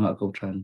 họ cầu trần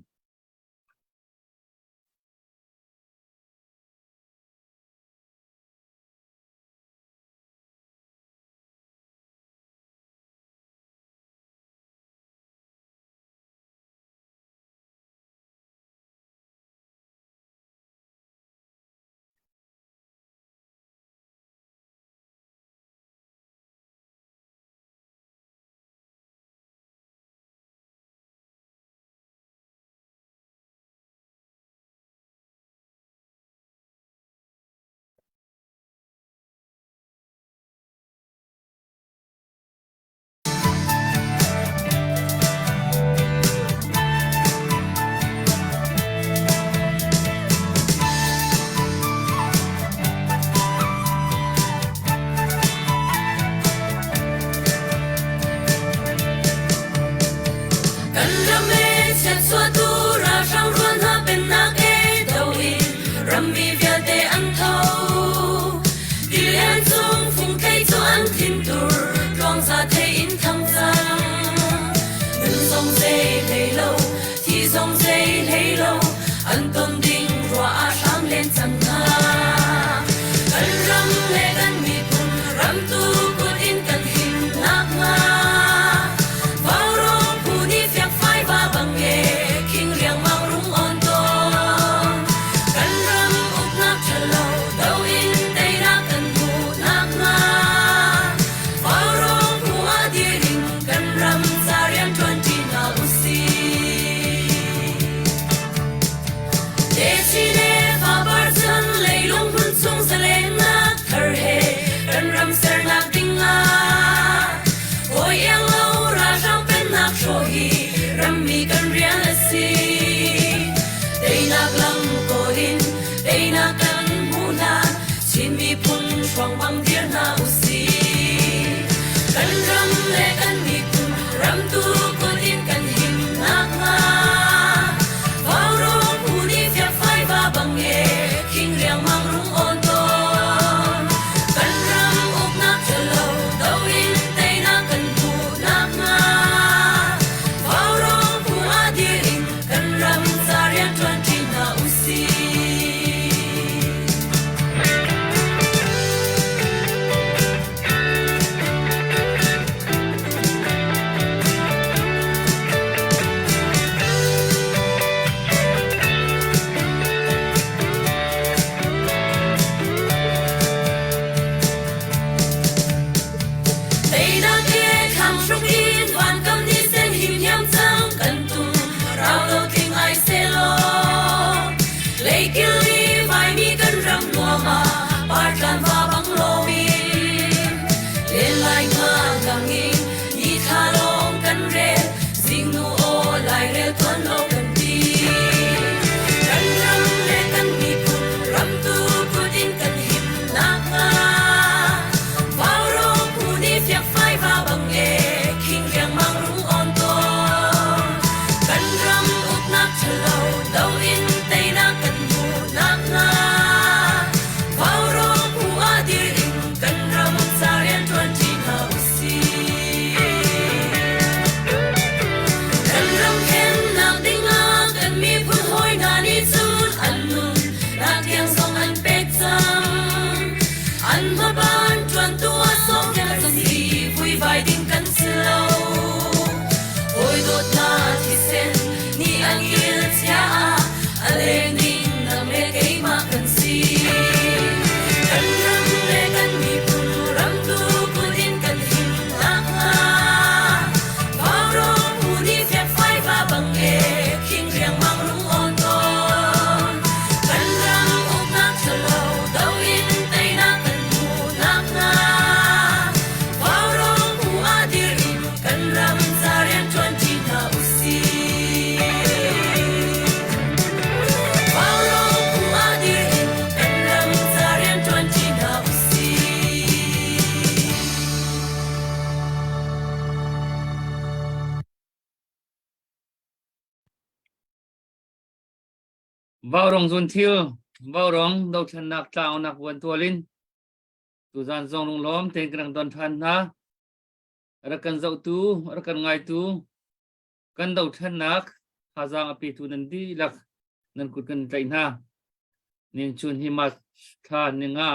vào rong zon thiêu vào rong đâu chân nạc trao nạc vườn tua linh tu gian zong lung lom tên cái đòn thân ha ra cần dậu tu ra cần ngày tu cần đầu chân nạc hazang api tu nanti lak nan kutkan traina nin chun himat tha ninga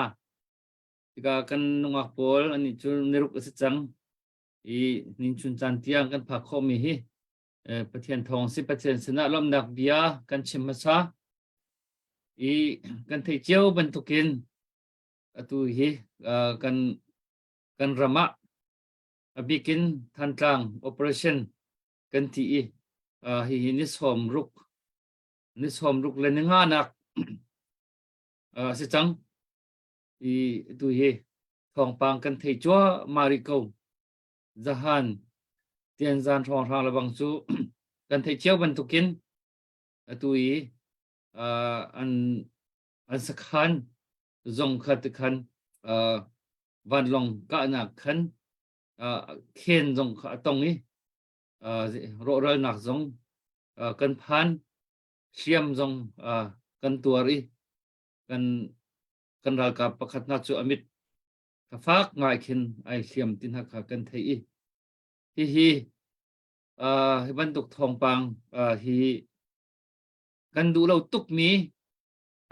tika kan nungak pol ani chun niruk asachang I nin chun chan tiang kan phak kho mi hi pathian thong si pathian sana lom nak bia kan chimasa I kan thei chiao ban tukin atu hi kan rama abikin thantlang operation kan ti hi ni som ruk leninga nak si chang I tu hi thong pang kan thei chua mariko zahan tiền gian thong thang là bằng số kan thei chiao ban tukin atu hi an sakhan zong khat khan van long ka na khan khen zong kha tong ni ro ral nak zong kan phan siam zong kan tuari kan ral ka pakhat na chu amit ka fak ngai khin ai siam tin ha kha kan thei hi ban tuk thong pang hi kan du lo tuk mi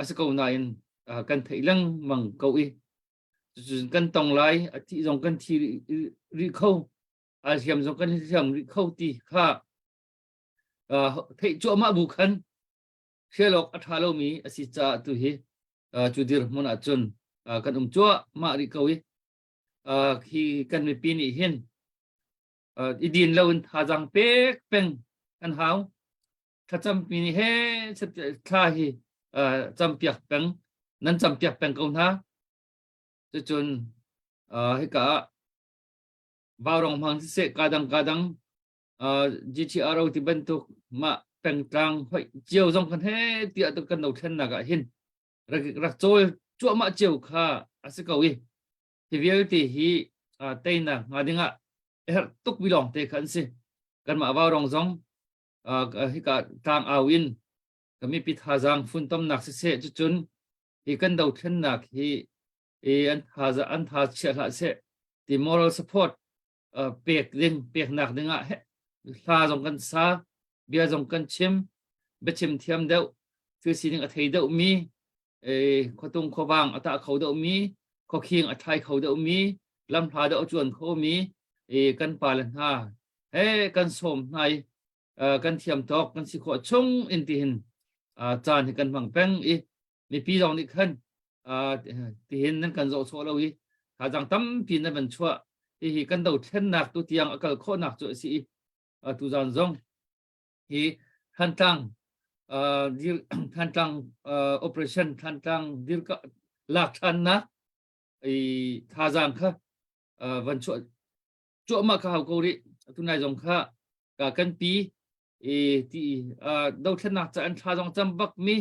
asako na in kan thei lang mang ko kan tong lai ti zong kan thi ri khâu siam zong kan siam ri khâu ti kha thei chu ma bu khan shelok athalo mi asi cha tu hi chudir mon achun kan chu ma ri ko khi kan mi pin I hin idin lawin hazang pek peng kan hau thacham pin he kha hi champiak peng nan champiak peng ko na chun hi ka varong mang se kadang GTRO ti bentuk ma peng tang hoi chiều dòng kan he tia tu kan no then na ga hin rak chol chu ma chiều kha asikawi ti vial ti hi teina ngadinga tuk bilong te khan se kan ma varong zong hi ka tang awin kami pit hazang fun tom nak se chun hi kan do then nak hi an tha che se the moral support pek nak dinga sa dòng kan sa bia dòng kan chim be chim thiam deuh thư sin a thei deuh mi khotung khowang ata khâu deuh mi kho khing a thai khâu deuh mi lam hla deuh chuan kho mi kan palan ha kan som nai kan thiam tok kan si kho chung in ti hin chan hi kan mang peng mi pi dòng ni khan ti hin nan kan zo so lo ha jang tam pi na ban chua hi kan do then nak tu tiang akal kho nak chu si tu zan zong hi thantang operation thantang dir ka lak than na tha jang kha van chu ma kha ko ri tu nai zong kha ka kan pi ti do then nak cha an tha jong cham bak mi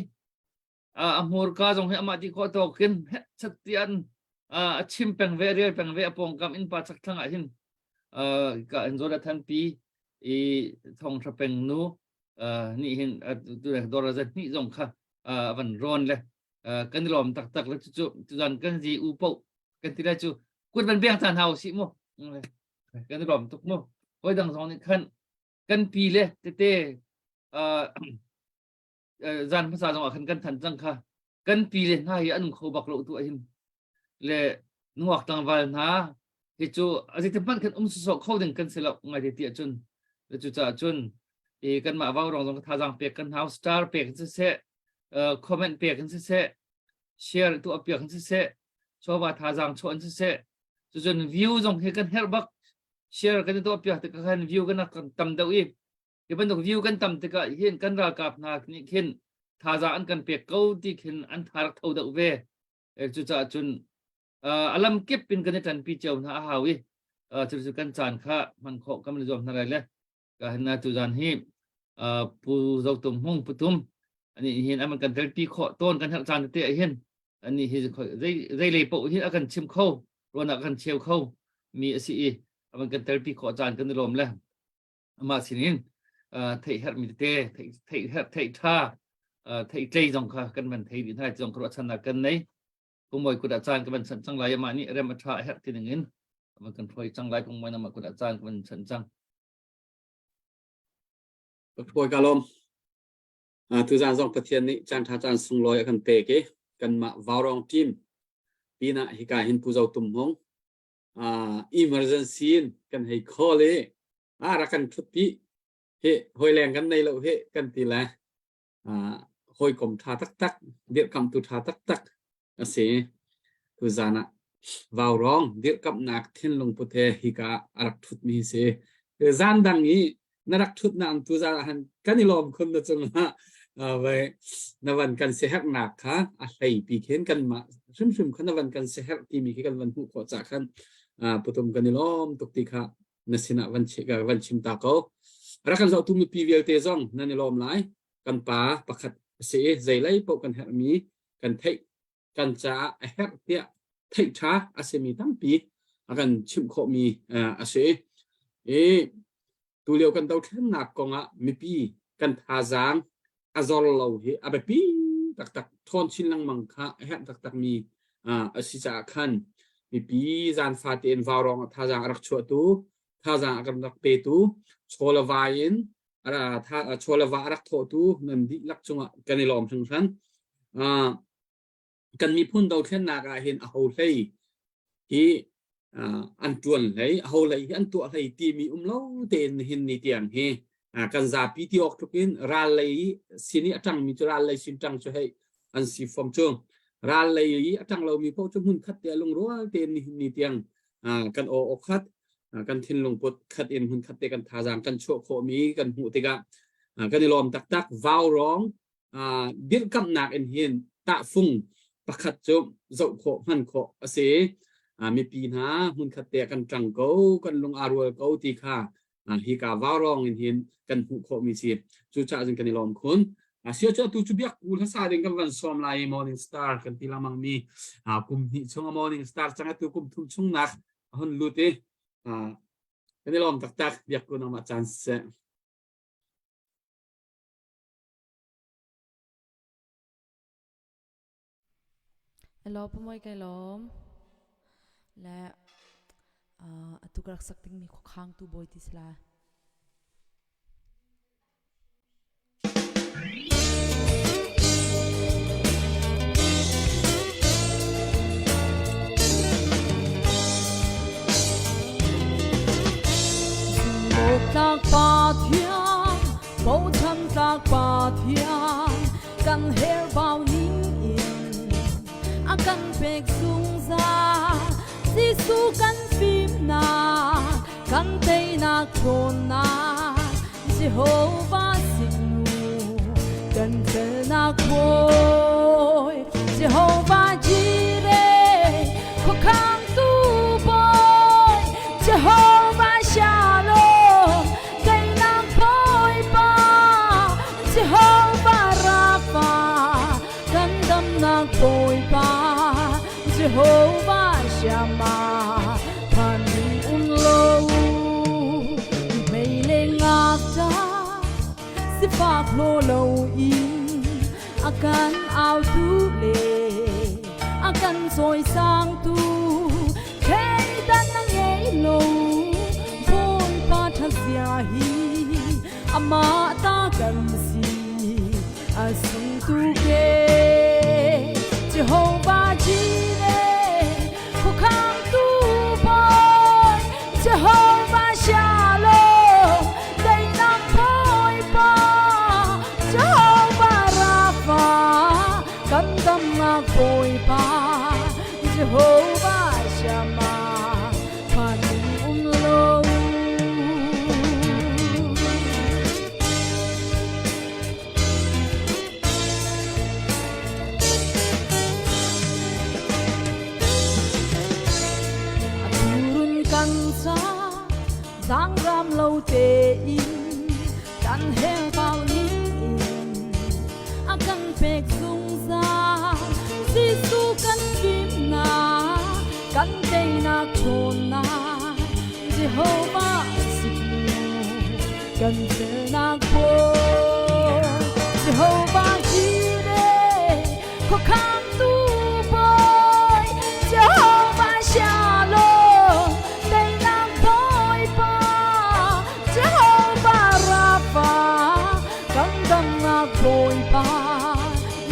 amur ka jong he ma ti ko to kin chat tian chim peng ve real peng ve apong kam in pa chak thang a hin ka enzoda than pi thong thra peng nu ni hin tu dora zat ni zong kha van ron le kan lom tak tak le chu zan kan ji u po kan ti la chu kun ban beng chan hau si mo kan lom tuk mo hoi dang zong ni kan pi le te zanภาษาจงkan kan than jang kha kan pi le na hi an kho bak lo tu hin le nuak tang wal na hi chu azit pan kan so kho ding kan selo ngai ti chun le chu cha chun kan ma waw rong tha jang pe kan house star pe kan se comment pe kan se share tu apya kan se so ba tha jang chon se chu chun view jong he kan help bak share kan tu apya te kan view kan tam dau cái vấn đề view kan tam te ka hian kan ra kap na ni khin tha za an kan pe ko ti khin an thar thau dau ve chu cha chun alam kep pin kan tan pi cheu na hawi chu kan chan kha man kho kam le jom na le ka na tu jan hi pu zau tum hung putum ani hian am kan tel pi kho ton kan hal chan te hian ani hi dei le po hi akan chim kho rona kan cheu kho mi asi am kan tel pi kho chan kan lom le ma sinin thầy hết mình tê thầy tha thầy tây dòng kha căn bản thầy điện hai dòng có chân là cân đấy cũng mời cô đã trang cái bản sẵn sang lại mà ní em mà tha hết thì đừng in mà cần phải trang lại cũng mời nằm mà cô đã trang cái bản sẵn sang Thôi cả lom tu zan zong pathian ni chan tha chan sung loi kan pe ke kan ma warong team pina hi ka hin pu zau tum hong emergency kan hei khole ra kan thut pi he hoi leng kan nei lo he kan ti la hoi kom tha tak tak dir kam tu tha tak tak ase tu zana warong dir kam nak thin long pu the hi ka arak thut mi se zan dang ni narak thut na tu za han kanilom khun na chung ha vậy navan kan sehat nak kha a hlei pi khen kan ma sim khan navan kan sehat ti mi kan van hu ko cha khan putum kanilom tuk ti kha nasina van che ga van chim ta ko ra kan zo tu mi pi vel te zong nanilom lai kan pa pakhat se zai lai po kan her mi kan thei kan cha her tia thei tha asemi tam pi akan chim kho mi ase tu liu kan tau then nak ko nga mi pi kan tha jang azol lo hi abepi tak tak thon chin lang mang kha het tak tak mi asi cha khan mi pi zan fa ten warong tha jang rak chu tu tha jang akam rak pe tu chola wain ara tha chola wa rak tho tu nan di lak chunga kanilom thang san kan mi phun dau then na ga hin a ho hlei hi an tuan hlei ho hlei an tu hlei ti mi lo ten hin ni tiang he kan za pi ti ok tukin ral lei sini atang mi chu ral lei sin tang chu hei an si form chung ral lei atang lo mi po chu hun khat te lung ro ten ni tiang kan o khat kan thin lung pot khat in hun khat te kan tha jang kan chu kho mi kan hu te ga kan ni lom tak tak vaw rong dir kam nak en hin ta phung pakhat chu zo kho han kho ase mi pi na hun khat te kan tang ko kan lung arwal ko ti kha hi ka warong in hin kan hu kho mi si chu cha jing kan ilom khun sia cha tu chu biak ul sa ding kan van som lai morning star kan ti lamang mi kum hi chung morning star changa tu kum thum chung nak hon lu te kan ilom tak tak biak ko na ma chance hello pumoi kai lom la atukrak sakting mi khang tu boy tisla tak pa thiam bo cham tak pa thiam kan her bao ning in akan pek sung za si su kan phim na kan tei na khon na Jehovah sinu kan te na khoi Jehovah jireh ko kham tu boy Jehovah shalom kai na khoi pa Jehovah rafa kan dam na khoi pa Jehovah Shammah panin unlo mei le ngakta si fak lo lo in akan au tu le akan soi sang tu kei dan nang ei lo poi pa thasya hi ama ta kan si asung tu ke Jehovah jireh ko kham tu boy Jehovah shalom dai nang khoi pa Jehovah rafa kan dam na khoi pa Jehovah Shammah panin lo Giang ram lâu tê in kan heo bao ning in akan pek sung za si su kan kim na kan tei na khon na Jehovah sinu kan te na ko Jehovah jireh ko kham tu boy Jehovah shalom dei na khoi pa Jehovah rafa kan dam boy pa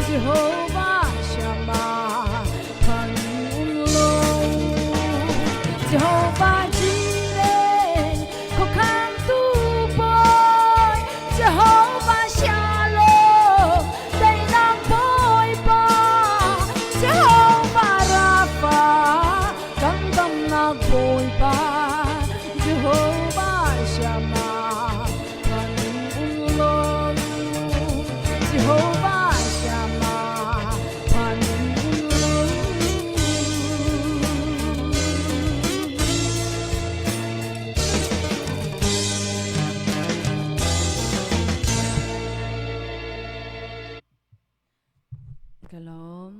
Jehovah Shammah Panulong Jehovah Jireh ko kan tu boy Jehovah Shalom dai nang boy pa Jehovah Rapha kang dam na boy pa Jehovah Shammah Panulong Jehovah Shammah Panulong Kalom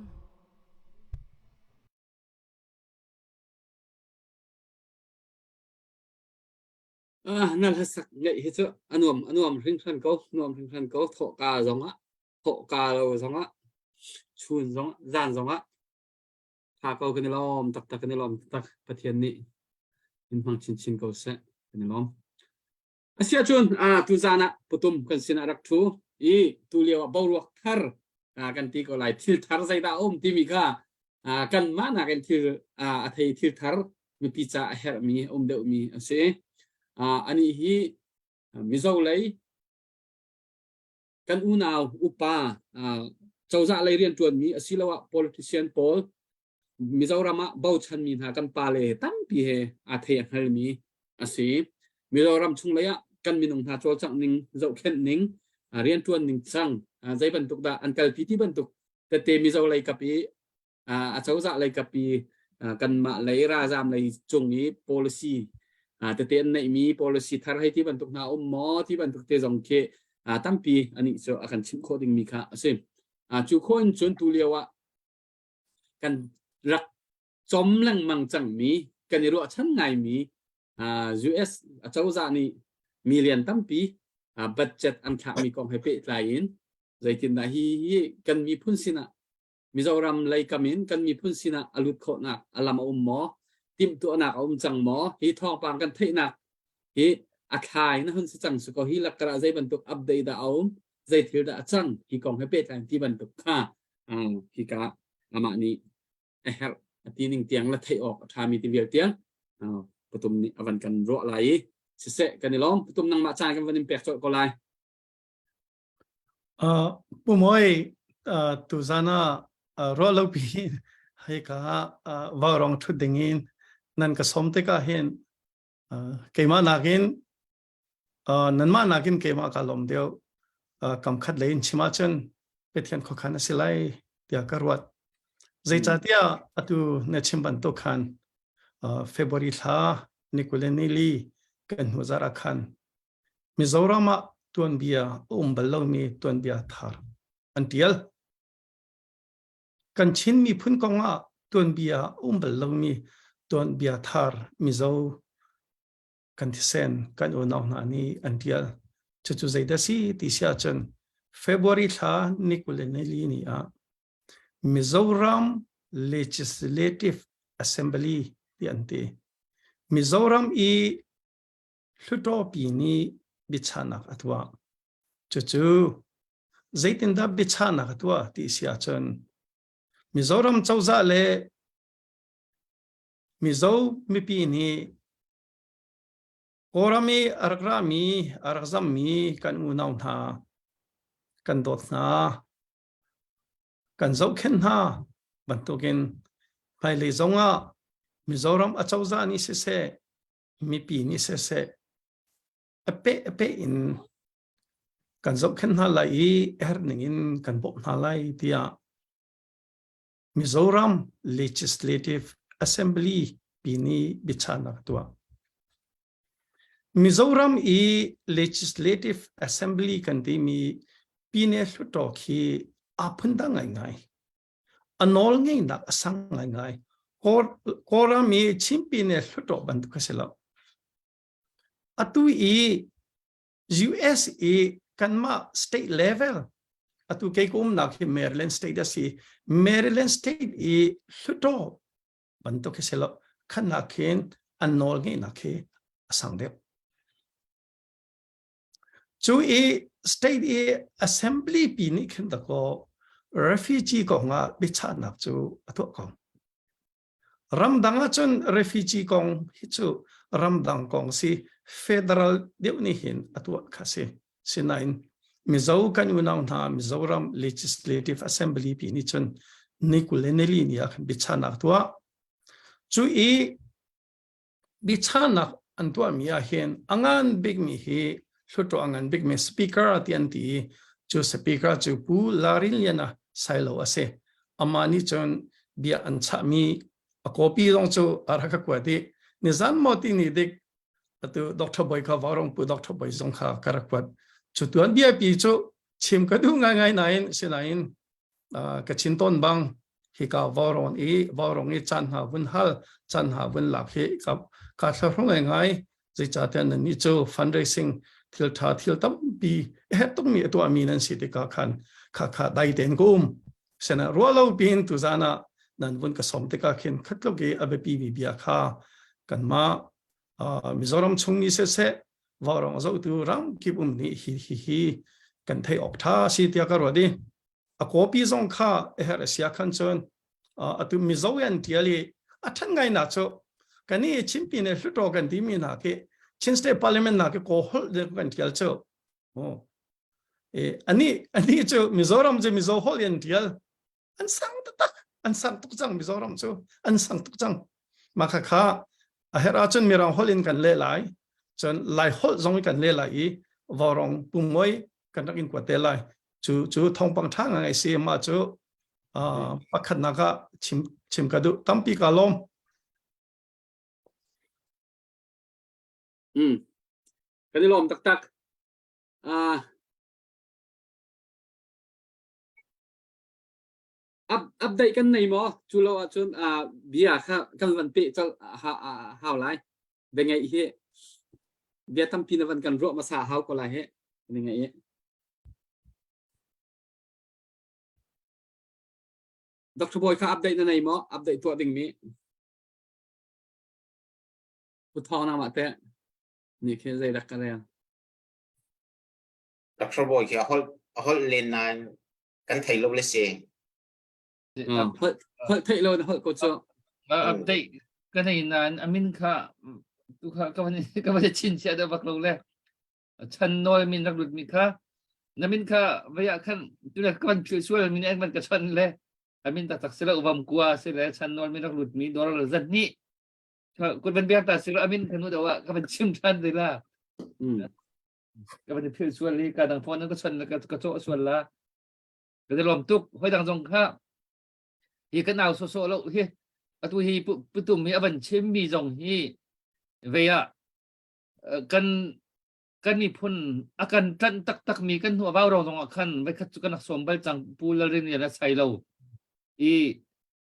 nal hasak ngai hi chu anuam hring thran ko tho ka zonga tho ka lo zonga chun zonga zan zonga tha ko kan lom tak pathian ni in hang chin ko se kan lom asia chun tu zana putum kan sin arak thu I tu lewa bawruak thar kan ti ko lai thil thar sai da ti mi kha kan mana kan thil athei thil thar mi pi cha her mi de mi ase ani hi mizo lei kan unaw upa chawza lei rian tuan mi asilawa politician pol mizo rama bau chan mi na kan pa le tam pi he athe hal mi ase mizo ram chung leya kan minung ha chol chang ning zo khen ning rian tuan ning chang zai ban tuk da an kal pi ti ban tuk te mizo lei kapi chawza lei kapi kan ma lei ra jam lei chung ni policy te nei mi policy thar hai ti ban tuk na mo ti ban tuk te jong ke tampi ani so akan chim kho ding mi kha ase chu khon chun tu lewa kan rak chom lang mang chang mi kan ro chan ngai mi US chawza ni million tampi budget an kha mi kong hai pe tlain zai tin da hi kan mi phun sina Mizoram lei kamin kan mi phun sina alut kho na alam mo tim tu anak chang mo hi thong pang kan thei na hi akhai na hun chang su ko hi lakra zai ban tuk update da zai thil da chang hi kong he pe tan ti ban tuk kha hi ka ama ni her ti ning tiang la thei ok tha mi ti vel tiang putum ni avan kan ro lai se kan ni lom putum nang ma cha kan van pek cho ko lai pumoi tu zana ro lo pi hai ka wa rong thu dingin nan ka somte ka hen keima nakin nan ma nakin keima ka lom deu kam khat lein chima chen pethian kho khana silai tia karwat zai cha tia atu ne chimban to khan February tha nikuleni li kan huzara khan Mizorama tuan bia ballomi tuan bia thar antial kan chin mi phun konga tuan bia ballomi tuan bia thar mizo kan thisen kan unaw na ni antial chu zaida si ti sia chen February tha nikuleni ni a Mizoram Legislative Assembly ti ante Mizoram I hlutopi ni bichanak atwa chu zaitinda bichanak atwa ti sia chen Mizoram chawza le mizo mipi ni orami aragrami arazami kan unaw na kan dot na kan zo khen na bantukin pai le zonga Mizoram achawza ni se mipi ni se ape in kan zo khen na lai ningin kan bop na lai tia Mizoram Legislative Assembly pini bichana tua Mizoram Legislative Assembly kan ti mi pine hluto khi aphunda ngai anol ngai na asang ngai kora mi chimpine hluto bantu kaselo atu US kanma state level atu kay kum na ki Maryland state asi Maryland state hluto bantu kaselo kanakin anol ngai na ki asang de chú ý state assembly pi ni khen ta ko refugee ko nga bi cha nak chu atho ko ram danga chun refugee kong hi chu ram dang kong si federal deu ni hin atwa khase sinain mizo kan unang na mizoram legislative assembly pi ni chun ni kuleneli ni ak bi cha nak tua chú ý bi cha nak an tua mi a hen angan big mi hi hluto angan big mi speaker atian ti chu speaker chu pu larin liana silo ase amani chon bia an cha mi a copy long chu araka kwati nizan moti ni dik atu dr boy ka warong pu dr boy zong kha karakwat chu tuan bia pi chu chim ka du ngai ngai nain sinain ka chinton bang hi ka warong e chan ha bun hal chan ha bun lak he ka thlong ngai zai cha ten ni chu fundraising thil tha thil tam pi he tum mi to ami nan si te ka khan kha dai ten gum sena rolo pin tu zana nan bun ka som te ka khin khatlo ge abe pi bi bia kha kan ma mizoram chung ni se warong zo tu ram ki bum ni hi kan thai ok tha si tia ka ro di a copy zong kha e her sia khan chon atu mizoyan tiali athan ngai na cho kani chimpi ne hluto kan ti mi na ke chin state parliament na ke ko hol de kan tial cho ani cho mizoram je mizo hol yan tial an sang tuk chang mizoram cho an sang tuk chang ma kha a her a chon mirang holin kan le lai chon lai hol zong kan le lai warong pumoi kan rak in kwa te lai chu thong pang thang ngai se ma chu pakhat na ka chim ka du tampi ka lom cái này lom tak update kan này mo chu lo chun bia kha kan van pe chal hao lai ve ngai he bia tam pin van kan ro ma sa hao ko lai he ni ngai Dr. Boy kha update na này mo update to ding mi pu tho na ma te ni ke zai dak ka ya Dr. Boy ki hol len nan kan thai lo le se hơi thấy lâu hơi có cho update cái này là amin kha tu kha các bạn chin chia được bạc lâu le chân nói min rắc lụt mi kha namin kha bây giờ khăn tu là các bạn chưa xuôi min anh bạn cái chân le amin ta tak sila ubam kuwa sila chân nói min rắc lụt mi đó là dân ni quân bên biang ta sila amin khanu đâu ạ các bạn chim chân đấy là các bạn chưa xuôi li cả đằng phone nó có chân là cái chỗ xuôi là cái lòng tuk hơi đằng dòng kha hi cái nào so lo hi atu hi pu tu mi aban chem mi jong hi ve ya kan ni phun akan tan tak mi kan hu baw rong akan ve khat kan som bal chang pu la rin ya la sai lo i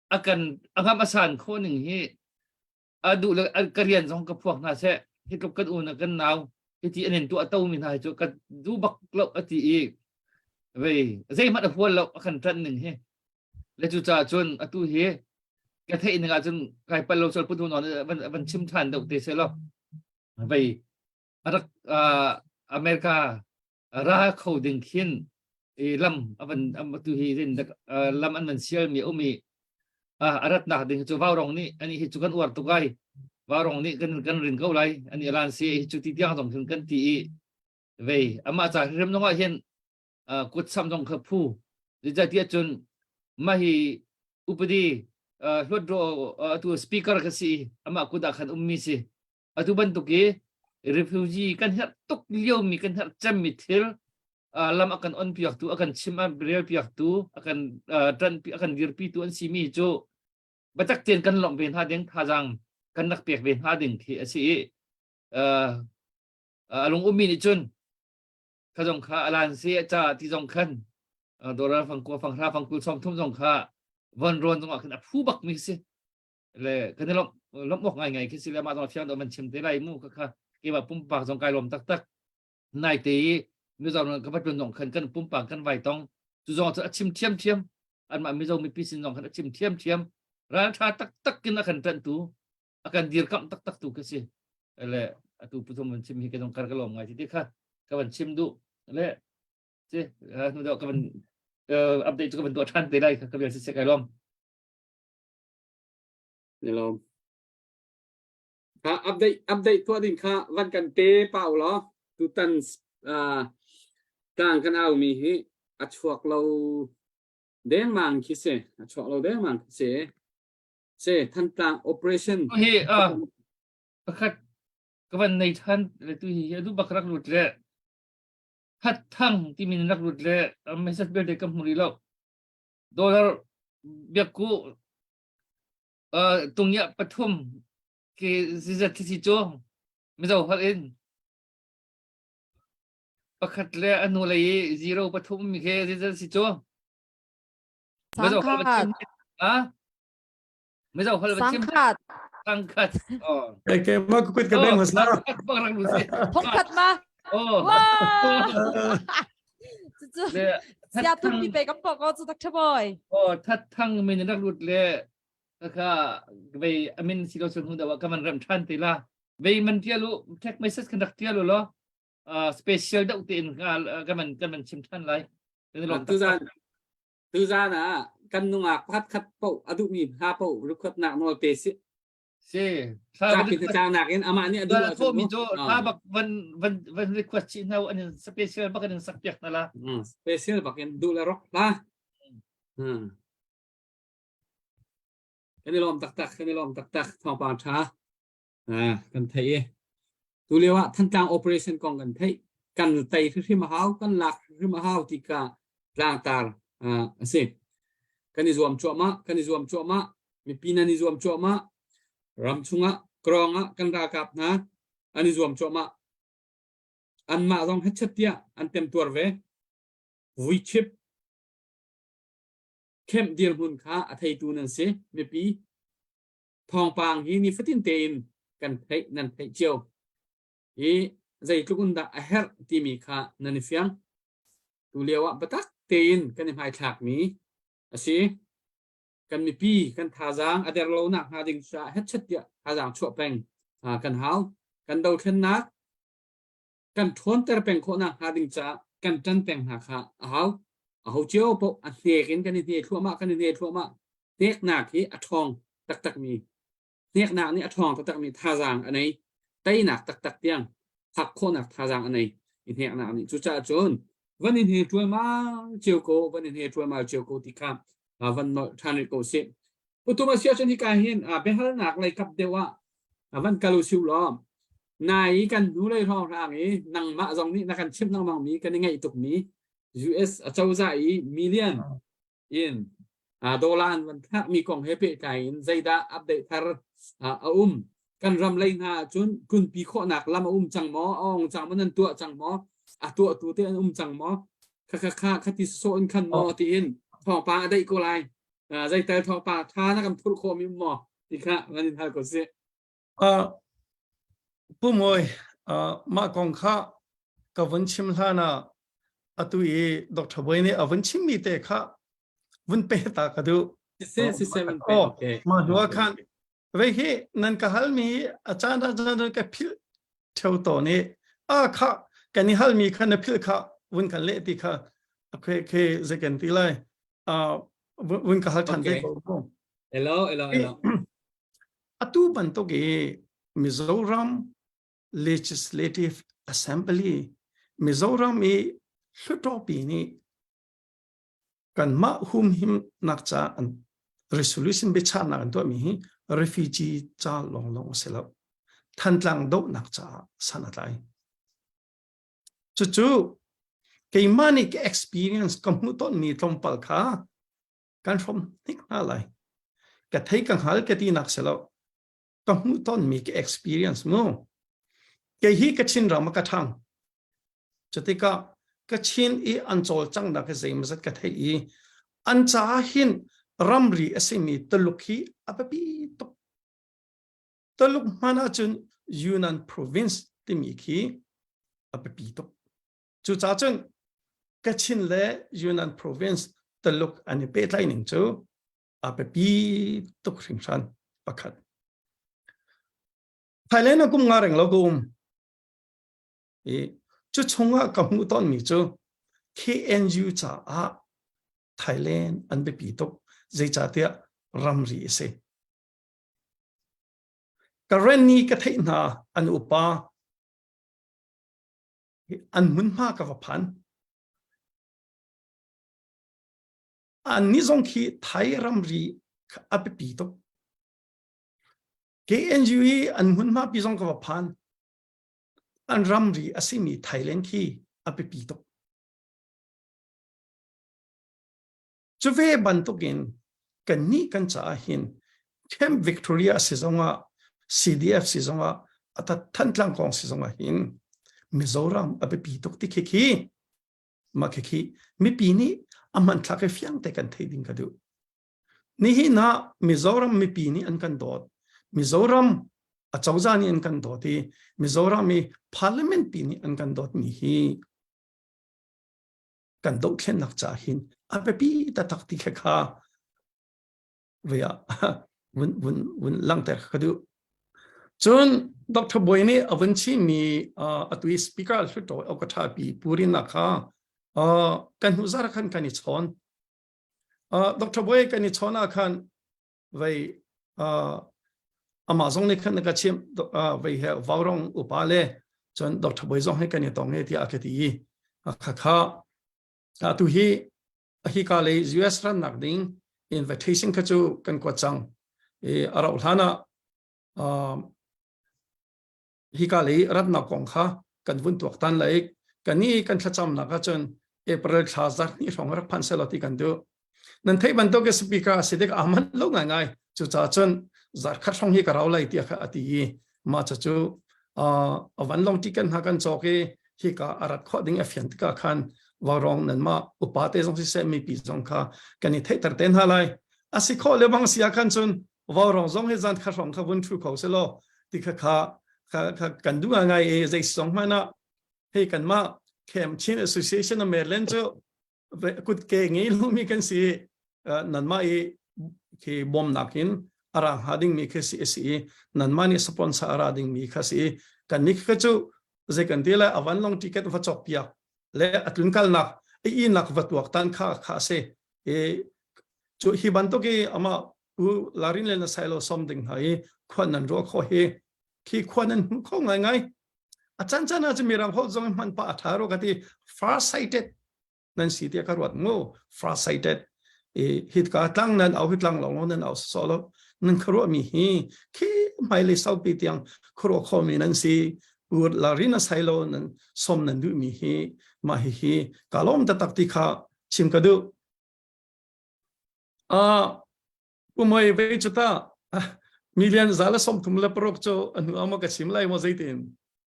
akan angam asan kho ning hi adu la karian jong ka phuak na se hi kap kan un kan naw hi ti anen tu atau min hai chu kan du bak lo ati i ve zai mat phul lo akan tan ning hi le chu cha chun atu hi cái thế này là chun cái pal lo sol putu no ban chim than dau te se lo vậy arak America ra khâu ding khin lam aban atu hi rin lam an man sial mi umi arat na ding chu warong ni ani hi chu kan war tu gai warong ni kan rin kau lai ani lan si hi chu ti tiang dong kan ti vậy ama cha rem no hian kut sam dong kha phu ja ti chun mahi upadi hudro tu speaker kasi ama kuda khan ummi si atu bantu ke refugee kan hat tok liu mi kan hat cham mi thil lam akan on piak tu akan chima brel piak tu akan tran pi akan dir pi tu an si mi cho batak ten kan lom ben ha ding thajang kan nak piak ben ha ding thi asi alung ummi ni chun khajong kha alan se cha ti jong khan dora phang ko phang ra phang kul som thum jong kha von ron jong khan phu bak mi se le kan lom mok ngai ngai ki sila ma dong fiang do man chim te lai mu kha ki ba pum pak jong kai lom tak tak nai te mi jong ka pat jong khan kan pum pak kan vai tong chu jong cha chim thiam an ma mi jong mi pi sin jong khan chim thiam ra tha tak kin khan tan tu akan dir kam tak tu ka si le atu putum man chim hi ka jong kar ka lom ngai ti kha ka ban chim du lệ chứ nó độ các bạn update cho các bạnตัวท่านtới đây các bạn sẽ cái lom Này là update tua đình kha văn cần tê bảo lo tu tân càng kan ao mi hi chuak lâu đen mang khi se chuak lâu đen mang se thân tang operation hi khát các bạn nàyท่านtu hi du bak rak lut le khát thăngที่มีนักรุดleไม่สักเบลเดกัมมุริแล้วดอลลาร์เบียกูตรงเนี้ยปฐมqueจะที่โจไม่จะหัวเองประคัดเลยอนุเลยzero ปฐมมีแค่จะที่โจไม่จะหัวเป็นชิมไม่จะหัวเป็นชิม Sangkat. ตั้งคัดอ๋อ Kaya magkukit ka bang masarap. บางรังรู้สิ Tongkat ma. โอ้ Wow. เนี่ยทัด Sia ทั้ tu ง pi pe kam pok ko chu tak chaboy. โอ้ทัดทั้งมีนักรุดเลยก็ไปอามินสิโลชนหุ่นแต่ว่าก็มันเริ่มทันตีละไปมันเที่ยวรู้แท็กไม่เสร็จขนาดเที่ยวรู้เหรอspecial ดาวตีนก็มันชิมทันไรนี่ลอง tư gia là căn nung ạc phát khát bậu adu mi ha bậu lúc khát nặng nói bê sĩ ใช่ cha khi ta nạc en ama ni adu โทษมีโจถ้าบักวัน request ชินเอาอันนี้ special บักอันนี้สักเปียกนั่นละ special bak en du la rock la cái này lom tak tak thong pa cha kan thấy tu liwa thân tang operation kong kan thấy kan tay thi ma hao kan lak thi ma hao ti ka lang tar ase kan izuam chua ma mi pina ni zuam chua ma ram chunga kronga kan ra kap na ani zuam chua ma an ma rong het chatia an tem tur ve vui chip kem dir hun kha a thei tu nan se mi pi thong pang hi ni fatin tein kan thei nan thei chiao hi zai tukun da a her ti mi kha nan fiang tu lewa batak tein kan hai thak mi asi kan mi pi kan tha jang ader lo nak ha ding sa het chatia ha jang chua peng kan hau kan dau then nak kan thon ter peng kho na ha ding cha kan tan peng ha kha hau chiao po a the kin kan ni thua ma tek nak hi a thong tak tak mi tek nak ni a thong tak tak mi tha jang anei tai nak tak tak tiang thak kho nak tha jang anei i tek nak ni chu cha chonวันนี้ช่วยมาเจียวโกวันนี้ช่วยมาเจียวโกที่ข้ามวันนอทานโกเสียอุตุมาเสียชนิดการเห็นเป็นหนักเลยครับเดียวว่าวันกาลูซิวล้อมนายกันดูเลยท้องทางนี้นังมาตรงนี้นักการชิมนังมังมีกันยังไงตุกนี้ US เจ้าใจมิลเลียนอินดอลลาร์วันถ้ามีกองเฮเปไก่ใจดาอัปเดตทาร์กันรำเลยนะจนคุณปีข้อหนักลำจังหมอจังมันนั่นตัวจังหมอตัวเตี้ยจังหมอข้าที่โซนคันหมอที่อินทองปลาได้ก็ไรใจแต่ทองปลาท่านักทุกคนมีหมอที่ข้าวันนี้ท่าก็เสียผู้มวยมากองข้ากับวันชิมลานะตุยดอกทบวยนี่วันชิมมีแต่ข้าวันเปตากระดูเสียมันเป็นโอเคมาดูกันเว้ยนั่นก็ฮัลมีอาจารย์ก็พิลเท่าตัวนี้ข้ากันนี่ฮัลมีขันพิลข้าวันกันเละตีข้าเคจะกันตีเลยวันกันฮัลทันได้ก็เอลตุบันตุกีมิโซรัม legislative assembly มิโซรัมมีสุดท้ายนี้กันมาหุมหิมนักจ้าอัน resolution ไปชานักตัวมี refugee จ้าลงเสร็จแล้วทันหลังดูนักจ้าสันอะไรจู่ๆกี่มันนี่ experience ก็มุต้นมีตรงปัลค่าการชมนิกอะไรก็ที่กังหัลก็ที่นักเสร็จแล้วก็มุต้นมี experience มั้งกี่ฮีก็ชินเรามากระทั่งจุดที่ก็ชินอันโจลจังนักเสียมันจะก็ที่อันจ้าหินรัมรีเสมีตลุกฮีอับปีตลุกมันอาจจะยูนัน province ที่มีฮีอับปีตกจุดจ้าจนก็ชินเล่ยูนัน province ตลุกอันนี้เป็นไรหนึ่งจูอับปีตกถึงชั้นประคัดไทยแลนด์กุมงาเร่งเรากุม chú chunga kamu ton mi chú KNU cha a Thailand an be pi tok zai cha tia ramri se kareni ka thei na an upa an mun ma ka va phan an ni zong khi Thai ramri a be pi tok KNU an mun ma pi zong ka va phan an ramri asimi Thailand khi a be pi tok chu ve ban tokin kan ni kan cha hin Camp Victoria sizonga CDF sizonga ata thantlang kong sizonga hin Mizoram abe pi tok ti kheki ma kheki mi pi ni aman thla ke fyang te kan thei ding ka du ni hi na Mizoram mi pi ni an kan dot Mizoram a chawza ni an kan dot ti Mizoram mi parliament pi ni an kan dot mi hi kan do thlen nak cha hin abe pi ta tak ti kha veya wun lang ter ka du chun Dr. Boyne avanchi mi atui speaker hluto okatha pi purin na kha kan huzar khan kani chon Dr. Boy kani chona khan vai amazon ne khan ka chim vai he vaurong upale chun Dr. Boy zong he kani tong he ti akati kha kha tu hi ka le US ran nak ding invitation ka chu kan ko chang arau hana hi ka le rat na kong kha kan vun tuak tan lai kan ni kan thacham na ka chon April thazar ni rong ra phan seloti kan du nan thei ban to ke speaker sidek aman lo ngai ngai chu cha chon zar khat rong hi ka raw lai ti kha ati ma cha chu awan long ti kan ha kan choke hi ka arat kho ding afian ka khan warong nan ma upate jong si se mi pi jong kha kan ni thei tar ten ha lai asi kho le bang sia kan chun warong jong he zan kha rong kha bun thu kho se lo ti kha kan du ngai e zai song ma na he kan ma kem chin association of Maryland cho kut ke ngi lu mi kan si nan ma e ke bom nakin ara hading mi ke si nan ma ni sponsor ara ding mi kha si kan ni kha chu ze kan de la awan long ticket va chok pia le atlun kal nak e nak va tuak tan kha se e chu hi ban to ke ama u larin le na silo something hai khwan nan ro kho he khi khwan nan kho ngai achan chana chu mirang ho jong man pa atharo gati far sighted nan si dia karwat ngo far sighted e hit ka tlang nan au hit lang long nan au solo nan kharo mi hi khi mai le sau pi tiang khro kho mi nan si ur larina silo nan som nan du mi hi ma hi kalom ta tak ti kha chim ka du umoi ve chuta million zala som thumla prok cho anu ama ka chim lai mo zaitin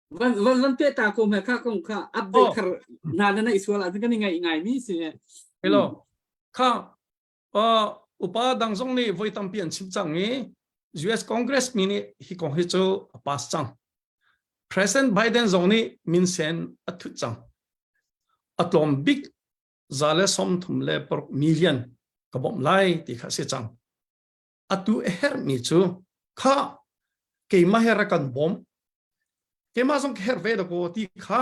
Vâng tuyệt ta cùng hệ khác cùng khác update khar na na isual at kan ngai mi si hello kha upa dang jong ni voi tam pian chim chang ni US Congress mini hi kong hi cho pass chang President Biden zong ni min sen athu chang atom big zale som thum le per million ka bom lai ti kha se chang atu her mi chu kha ke ma hera kan bom ke ma song her ve do ko ti kha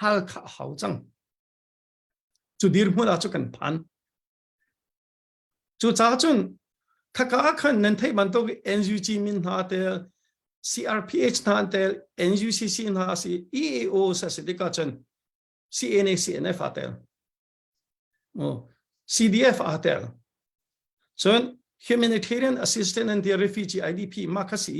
hal kha hau chang chu dir mu la chu kan phan chu cha chun kha ka khan nan thei ban to NUG min ha te CRPH na te NUCC na si EAO sa sidika chen CNA CNF atel CDF atel chun humanitarian assistance and the refugee IDP makasi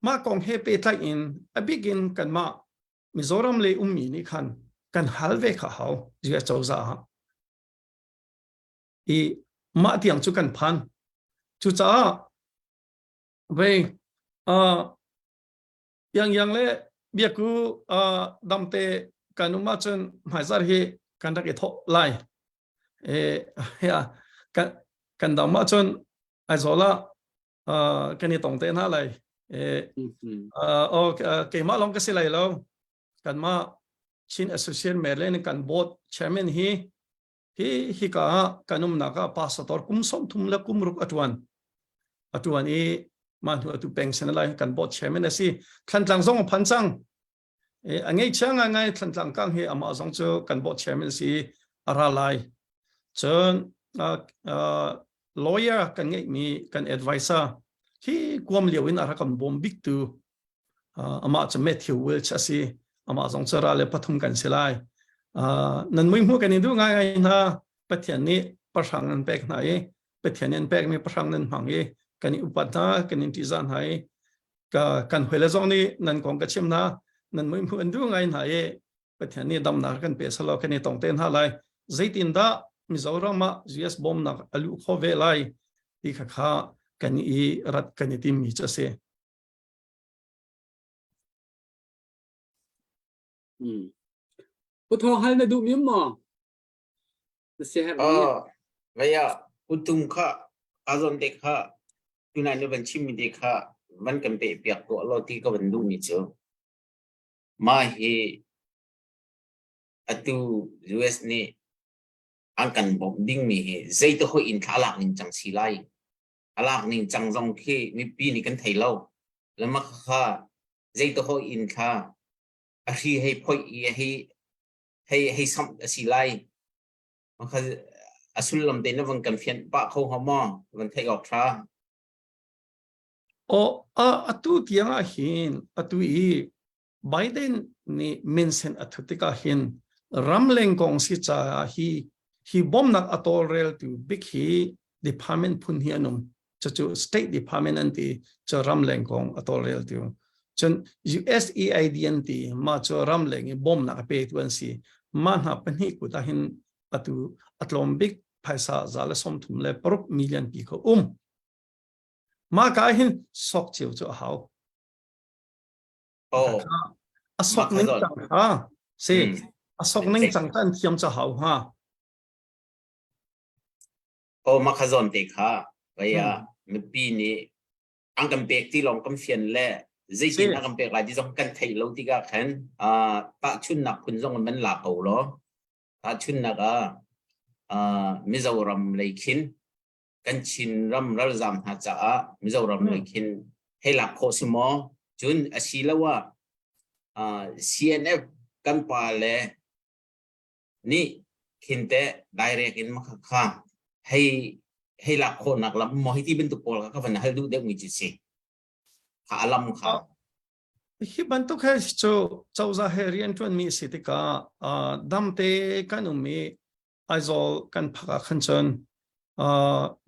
ma kong he pe tai in a begin kan ma Mizoram le ummi ni khan kan halve kha hau ji chawza e ma tiang chu kan phan chu cha ve yang le bia ku damte kanuma chen maizar he kan dak e tho lai ya kan dam ma chen aizola kan ni tong te na lai ke ma long ka silai lo kan ma chin association Maryland kan board chairman hi ka kanum na ka pastor kum som thum la kum ruk atuan e man hu atu pension lai kan board chairman asi khan tlang zong phan chang anh ấy chẳng ngay thằng thằng căng he ama giống cho cần bộ chairman si ara lai chọn lawyer cần ngay mi cần advisor khi quam liều in ara cần bom big tu ama cho Matthew Welch si ama giống cho ra le pathum cần se lai nan mình mua cái này đúng ngay na pathian ni pasang nan pek nai pathian nan pek mi pasang nan hangi cái này upata cái này tizan hai kan hwele zong ni nan kong ka chim na nan moi mu andu ngai na e pathian ni dam na kan pe salo kan ni tong ten ha lai zaitin da Mizoram ma US bom na alu kho ve lai ti kha kha kan i rat kan ti mi cha se Út thong hal na du miếng mò nó sẽ hết vậy à utum kha azon de kha tunai no ban chim de kha ban kan pe piak ko lo ti ka ban du ni cho ma hi atu US ni ang kan bom ding mi hi zai to ho in thalak nin chang si lai alak nin chang jong khi mi pi ni kan thei lo lama kha zai to ho in kha a hi hei phoi hei sam si lai ma kha asul lam de na wang kan fian pa kho ha ma wan thei ok tra o atu tianga hin atu i Biden ni mention athutika hin ramleng kong si cha hi bom nak atol rel tu big hi department phun hi anum chu state department anti cha ramleng kong atol rel tu chen USAID anti ma cha ramleng bom nak pe tu an si man ha pani ku ta hin atu atlom big paisa zala som thum le prop million pi ko ma ka hin sok chiu chu hau asok ning chang ha se asok ning chang tan thiam cha hau ha ma kha zon te kha vậy à mi pi ni ang kan pek ti long kam fian le zai tin ang kan pek lai ti jong kan thei lo ti ga khan ta chun nak phun jong man la ko lo ta chun nak Mizoram leikin kan chin ram ral zam ha cha Mizoram leikin hela kho simo chun asilawa CNF kan pa le ni khinte direct in ma kha hay là khổ nặng lắm mọiที่เป็นตุกปอลก็วันนั้นให้ดูเด็กมีจิตสิขาลำขา hi ban to kha cho chawza herian tun mi sitika damte kanumi aizol kan phaka khanchon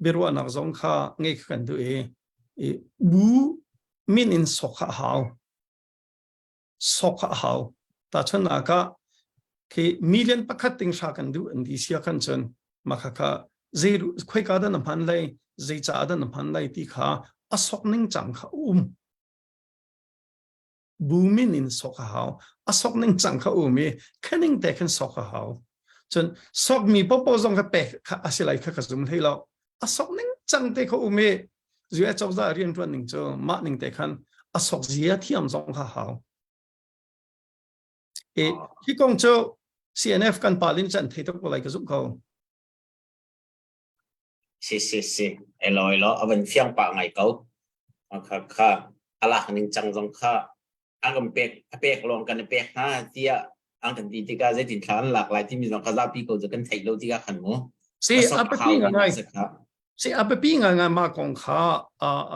birwa nak zong kha nge kan du e bu min in sokha hau ta chana ka ke million pakhat ting sha kan du andi sia khanchon makha zai khoi ka da na phan lai zai cha da na phan lai ti kha asok ning chang kha bumin in sokha hau asok ning chang kha me khaning te khan sokha hau chon sok mi popo zong ka pe kha asilai kha zum thei lo asok ning chang te kha me zua chaw za rian twan ning cho ma ning te khan asok zia thiam zong kha hau hi kong cho CNF kan palin chan thei tok lai ka zum ko si eloi lo avan fiang pa ngai kau kha ala ning chang jong kha ang kan pek long kan pek ha tia ang kan ti ka zai tin khan lak lai ti mi jong kha za pi ko kan thei lo ti ka khan mo si apapi nga ma kong kha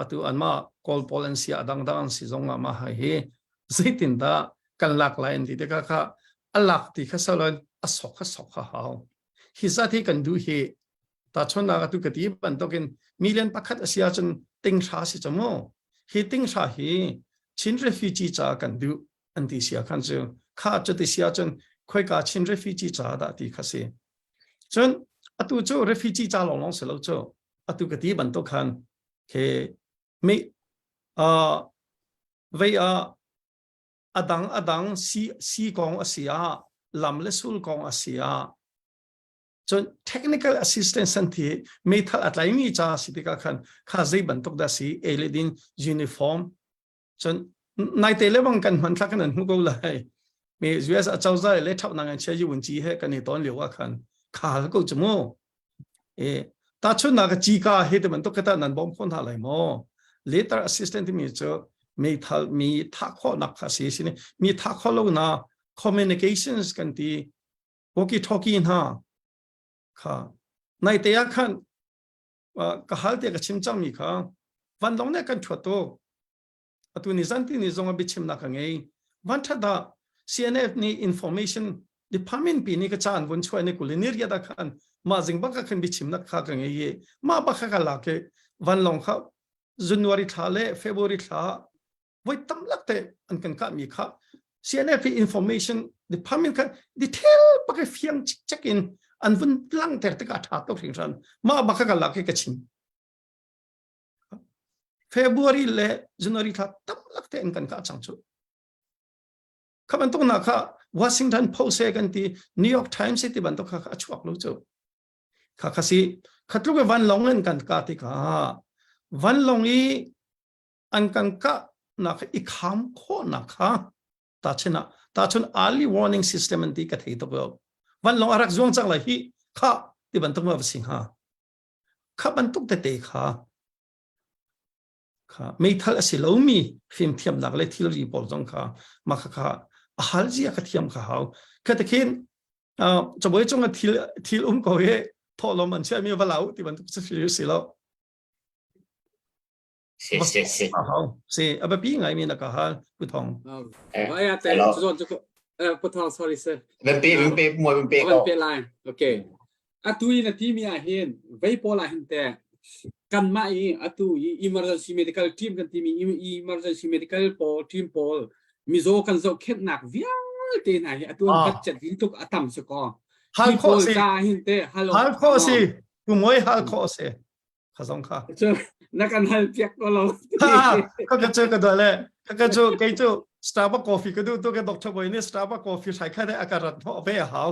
atu an ma kol polensia dang si zong ma ha he zaitin da kan lak lai ti ka kha alak ti kha salon asok kha hau hi za thi kan du he ta chona ka tu ka ti ban token million pakhat asia chen ting sha si chamo hi ting sha hi chin refugee cha kan du anti sia khan chu kha cha ti sia chen khoi ka chin refugee cha da ti kha se chen atu cho refugee cha long se lo cho atu ka ti ban to khan ke me ve adang si kong asia lam le sul kong asia chon technical assistance anti methal atlai mi cha sitika khan kha zai ban tok da si eledin uniform chon nai te lewang kan man thak kan hu go lai me US a chawza le thap na ngan che yu won ji he kan ni ton lewa khan kha go chmo ta chon na ga ji ka he de man tok ka nan bom khon ha lai mo later assistant mi cho มีทักข้อนักภาษีสิเนี่ยมีทักข้อลงนะ communications กันที่ walkie talkie นะค่ะในแต่ละขั้นก็หาเดียกับชิมจำมีค่ะวันลงเนี่ยกันชัวโตตัวนี้สันตินี่จงไปชิมนักไงวันถ้าได้ CNF นี่ information department ปีนี้ก็จะอันวันช่วยในกุลินิรยาดักอันมาจึงบังคับบิชิมนักข้ากันไงมาบังคับกันหลักวันลงครับ January ท่าเล่ February ท่าไว้ตั้มลักแต่อันกันก็มีค่ะ CNF information department กัน detail บังคับเฟียงเช็คอินอันวันหลังแต่ก็ท่าตัวถึงฉันมาบังคับกันหลักก็ชิม February เล่ January ท่าตั้มลักแต่อันกันก็จังจุข้ามันต้องนักWashington Post กันที่ New York Times ที่บันทึกข้าช่วยรู้จักข้าสิขัดลูกวันลงเงินกันกาติกาวันลงนี้อันกันก็นักอีกคำข้อนักตาชน early warning system ที่กระถิ่นตัววันลงอารักจวงจังเลยข้าที่บันทึกมาสิ่งข้าบันทึกแต่เด็กข้าไม่ทันสิเรามีฟิล์มเทียมนักเลยที่เรารีพอร์ตจงข้ามาข้าฮัลจีอาเทียมข้าวแค่แต่คิดจะบอกว่าจงทีลก็เฮทอลมันเชื่อมีเวลาที่มันจะฟิลสิแล้ว谢好是啊不比ไงมีนักฮัล不同哎呀，对，这个不同 sorry sir 文笔มวย文笔มันเป็นไรโอเคอะตุยนะที่มีอาเห็นไว้พอละเห็นแต่กันมาอีอะตุย emergency medical team กันที่มี emergency medical team พอมีโซกันโซเข็ดหนักวิ่งเตะไหนอะตัวบัดจัดที่ทุกอะตัมสกอฮัลโคสิฮัลโคสิกูมวยฮัลโคสิข้าสงข้าเจอนักการฮัลเปียกก็เราข้าก็เจอกันด้วยเลยข้าก็เจอแกเจอ Starbucks coffee ก็ดูตัวแกดอกชบอยนี่ Starbucks coffee ใช้แค่ได้อากาศร้อนไปหาว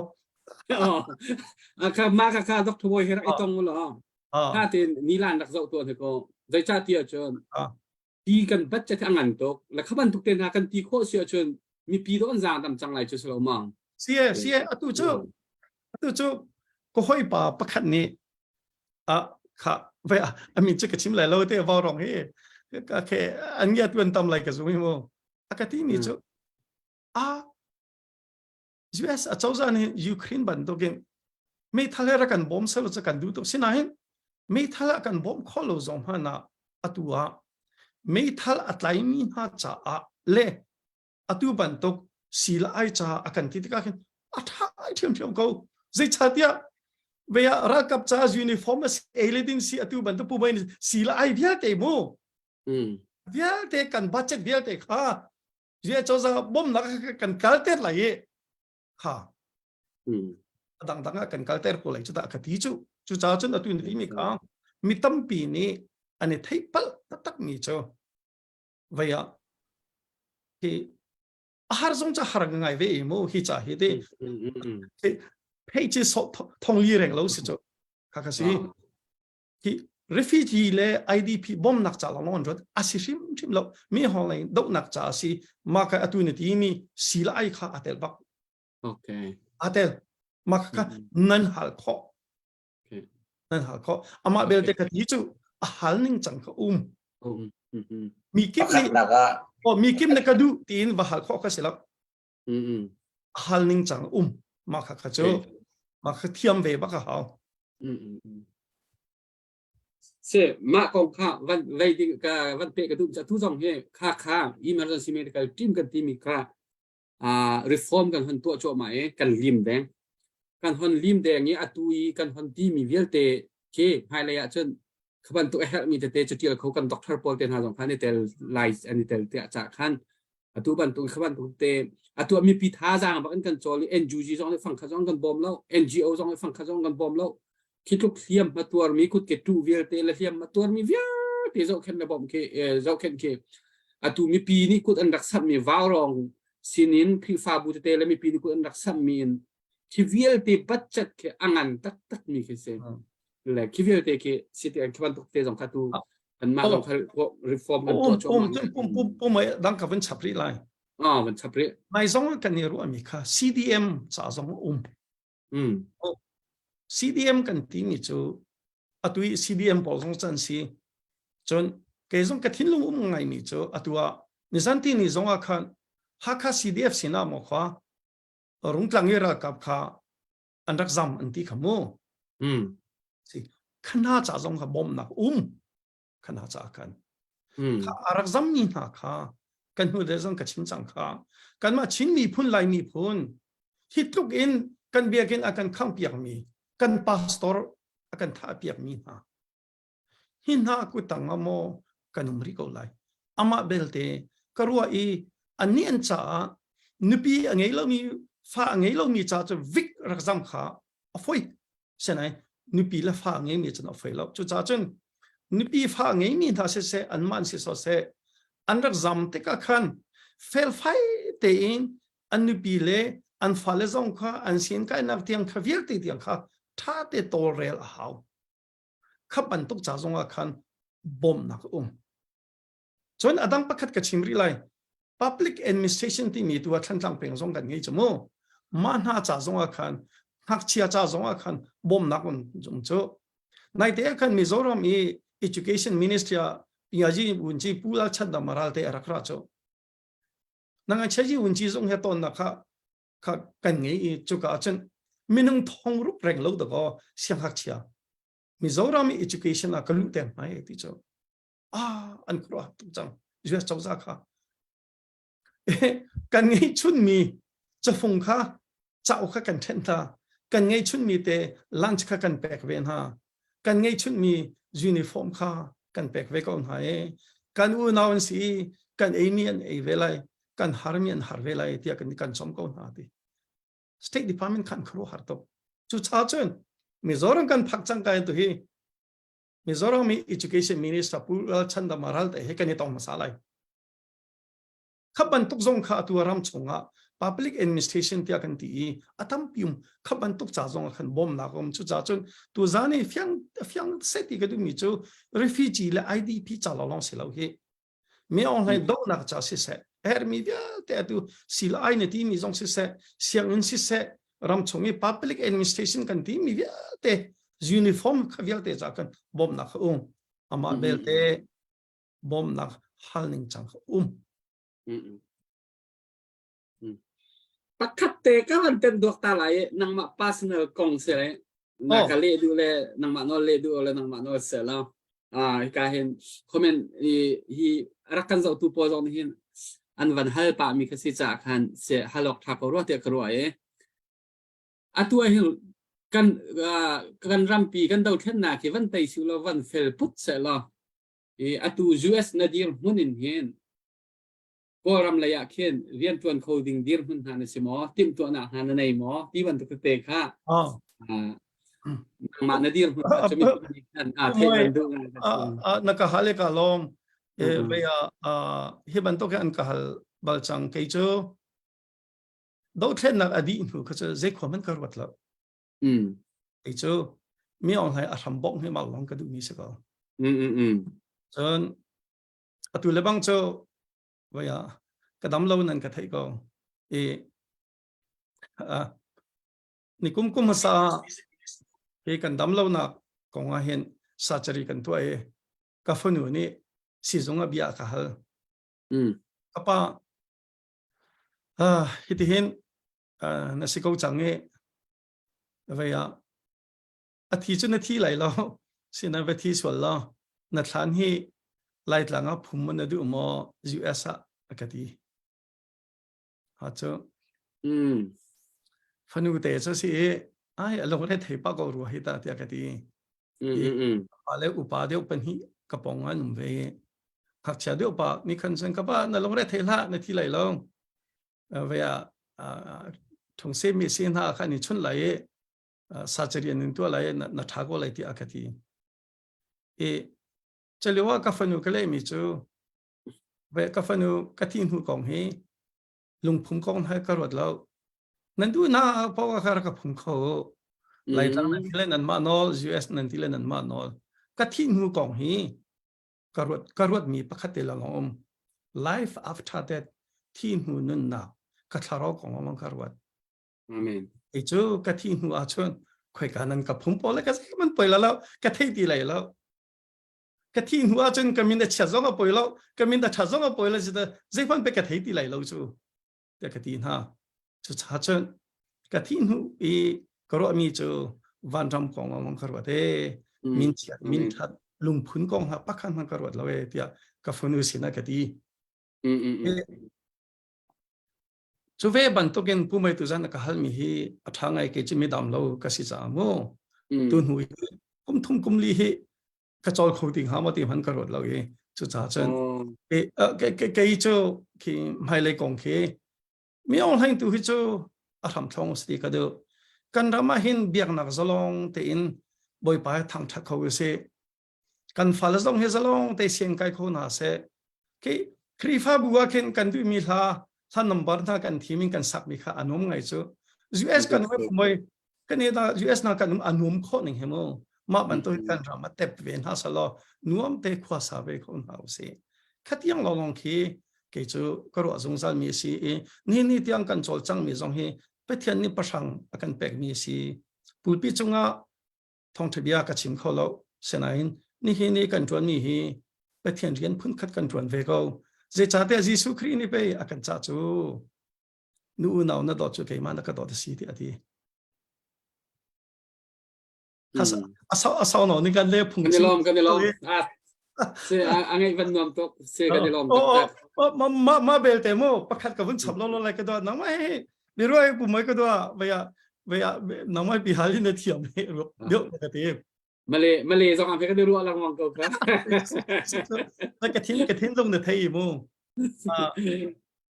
ข้ามาข้าดอกชบอยเห็นไอ้ตรงนั้นหรอถ้าที่นิรันดร์นักเจ้าตัวเธอก็ได้ชาติเจอตีกันบัดจะที่อังกันตกแล้วข้าบันทุกเต็นหากันตีโคเสียจนมีปีต้นจางตำจังไรจะสลมังเสียอะตุจูก็ห้อยป่าประคันนี้ค่ะเว้ยมีจะกระชิมหลายเราเตะวอลรองเฮก็แค่อันนี้ตัวตำไรกันสุดมั้ยโมอากาศที่นี่จูUS เจ้าจ้านี่ยูเครนบันทุกินไม่ทะเลรักันบอมเซลจะกันดูตัวสินะเห็นไม่ทะเลกันบอมข้อลูจงฮานะอตัวไม่ทัลอัตไลมีหาจ้าเล่อตุบันตุกสีละไอจ้าอากันที่ก็เห็นอัฐไอเทียมก็จิชาติยาเวียรักกับจ้ายูนิฟอร์มเอเลดินสีอตุบันตุกผู้บริสีละไอเดียเตมูเดียเตกันบัจเจเดียเตค่ะเดียจ้าบ่มนักกันกัลเตอร์ไหลค่ะดังกันกัลเตอร์กูเลยจุดอากาศที่จูจ้าจนอตุนที่มีค่ะมีตั้มปีนี้อันนี้ไทยปัลตักมีเจ้าเวียที่อาหารส่งจะหารังไงเวียมูฮิจ่าฮิดีที่เพจสทองลีเร่งเราสิเจ้าข้าก็สิที่ refugee เล่ IDP บ่มนักจ่าละล้อนรถอาศิชิมเรามีห้องเลยดอกนักจ่าสิมาค่ะอตุนที่มีศิลาไอค่ะอาเตลบักโอเคอาเตลมาค่ะนั่นหัลข้อนั่นหัลข้ออามาเบลเด็กที่จูอาหารนิ่งจังก็มีกิมนี่มีกิมนี่ก็ดูตีนว่าหาข้อก็เสร็จแล้วอาหารนิ่งจังมาค่ะข้าเจ้ามาค่ะเทียมเวบักเขาเสมากองข้าวันไรดีกับวันเปกระดูจะทุกสองเฮข้า emergency medical team กันที่มีข้าreform กันหันตัวโจหมายกันลิมแดงกันหันลิมแดงนี้อัตุยกันหันที่มีเวลเตเคไฮไลท์เช่นขบันตุเอฮมีแต่เตจุดเดียวเขากันด็อกเตอร์พอลเตนหาสองพันในแต่ไลซ์อันนี้แต่จากขั้นตัวบันตุขบันตุเตตัวมีพิธาจางบังกันจอลี NGO จองให้ฟังขจองกันบอมแล้ว NGO จองให้ฟังขจองกันบอมแล้วคิดลูกเทียมมาตัวมีคุดเกตูเวียเตละเทียมมาตัวมีเวียเตเจ้าเข็นในบอมเคเจ้าเข็นเคตัวมีปีนี้คุดอันดักซับมีวาวรองสินินคือฟาบูเตและมีปีนี้คุดอันดักซับมีนที่เวียเตบัดจัดเคอังันตักมีเคเซเลยคิดว่าเด็กสิที่ขบันตุกเตจงคาตูอันมาลงเขา reform กันตัวช่วงผมไม่ดังกับเป็นฉับริไลมันฉับริไม่ส่งกันนี่รู้มีค่ะ CDM จะส่งCDM กันที่นี่จูตัว CDM พอส่งจันสิจนแกส่งกันที่ลุงไงนี่จูตัว ni zanti ni zonga khan hakha CDF sina mo kha rung tlangira kap kha anrak zam anti khamo si khana cha zong kha bom na khana cha kan kha arak zam ni na kha kan hu de zong ka chin chang kha kan ma chin mi phun lai mi phun hitluk in kan biakin akan khang piak mi kan pastor akan tha piak mi na hinha ku tangamo kanumri ko lai ama belte karua I ani an cha nupi angei lo mi fa angei lo mi cha chu vik rakzam kha afoi senai nupi la fa angei mi chan afoi lo chu cha chun nupi fa angei mi tha se an man se so se an rakzam te ka khan fel fai te in an nupi le an fa le zong kha an sin kai nak tiang kha vir te tiang kha tha te to rel hau khapan tuk cha zonga khan bom nak chon adang pakhat ka chimri lai public administration ti mi tuwa thlan tlang peng zong kan ngei chamo man ha cha zonga khan hak chia cha zonga khan bom nak jong cho nai te khan Mizoram I education ministry pingaji unji pula chat da maral te arakra cho nanga chaji unji zong he ton na kha kan ngei chu ka chen minung thong rup reng lo da go siang hak chia Mizoram education a kalu tem mai ti cho an kro tu chang US chau za kha kan ngei chun mi chafung kha chau kha kan then ta kan ngei chun mi te lunch kha kan pek ven ha kan ngei chun mi uniform kha kan pek ve kon ha kan u nawn si kan amian e velai kan harmian har velai ti kan chom kon ha ti State Department kan kro har to chu cha chen Mizoram kan phak chang kai to hi Mizoram education minister pura chanda maral te he kan tong masalai khaban tuk zong kha tu ram chunga public administration tia kan ti atam pium khaban tuk cha zong khan bom na gom chu cha chun tu zani fyang seti ka du mi chu refugee le IDP cha la long se lo he me online do na cha se se mi bia te tu sil ai ne ti mi zong se se siang in se ram chungi public administration kan ti mi bia te uniform khavial te cha kan bom na kha ama bel te bom na halning chang pakhat te ka han ten dok ta lai nang ma personal kong se le na ka le du le nang ma no le du le nang ma no se la ka hen comment hi rakan zau tu po zong hin an van hal pa mi ka si cha khan se halok tha ko ro te ka ro atu hi kan rampi kan dau then na ki van tai su lo van fel put se la atu US na dir munin hin ko ram la ya khen rian tuan coding dir hun han se mo tim tu na han nei mo ti ban tu te kha ma na dir hun cha mi han the ban du na ka hale ka long ve ya hi ban to kan ka hal bal chang ke cho do then na adi hu ka che ze khoman kar watla ke cho mi on hai atham bok hi mal long ka du mi se ka chon atu le bang cho vậy cái đám lâu nên cái thấy có ni cũng sa cái đám lâu na còn hiện sa chari kan tu cái phần này sử dụng ở bia cả hal apa hiti hiện na si câu chẳng nghe vậy thi cho nó thi lại lo xin nó về thi xuân lo na thán hi lại là ngã phum mình được mà US cái gì hả chứ phần u tế cho si ai lâu nay thấy bao câu rồi ta thì cái gì à lấy upa đeo bên hi cái bông anh về học cha đeo ba mi khăn sen cái ba na lâu nay thấy la na thi lại lo về thùng xe mi xin ha khăn ni chun lại sa chari anh tu lại na thago lại thì cái gì cho liệu cái phần cái này mình chú về cái phần cái thiên hữu công he lùng phụng công hay cái vật lâu nên tu na bao cái cái phụng khẩu lại tăng nên lên nên mà nó US nên lên nên mà nó cái thiên hữu công he cái vật mi bắt khát là ngom life after that thiên hữu nên nào cái thảo công ông cái vật amen ấy chú cái thiên hữu à chun khỏe cả nên cái phụng bỏ lại cái mình bơi là lâu cái thấy đi lại lâu cái thiên hoa chân cái mình đã chặt giống ở bồi lâu cái mình đã chặt giống ở bồi lâu thì dễ phân biệt cái thấy tỷ lệ lâu chú cái thiên ha chú chặt chân cái thiên hu ý cái rồi mi chú van trăm con ông cái rồi thế mình chặt mình chặt lùng phun con ha bắc han cái rồi lâu ấy thì cái phun u xin cái đi chú về bản tốc gen pu mai tu zan cái hal mi hi athang ai cái chỉ mi dam lâu cái gì sao mo tuân hui thum kum li hi cái trò khâu tiếng hả mà tiếng hắn cái rồi lâu ấy chú chặt chân cái chỗ khi mai lấy con khi mi ông hành tu hi chỗ thầm thong sti cái đó kan rama hin biak nak zalong te in boy pa thang thak khâu se kan fal zong he zalong te siang kai kho na se cái krifa bua khen kan tu mi la than number tha kan thiming kan sak mi kha anom ngai chu US kan moi Canada US na kan anum kho ning hemo ma ban to kan rama tep ven ha salo nuam te khwa sa ve khon ha se khatiang lo long khi ke chu ko ro zong zal mi si ni tiang kan chol chang mi zong hi pathian ni pasang akan pek mi si pulpi chunga thong thebia ka chim kholo senain ni hi ni kan tron mi hi pathian rian phun khat kan tron ve ko je chate Jesu Christ ni pe akan cha chu nu nau na do chu ke ma na ka do si ti ati asau no ni kan le phung kan lom se angai van nom tok se kan lom ma bel te mo pakhat ka bun chap lo lai ka do na ma he mi roi pu mai ka do veya na mai bi hali na thiam he do ka te male zong am phe ka ru lang mong ko ka na ka thin long na thei mo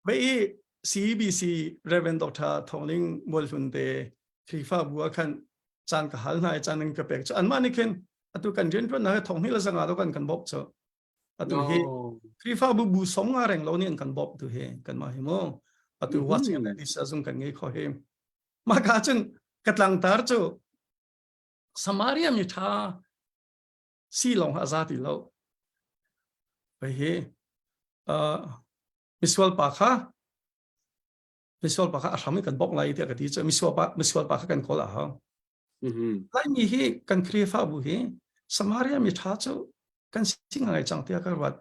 vậy CBC Reverend Dr. Thongling Molfunte FIFA bua khan chan ka hal nai chan ka pek an mani khen atu kan ren tron na thong hila zanga do kan bop cho atu he FIFA bu som nga reng lo ni kan bop tu he kan ma he mo atu watching na dis azung kan ngai kho he ma ka chen katlang tar cho Samaria mi tha si long azati lo vậy he Miswal pakha asami kan bok lai ti ka ti che miswal pakha kan kola ha lai mi hi kan krifa bu hi Samaria mi tha cho kan sing ngai chang tia kar wat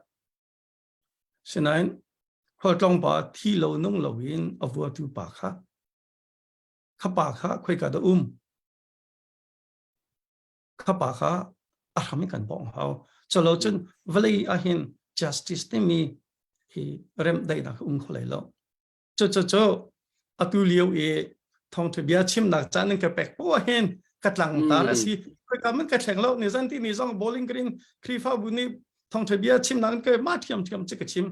sinain khol tlong ba thi lo nong lo in avua tu pakha khoi ka da kha pakha asami kan bok ha chalo chen valley ahin justice te mi hi rem dai na kholai lo cho atu liu e thong the bia chim nak chan ka pek po hen katlang tar si ka kamen ka thleng lo ni zan ti ni zong bowling green krifa bu ni thong the bia chim nak ka ma thiam che ka chim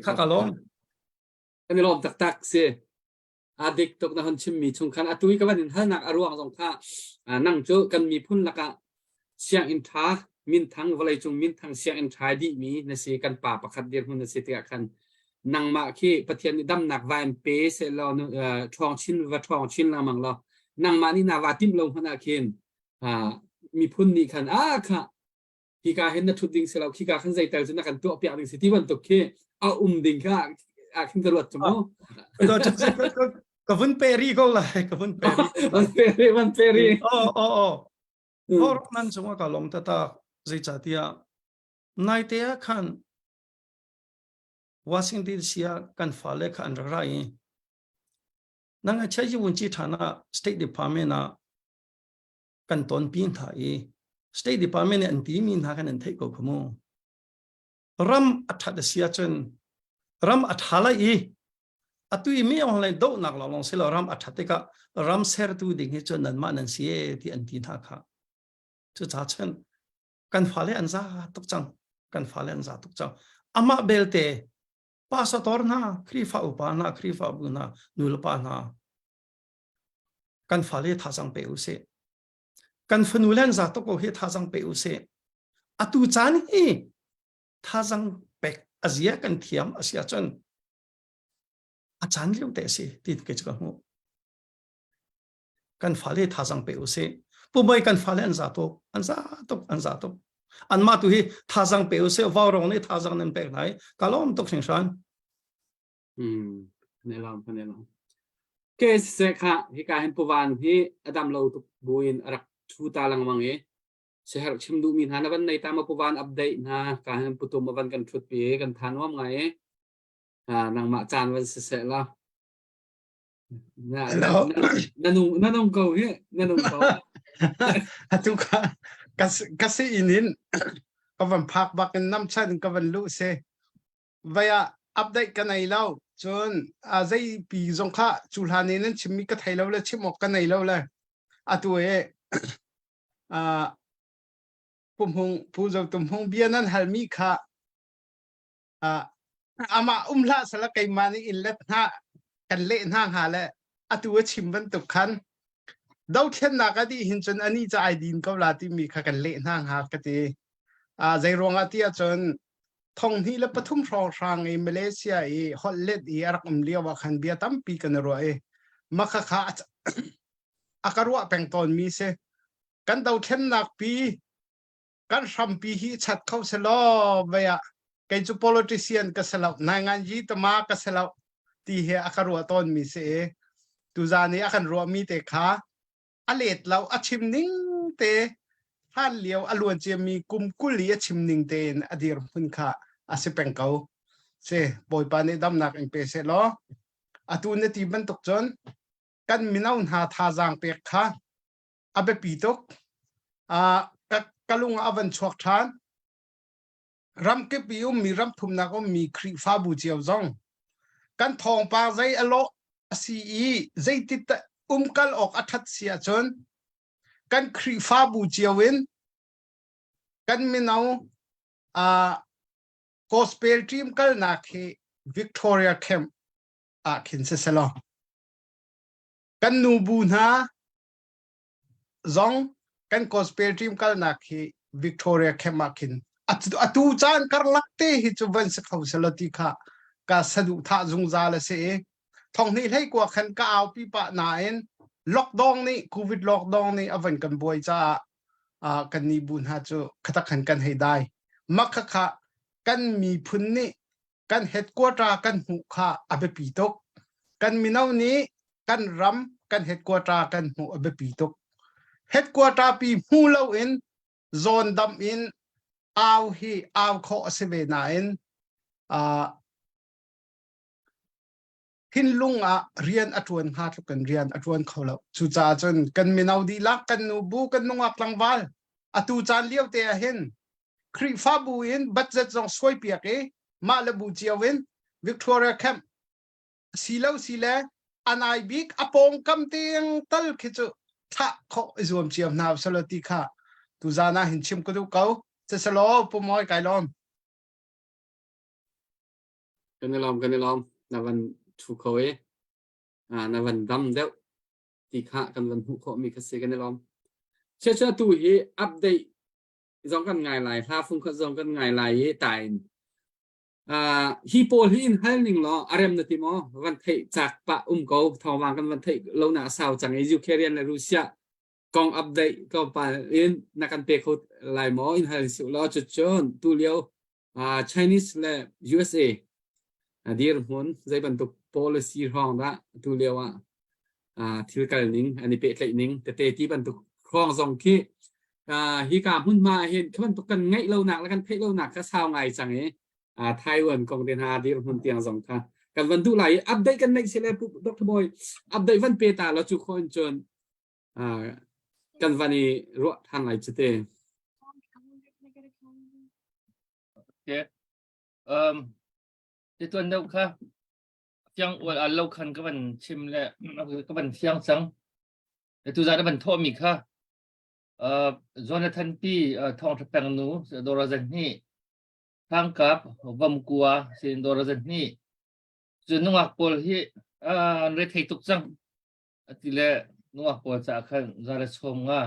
kha ka lom kan lom tak se adik tok na han chim mi chung khan atui ka ban han nak aruang zong kha nang chu kan mi phun laka siang in tha min thang valai chung min thang siang in thai di mi na se kan pa pakhat dir hun na se tia khan nang ma khi pathian ni dam nak van pe se lo thong chin la mang lo nang ma ni na wa tim lo hana khin mi phun ni khan kha ki ka hen na thu ding se lo ki ka khan zai tar chu na kan to pya ding se ti ban to ke ding kha khin ka rat chmo ka vun peri ko la ka vun peri van peri or nan chunga ka lom ta zai chatia nai te khan Washington DC kan fale khan rai nang a chaji won chi thana State Department na kan ton pin tha State Department an ti min ha kan an thai ko khomo ram atha da sia chen ram athala atui mi online do nak long selo ram athate ka ram ser tu ding he chon nan ma nan sie ti an ti tha kha chu cha chen kan fale an za tok chang ama belte pasator na krifa upana krifa buna nulpa na kan fale tha chang pe use kan funulen za to ko he tha chang pe use atu chan hi tha chang pek azia kan thiam asia chen achan liu te se ti ke chka mu kan fale tha chang pe use pumai kan fale an za to an ma tu hi tha chang pe use wa rong ni tha chang nan pe nai kalom tok sing san ne lom ke se kha hi ka hen puwan hi adam lo tu buin arak chu ta lang mang seher chim du min hana ban nei ta ma puwan update na kan putum ban kan thut pi kan than wam ngai nang ma chan wan se la Hello. nanong go nanong go Atu kasi inin kawan pak bakin nam chan kawan lu se via update kanai lau chun zai pi zong kha chulhani nen chimmi ka thailo la chimok kanai lau la atu pumhung puzo tumhung bianan halmi kha ama umla sala kai mani illet na kan le na ha le atu chimban tuk khan dau khen na ka di hin chun ani cha idin ko la ti mi kha kan le na ha ka ti zai ronga ti a chun thong hi la pathum rong rang e Malaysia e hollet e arak liya wa khan bia tam pi kan ro makha kha akarwa pengton mi se kan dau khen nak pi kan ram pi hi chat khau se lo baya kai chu politician ka selaw na ngan ji tama ka selaw ti he akarwa ton mi se tu za ni akan ro mi te kha alet law achim ning te han liao alun che mi kum kuli achim ning te adir hun kha ase pengkau se boy pa ne dam nak eng pe se lo atu ne ti ban tok chon kan minaun ha tha jang pe kha abe pi tok kalung avan chok than ram ke piu mi ram thum na ko mi khri fa bu chiao zong kan thong pa zai alo si zai tit kal ok athat sia chon kan khri fa bu chiawin kan minau gospel team kal na khe Victoria Camp khin se selo kan nu bu na zong kan gospel team kal na khe Victoria Camp khin atu chan kar lakte hi chu van se khau salati kha ka sadu tha jung za la se thong ni lei kwa khan ka au pi pa na en lockdown ni covid lockdown ni avan kan boi cha kan ni bun ha chu khata khan kan hei dai makha kha kan mi phun ni kan headquarter kan hu kha abe pi tok kan minau ni kan ram kan headquarter kan hu abe pi tok headquarter pi hu lo in zone dam in aw hi aw kho asebe na in hin lung rian atwan ha kan rian atwan kholo chu cha chon kan minau di lak kan nu bu kan nungak langwal atu chan liau te a hin khri fa bu in budget jong soi pia ke ma la bu chiawin Victoria Camp silo sile anai big apong kam tiang tal khichu tha kho izom chiam naw salati kha tu zana hin chim ko du kau se salo pu moi kai lom kan lom na van thu khoi na van dam deu ti kha kan van hu kho mi ka se kan lom che tu hi update dòng kan ngai lai ha phung kha dòng kan ngai lai ye tai hi pol hi in halning lo arem na ti mo van thei chak pa ko thawang kan van thei lo na sao chang e Ukraine la Russia kong update ko pa in na kan pe khot lai mo in hal su lo chon tu liao Chinese la USA dir mon zai ban tu policy hong da tu liao thil kal ning ani pe tlai ning te ti ban tu khong dòng ki hi ka hun ma hen khan tu kan ngai lo nak la kan phei lo nak ka sao ngai chang e Taiwan kong den ha dir hun tiang dòng kha kan van tu lai update kan nei se le Dr. Boy update van pe ta lo chu khon chon kan vani ro than lai cheteที่ตัวเดียวค่ะเพียงวันเราคันก็มันชิมและก็มันเพียงสังแต่ตัวจะมันโทมีค่ะจนทันปีทองแปงนูโดรจันนี่ทางกับวัมกัวสินโดรจันนี่จนนุ่งอักปอลที่เรทให้ตุกจังที่เล่นุ่งอักปอลจะขันจะได้ชมว่า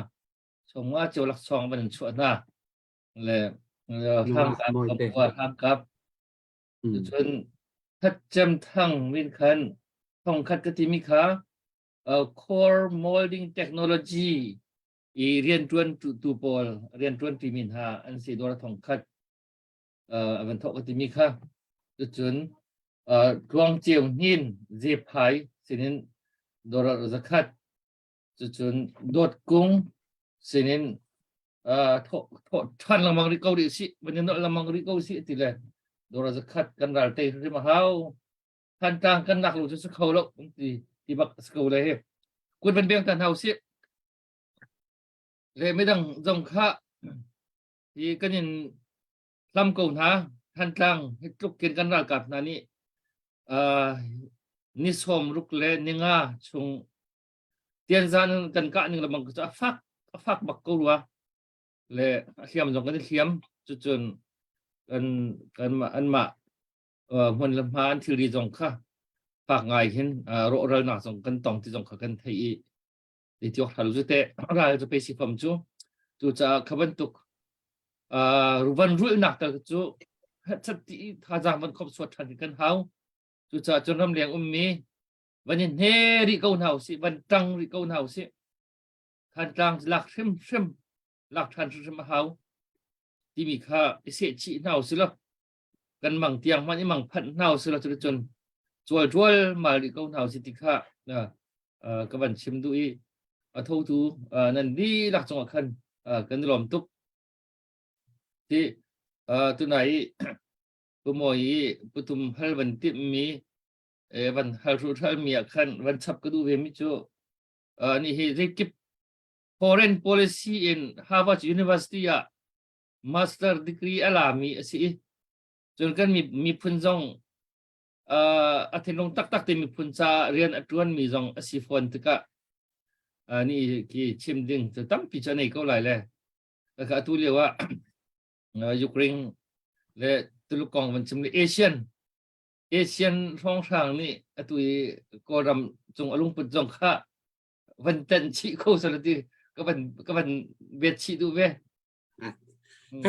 เจ้าลักษณ์มันชวนนะเลยทางกับวัมกัวทางกับจนถ้าจำทั้งวินคันท่องคัดกติมิค่ะcore molding technology เรียนจวนตูปอลเรียนจวนปีมินหาอันสีดอลท่องคัดวันทอกกติมิค่ะจนดวงเจียวหินเจ็บหายสิ่งนั้นดอลจะคัดจนโดดกุ้ง sinin tho than lamang ri kau ri si banin no lamang ri kau si ti le dora zakat kan ral te ri ma hau than tang kan nak lu su khau lo ti bak skau le he kun ben beng tan hau si le me dang jong kha ti kanin lam kau na than tang hitluk ken kan ral kap na ni ni som ruk le ninga chung tian zan kan ka ning lamang ka fak bak ko wa le hiam jong kan hiam chu chun kan ma an ma mon lam han thil ri jong kha pak ngai hin ro ral na jong kan tong ti jong kha kan thei ti tiok halu zu te ra zu pe si pham chu tu cha khaban tuk ruban ru nak ta chu chat ti tha jang man khop swat than kan hau tu cha chon ram liang miวันนี้ริโก้หนาวสิวันจังริโก้หนาวสิทันจังหลักเชื่อมหลักทันเชื่อมหาวที่มีค่าเสียชีหนาวสิละกันมั่งเตียงมันนี่มั่งพันหนาวสิละจนจวลมาริโก้หนาวสิติค่ากบันชิมดูอีทูนั่นดีหลักจังหวะคันกันหลอมตุกที่ตัวไหนตัวมอยปุตุมฮัลวันติมีวันฮารุทัลมีขันวันชับก็ดูเวมิจูนี่เฮริกิป foreign policy in Harvard University อะ master degree อะไรมีสิจนกันมีพุนจงอาทิตย์ลงตักเต็มมีพุนซาเรียนอัตวันมีจงสิฟอนตกะนี่กี่ชิมดิ้งจะตั้งพิจารณาก็หลายเลยแล้วก็ตัวเรียกว่ายูเครนและตุลกองมันชิมเอเชียนท้องทางนี่ตัวก็รำจงอารมณ์ปุจจงข้าวันเต็นชีโคสระดีก็วันเวทชีดูเว้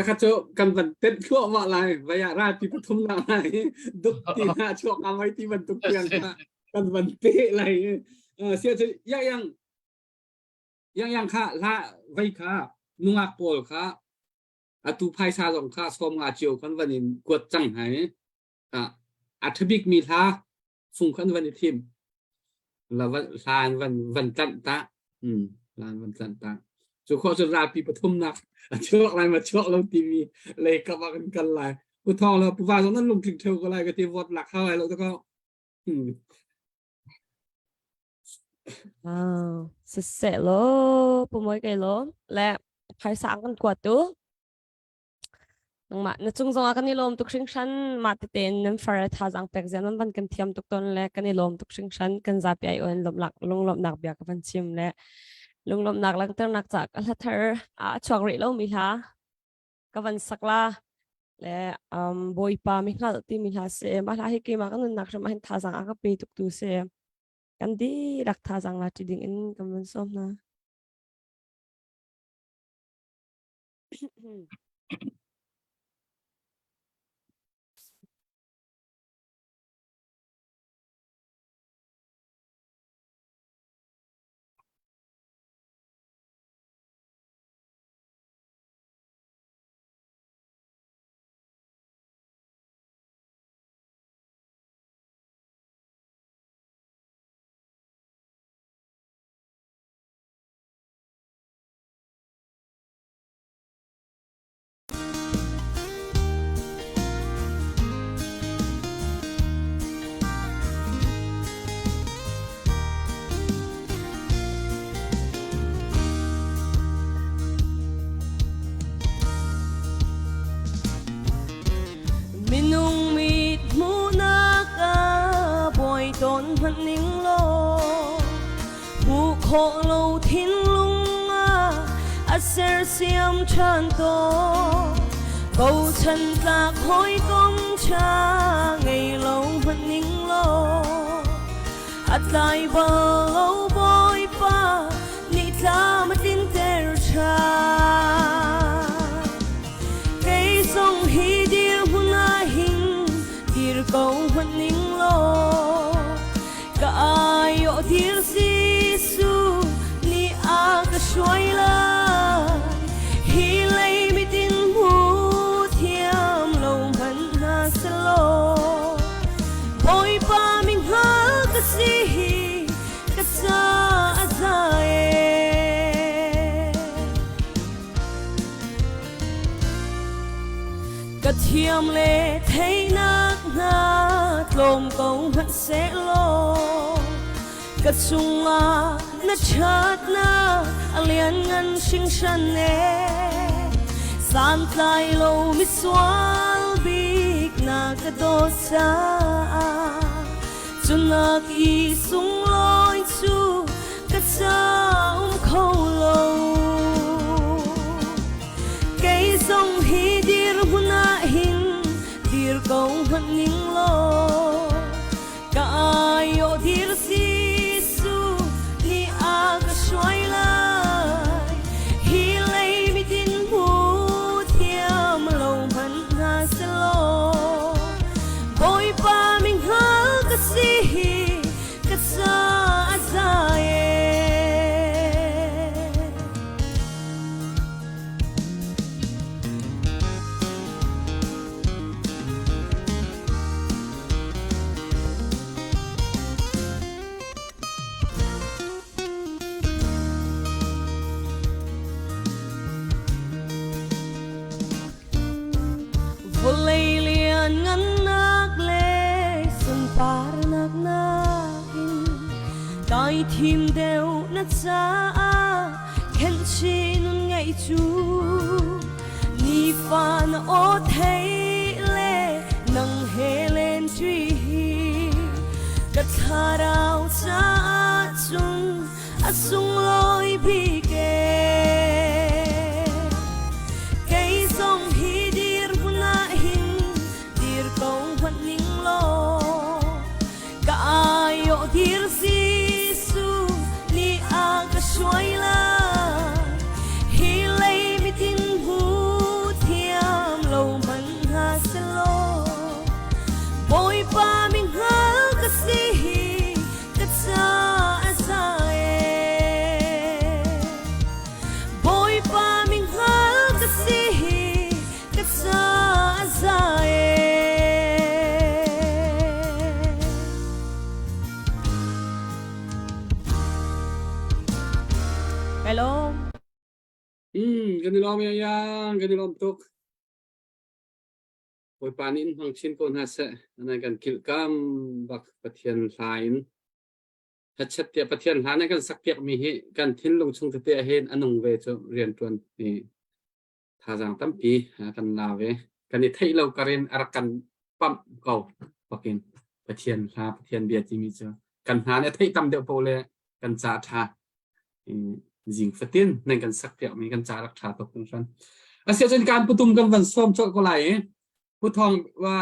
ข้าโจกันวันเต็นชั่วว่าอะไรวิยาราปีปทุมนาอะไรดุกตีหน้าช่วงเอาไว้ที่วันตุกเตียงกันวันเตะอะไรเสียจะยังค่ะละไว้ค่ะนุ่งอาโปลค่ะตูไพซาสองค่ะสมงาเจียวกันวันนี้กวดจังไหอัฐบิกมีท่าฟุ้งขันวันทีมแล้ววันจันตะลานวันจันตะจุข้อจุราปีปทุมนักช่วงอะไรมาช่วงเราทีวีเลยกลับมากันหลายผู้ทองเราผู้ว่าตอนนั้นลงถึงเทวก็อะไรก็ที่วัดหลักเข้าไปแล้วก็เสร็จแล้วปุ่มไว้ไกลแล้วและใครสั่งกันกวดตู้นังมาในจุงจงอากันนิลมตุกชิงชันมาติเตนนั้นฟาร์ทาจังเป็กเจนั้นบันกันเทียมตุกตนและกันนิลมตุกชิงชันกันจับใหญ่อ้วนลมหลักลงลมหนักเบียกับพันชิมและลงลมหนักหลังเติมหนักจากอัลเทอร์ช่วงริโลมีท่ากับวันสักลาและบอยปามิขัดที่มีท่าเสียมาท่าให้กี่มากันหนักจะมาเห็นท่าจังอากับปีตุกตูเสียกันดีรักท่าจังลาจีดิ่งอินกันมันส้มนะพันนิ่งโลผู้โคโลทิ้งลุงอาเซอร์เซียมชันโตกูฉันจากหอยกงชาไงโลพันนิ่งโลอัดไลบอลบอยป้านิทามาดินเตอร์ชาไกส่งฮีเดียหุนาหิงดีร์กูพันนิ่งโลAyo dir sisu ni aga shwaila hilay mitin mu thiam lo man na salo boy pa ming ha kasi ka sa azay thiam lệ thấy nát na lom câu vẫn sẽ lo cất sung à na chát na alien ngân sinh sanh nè san tay lâu mi xoal big na cái đô sa chun na ki sung loi chu cái sa khâu lâu cây sông hi dir huna hin dir câu vẫn nín lo cả ai ở dir si su ni aga xoay lại hi lấy mi tin bu thiam lâu vẫn nga sẽ lo bôi pa mình hơ cái si cái sa dài Volay lian ngan nak le sun par nak nakin tai thim deu na cha khen chi nun ngai chu ni fa na o thei le nang he len tri ka tharau cha chung asung loi bi ke cây sông hi dir huna hin dir câu vẫn nín lo cả ai ở dir si su ni aga xoay la hi lấy mi tin hu thiam lâu vẫn ha sẽ lo bôi pa mình hơ cái si cái sa sa bôi pa mình hơ cái si cái sa sa hello ganilom yang ganilom tuk oi panin hang chin kon ha se na kan kilkam bak pathian lain hachat ya pathian hana kan sakpiak mi hi kan thin lung chung te hen anung ve chu rian tuan ni tha jang tampi kan la ve kan ni thei lo karen arakan pam ko pakin pathian la pathian bia ti mi chu kan hana thei tam de pole kan cha tha jing fatin nên kan sakpiak mi kan cha rak tha to kun san asia chen kan putum kan van som cho ko lai puthong wa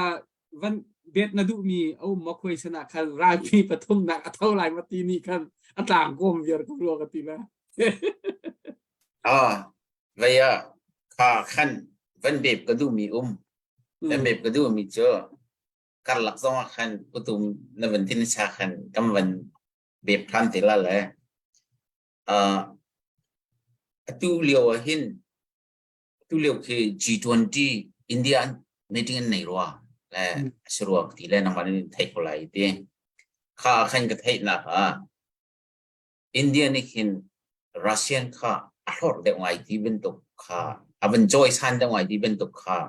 van bet na du mi au ma khoi sana khan ra pi pathum na athau lai ma ti ni khan atang gom yer ko lo ka ti na vậy kha khăn vấn đề cái du mi vấn đề cái du mi chưa cắt lạc do khăn putum na vấn tin sa khăn cam vấn bếp khăn thì là lẽ tu liều khi G20 India meeting này rồi là sửa thì lên năm nay thấy có lại đi khá khăn cái thấy là India này khi Russian khá ở đây ngoài thì bên tục khá bên Joy San đây ngoài thì bên tục khá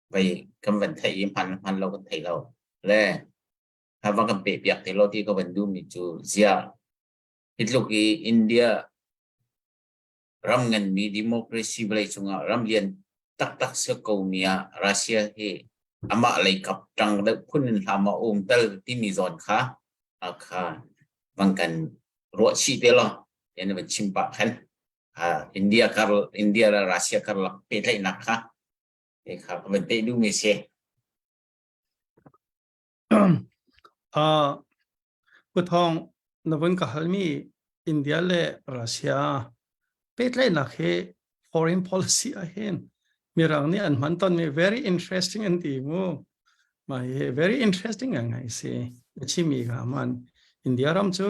vậy cầm vấn thấy im han lâu còn thấy lâu là và cầm bể bẹt thì lâu thì có vấn du mi chú zia ít lúc India ram ngan mi democracy belai chunga ram lian tak se ko mia Russia he ama lai kap tang de phun hama tal ti mi zon kha kha wangkan ro chi te lo yen ben chimpa khan India la Russia kar la pe lai nak kha e kha ben te du mi se puthong navon ka halmi India le Russia petlai na he foreign policy ahen mirang ni an manton me very interesting and timu mai very interesting angai se chimi ga man India ram chu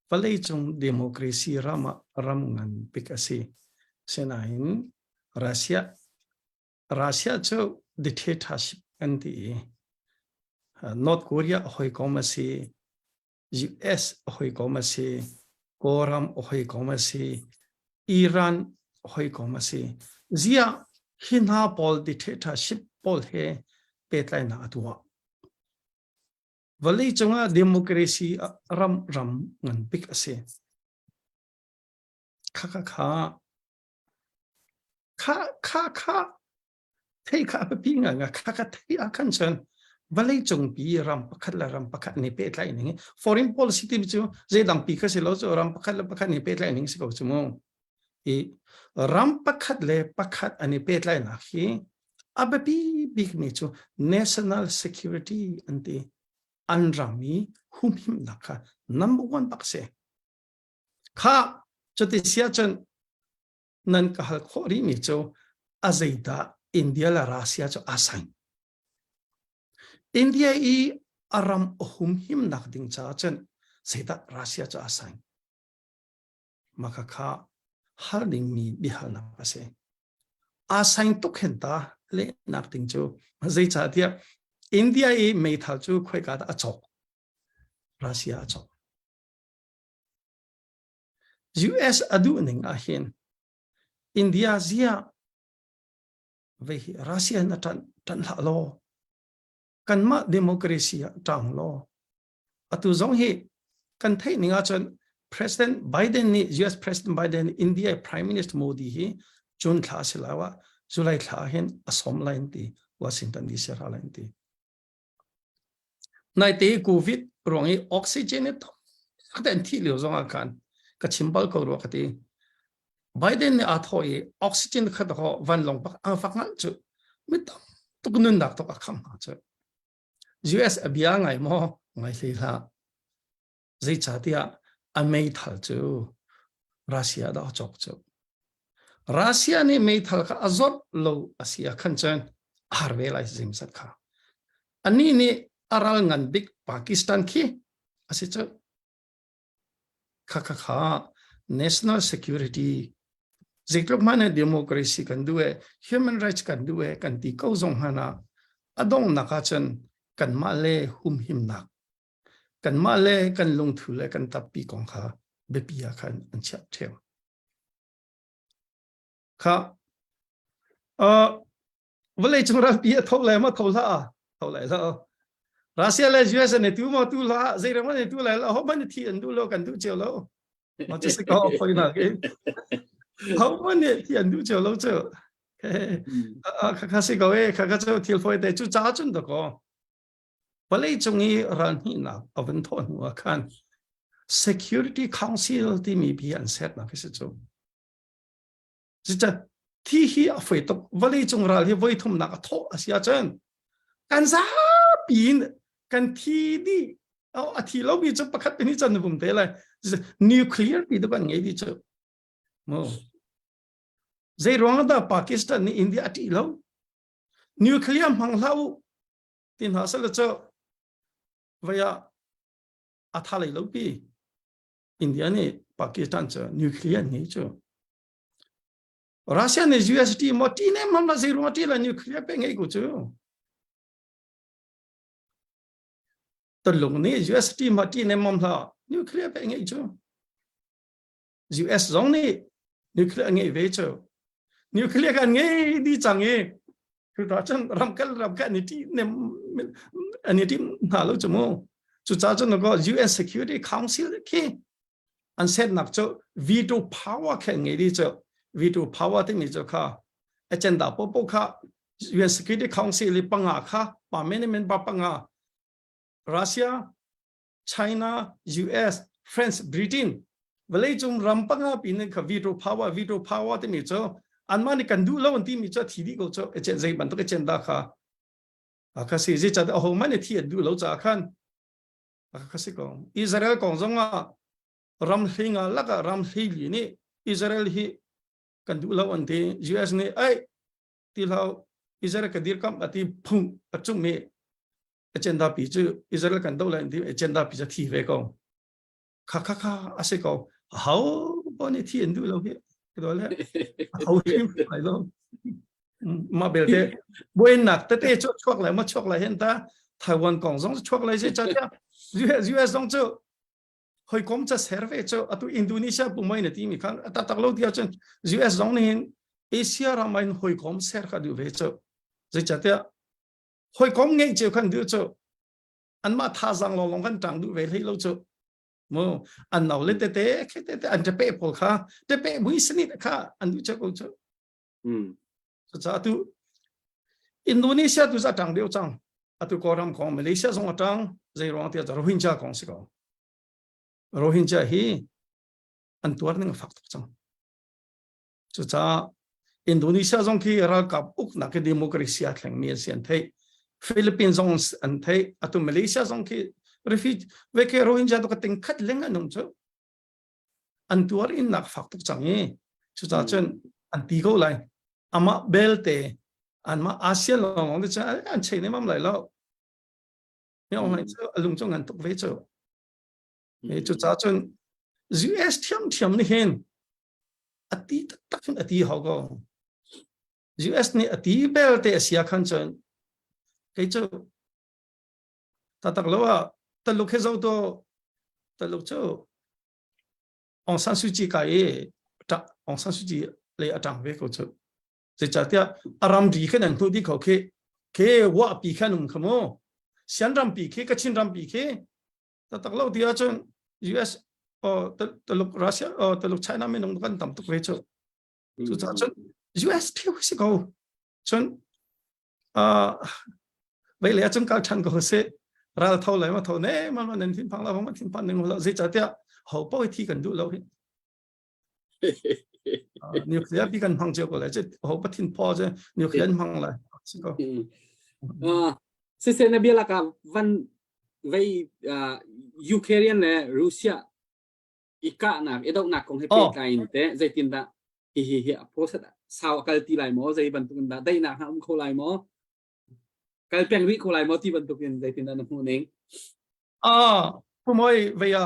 palai chung democracy ram ngan pikasi senain Russia chu dictatorship anti North Korea hoi komasi US hoi komasi Koram hoi komasi Iran hoi komasi zia hina pol dictatorship Paul he petlai na atua valley chunga democracy ram ngan pik ase kha thei kha pa pinga nga kha thei akan chan valley chung pi ram pakhat ni petlai ni foreign policy ti chu je dang pi kha se lo chu ram pakhat ni petlai ni se ko chu mo e ram pakhat le pakhat ani petlai na hi abapi big ni chu national security anti anrami humhim nakha number 1 bakse kha choti sia chan nan kahal khori mi chu azaida India la Russia chu asang India i aram humhim nak ding cha chan seda Russia chu asang maka kha har ding mi bihal na pase asang to khenta le nak ding chu zai cha dia India i mei thal chu khoi ka da chok Russia chok US adu ning a hin India zia ve Russia na tan la lo kan ma democracy tang lo atu zong hi kan thei ninga chon President Biden ni US President Biden India Prime Minister Modi hi June thla silawa July thla hin asom line ti Washington DC ra line ti nai te COVID rongi oxygen to khten thi lo zong kan ka chimbal ko ro khati Biden ni athoi oxygen khat ho van long pak ang fak ngal chu mit to kunun dak to kham ha chu US abia ngai mo ngai le la zai cha tia amei thal chu Russia da chok chu Russia ni mei thal ka azot lo asia khan chan harve lai zim sat kha ani ni aral ngan big Pakistan ki ase chu kha national security ziklok mana democracy kan duwe human rights kan duwe kan ti ko zong hana adong nakachan kan male hum him nak kan male kan lung thule kan tapi kong kha bepia khan anchap them kha vale chungra pia thole ma thola thole la Russia le US ne tu ma tu la zaira ma ne tu la ho ban thi an du lo kan du chelo ma che se ko phoi na ke ho ban ne thi an du chelo che kha se ko e kha cho thil phoi te chu cha chun da ko vale chungi ran hi na avan thon wa khan Security Council ti mi bi an set na ke se chu cha thi hi a phoi to vale chung ral hi voi thum na ka tho asia chen kan za pin kan thi di au a thi lo bi chu pakhat ni chan bum te la nuclear pi da ban ngai di chu mo zai rong da Pakistan ni India ti lo nuclear mang lau tin ha sala chu vaya athalai lo pi India ni Pakistan chu nuclear ni chu Russia ni US ti mo ti ne mam la zai rong ti la nuclear pe ngai ku chu Tolong ni US ti ma ti ne mom la nuclear pe ngai chu US zong ni nuclear ngai ve chu nuclear kan ngai di chang e tu ta chan ram kal ni ti ne ani ti na lo chu mo chu cha chu no go US Security Council ki an set nak chu veto power khan ngai di chu veto power ti mi chu kha agenda po kha US Security Council li panga kha parliament ba panga Russia, China, US, France, Britain. Valley chung rampanga pin ka veto power te mi cho anmani kan du lo ti mi cho thi di go cho echen zai ban to ke chen da kha aka si ji cha ho mani thi du lo cha khan aka si ko Israel kong zonga ram hinga laka ram hili ni Israel hi kan du lo an te US ni ai ti lo Israel ka dir kam ati phung achung me agenda pi chu Israel kan do la ndi agenda pi cha thi ve ko kha ase ko how boni thi ndu lo he do le how him ai lo ma bel te boin nak te chok la ma chok la hen ta Taiwan kong zong chok la je cha US zong chu hoi kom cha serve chu atu Indonesia bu mai na ti mi khan ta tak lo dia chen US zong ni Asia ra mai hoi kom ser kha du ve chu rồi chả thế hồi có nghe chiều khăn đứa chỗ anh mà tha rằng lo lòng khăn trắng đu về lấy lâu chỗ mồ anh nào lên tê anhจะเป๊ะพอค่ะจะเป๊ะมุ้ยสนิทค่ะอันดูchỗ chỗ cho tu Indonesia tu za tang liu chang atu koram kong Malaysia song tang zai rong tia Rohingya kong si ko Rohingya hi an tuar ning fak tok chang chu cha Indonesia song ki ra kap uk na ke demokrasi a thleng mi sian thei Philippines song an thei atu Malaysia song ki refugee ve ke Rohingya to ka ting khat leng anung chu an tuar in nak fak tok chang e chu cha chen an ti go lai ama belte anh mà ASEAN lòng thì chắc anh chơi nên mà lại lo nhưng mà chứ lung trong anh tục về chỗ để cho cha chân US thiam này hen ati tất ati họ có US này ati bel te Asia khăn chân cái chỗ ta tắc lâu à ta lúc hết dâu to ta lúc chỗ Aung San Suu Kyi cái Aung San Suu Kyi lấy ở trong về chỗจะจัดที่อารมณ์ดีแค่นั้นทุกที่เขาเคว่าปีแค่นุ่มขโมยเสียนรำปีเคก็ชินรำปีเคแต่ตลอดที่อาจารย์ US ตลกรัสเซียตลกไชน่าไม่นุ่งกันต่ำตุกเวชสุดท้ายจน US เที่ยวสิเขาจนไปเลยจนการชันก็เสียเราเท่าไหร่มาเท่านี้มันนั่นทิ้งพังแล้วมันทิ้งพังหนึ่งเราจะจัดที่เขาป้อยที่กันดูเรานิวเคลียร์พี่กันพังเจ้าก็เลยจะเขาปทิ้งพอจะนิวเคลียร์พังเลยสิก็เซนเบียละกับวันไว้ยูเครนและรัสเซียอีกหนักเอดอกหนักของให้เป็นการอินเตอร์ใจตินดาเฮียโพสต์สาวกัลตีไลมอใจบรรทุกันดาได้หนักฮะโคไลมอกัลเป็นวิโคไลมอที่บรรทุกันใจตินดาหนักคนเองผู้มวยเวีย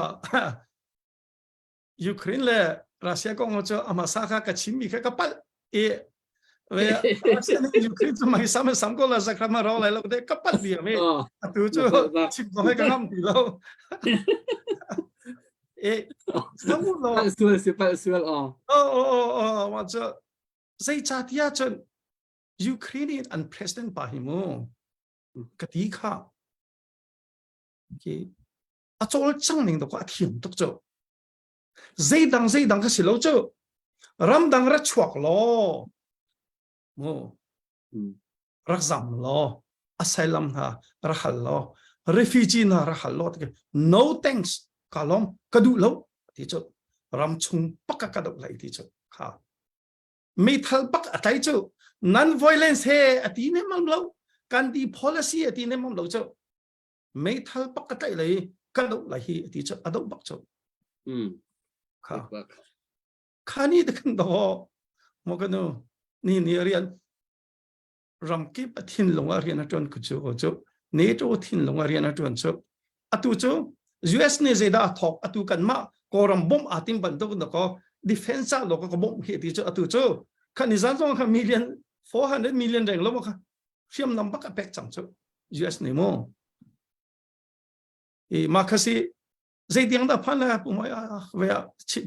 ยูเครนและรัสเซียก็งอจะอามาซาค่ะกับชิมีค่ะกับปัลเเวียรัสเซียนี่ยูเครนจะไม่ซ้ำก็แล้วสักครั้งมาเราอะไรเราได้กับปัลเดียวมั้ยตัวจะชิมก็ให้กันน้ำตีเราสมมุติเราสวยว่าจะใจจัดที่อาจารย์ยูเครนนี่อันประธานป่าหิมะกติกาโอเคอาจารย์จังหนึ่งตัวก็ที่มันตกเจ้าใจดังก็สิเราเจ้ารำดังรัชวกล้อโมรักจำล้ออาศัยลำหารักหัลล้อ refugee น่ะรักหัลล้อที่ no thanks กาลอมกระดูล้อที่เจ้ารำชุงปักกระดูไหลที่เจ้าค่ะไม่ทัลปักอะไรเจ้า non violence เฮอตีเนี่ยมันล้อการดี policy อตีเนี่ยมันล้อเจ้าไม่ทัลปักอะไรเลยกระดูไหลที่เจ้าอดูปักเจ้าค่ะข้านี่เด็กคนโตมองกันดูนี่เรียนรำกีบทิ้งลงเรียนจนกุศลจุเนโจทิ้งลงเรียนจนจุอตุจุ US เนี่ยจะได้ถกอตุกันมากรำบอมอาติมบันตุกันก็ defense โลกก็บอมเหตุจุอตุจุขันนิสันต้องค่ะ400 million แรงแล้วมั้งค่ะเชื่อมนำปักแปกจังจุ US เนี่ยมั้งมาคัสใจเดียงดาพันเลยผมว่าเวีย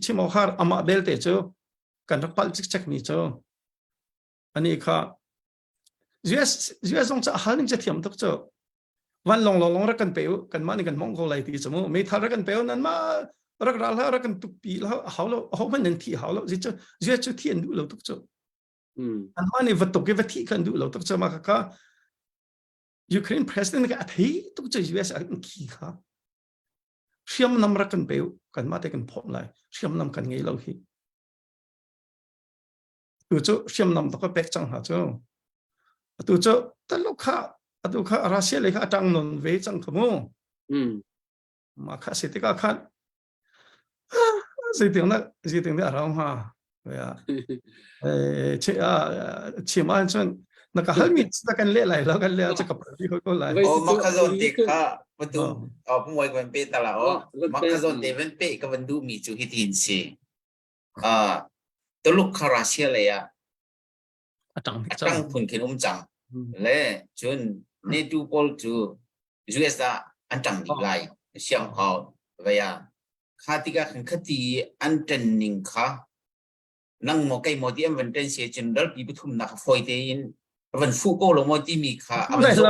ชิมอฮาร์อามาเบลเตจูกันรักพัลจิกมีจูอันนี้ค่ะ US ต้องจะหันจะเทียมทุกจูวันลงรักกันเปียวกันมาในกันมองเขาไหลที่สมมติไม่ทันรักกันเปียวนั้นมารักเราแล้วรักกันตุกปีแล้วเขามันนั่นที่เขาแล้วจิจู US จะเทียนดูเราทุกจูอันมาในวัตถุกิจที่กันดูเราทุกจูมาค่ะยูเครนประธานาธิบดีอาทิตย์ทุกจู US อันขี้ค่ะเชื่อมนำรักกันเปลวกันมาแต่กันพร้อมเลยเชื่อมนำกันไงเราฮีตัวเจ้าเชื่อมนำต้องก็แปลกจังหาเจ้าตัวเจ้าแต่ลูกค้ารัสเซียเลยค่ะจังนนเวจังขโมมาค่ะสิติกาค่ะสิติงนะเรามาเวียเชื่อมันจนนักฮัลมิสตะกันเล่ไหลแล้วกันเล่จะกับที่เขาก็ไหลโอ้มักกะโซนติค่ะประตูผู้มวยกันเปตลาดมักกะโซนเตวันเปกับวันดูมีจูฮิตินเซตัวลูกคาราเซียเลยจังทุนเข็นจังและจนเนตูพอลจูUSอันจังดีไลเสียงเขาเวียข้าที่ก็ขันคดีอันจันนิงค่ะนั่งมอไก่มอที่อันวันเดนเสียจนรัฐปีปทุมนักฟอยเตน วันฟูโก้ลงมาที่มีค่า 不来了，